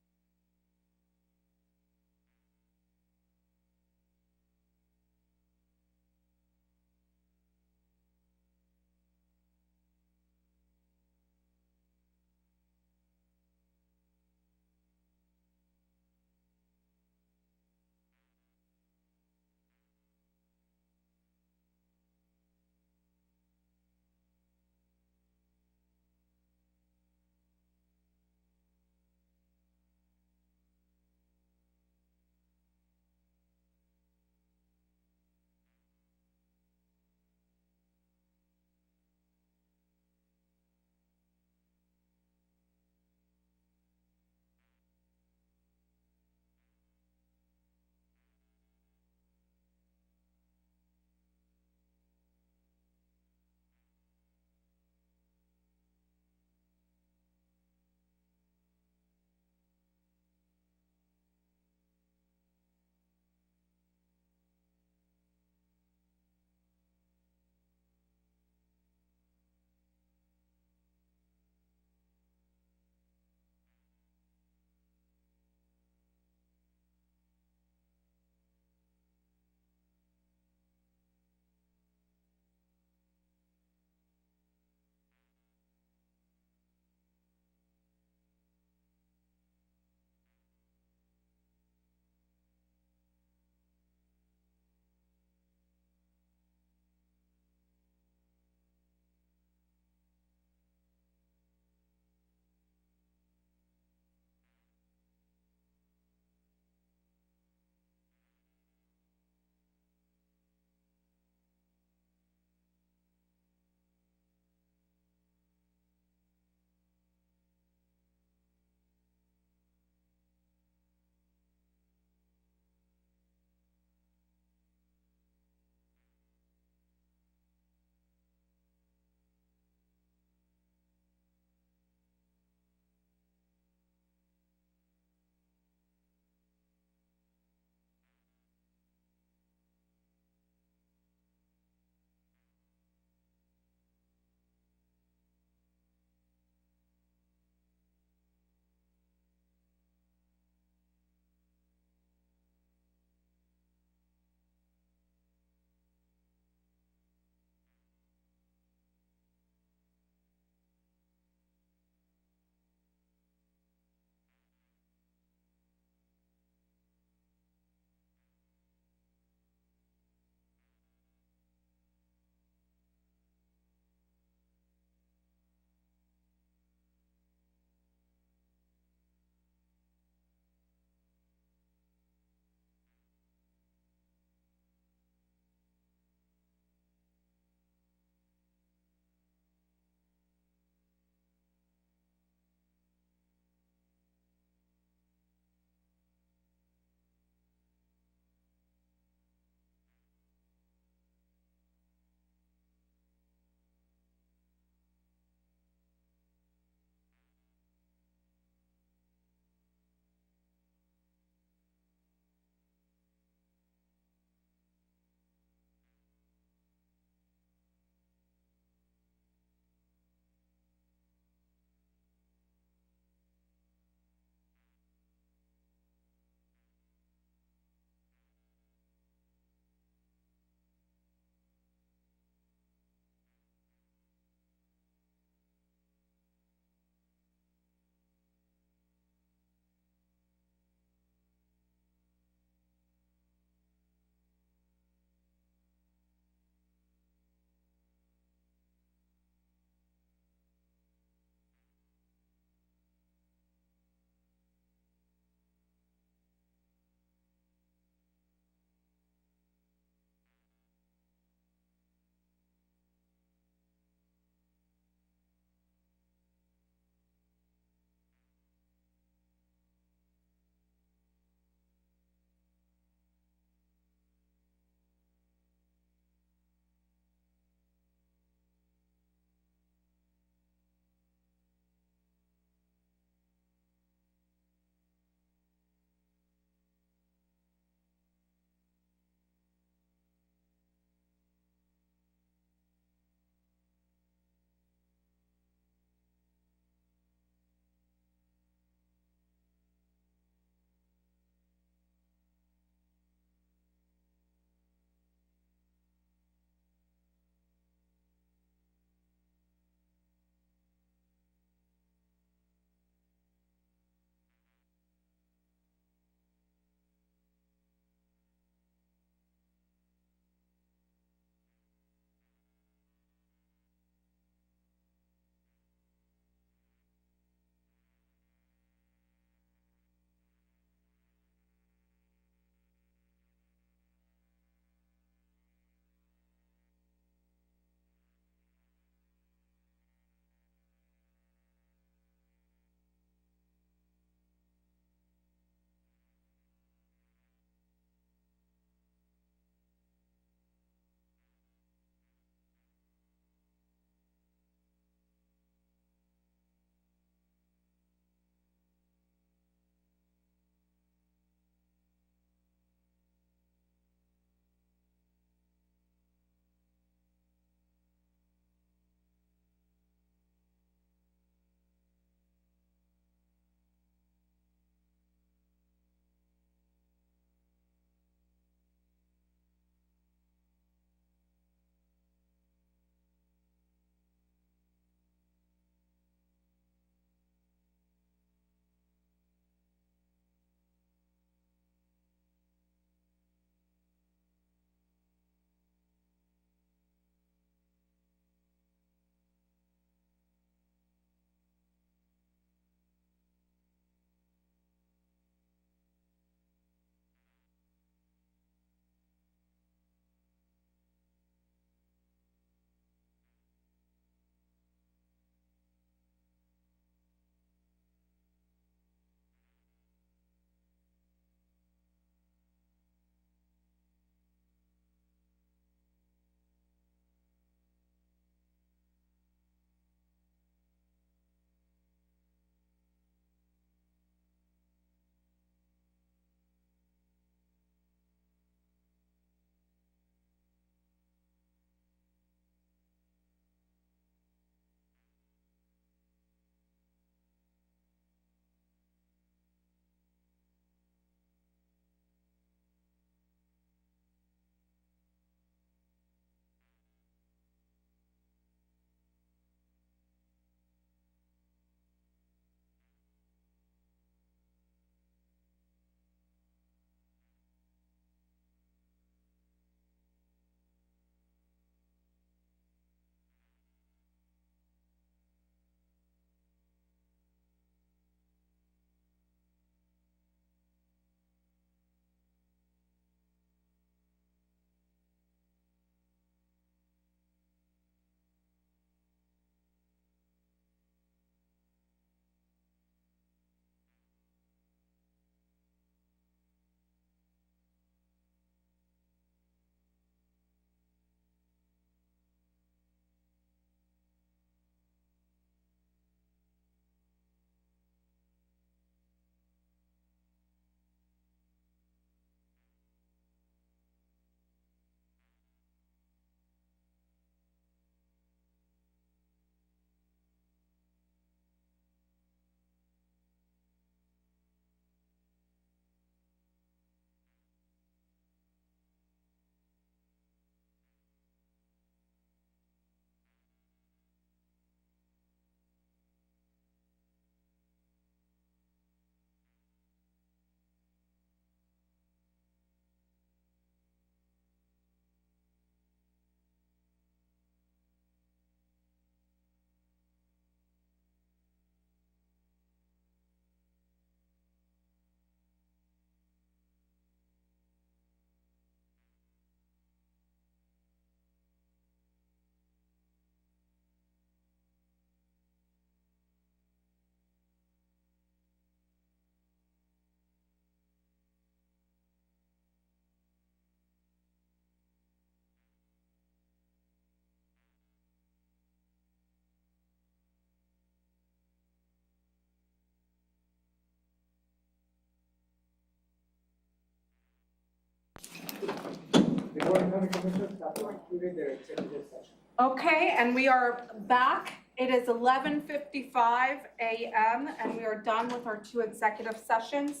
Okay, and we are back. It is 11:55 a.m. and we are done with our 2 executive sessions.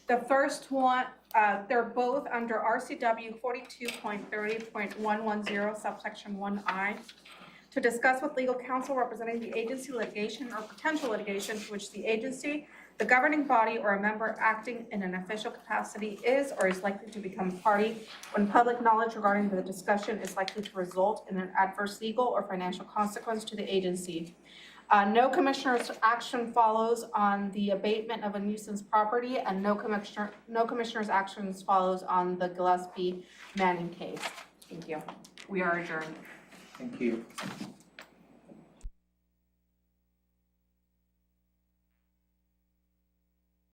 The first one, they're both under RCW 42.30.110 subsection 1I to discuss with legal counsel representing the agency litigation or potential litigation to which the agency, the governing body, or a member acting in an official capacity is or is likely to become party when public knowledge regarding the discussion is likely to result in an adverse legal or financial consequence to the agency. No commissioner's action follows on the abatement of a nuisance property, and no commissioner's actions follows on the Gillespie Manning case. Thank you. We are adjourned. Thank you.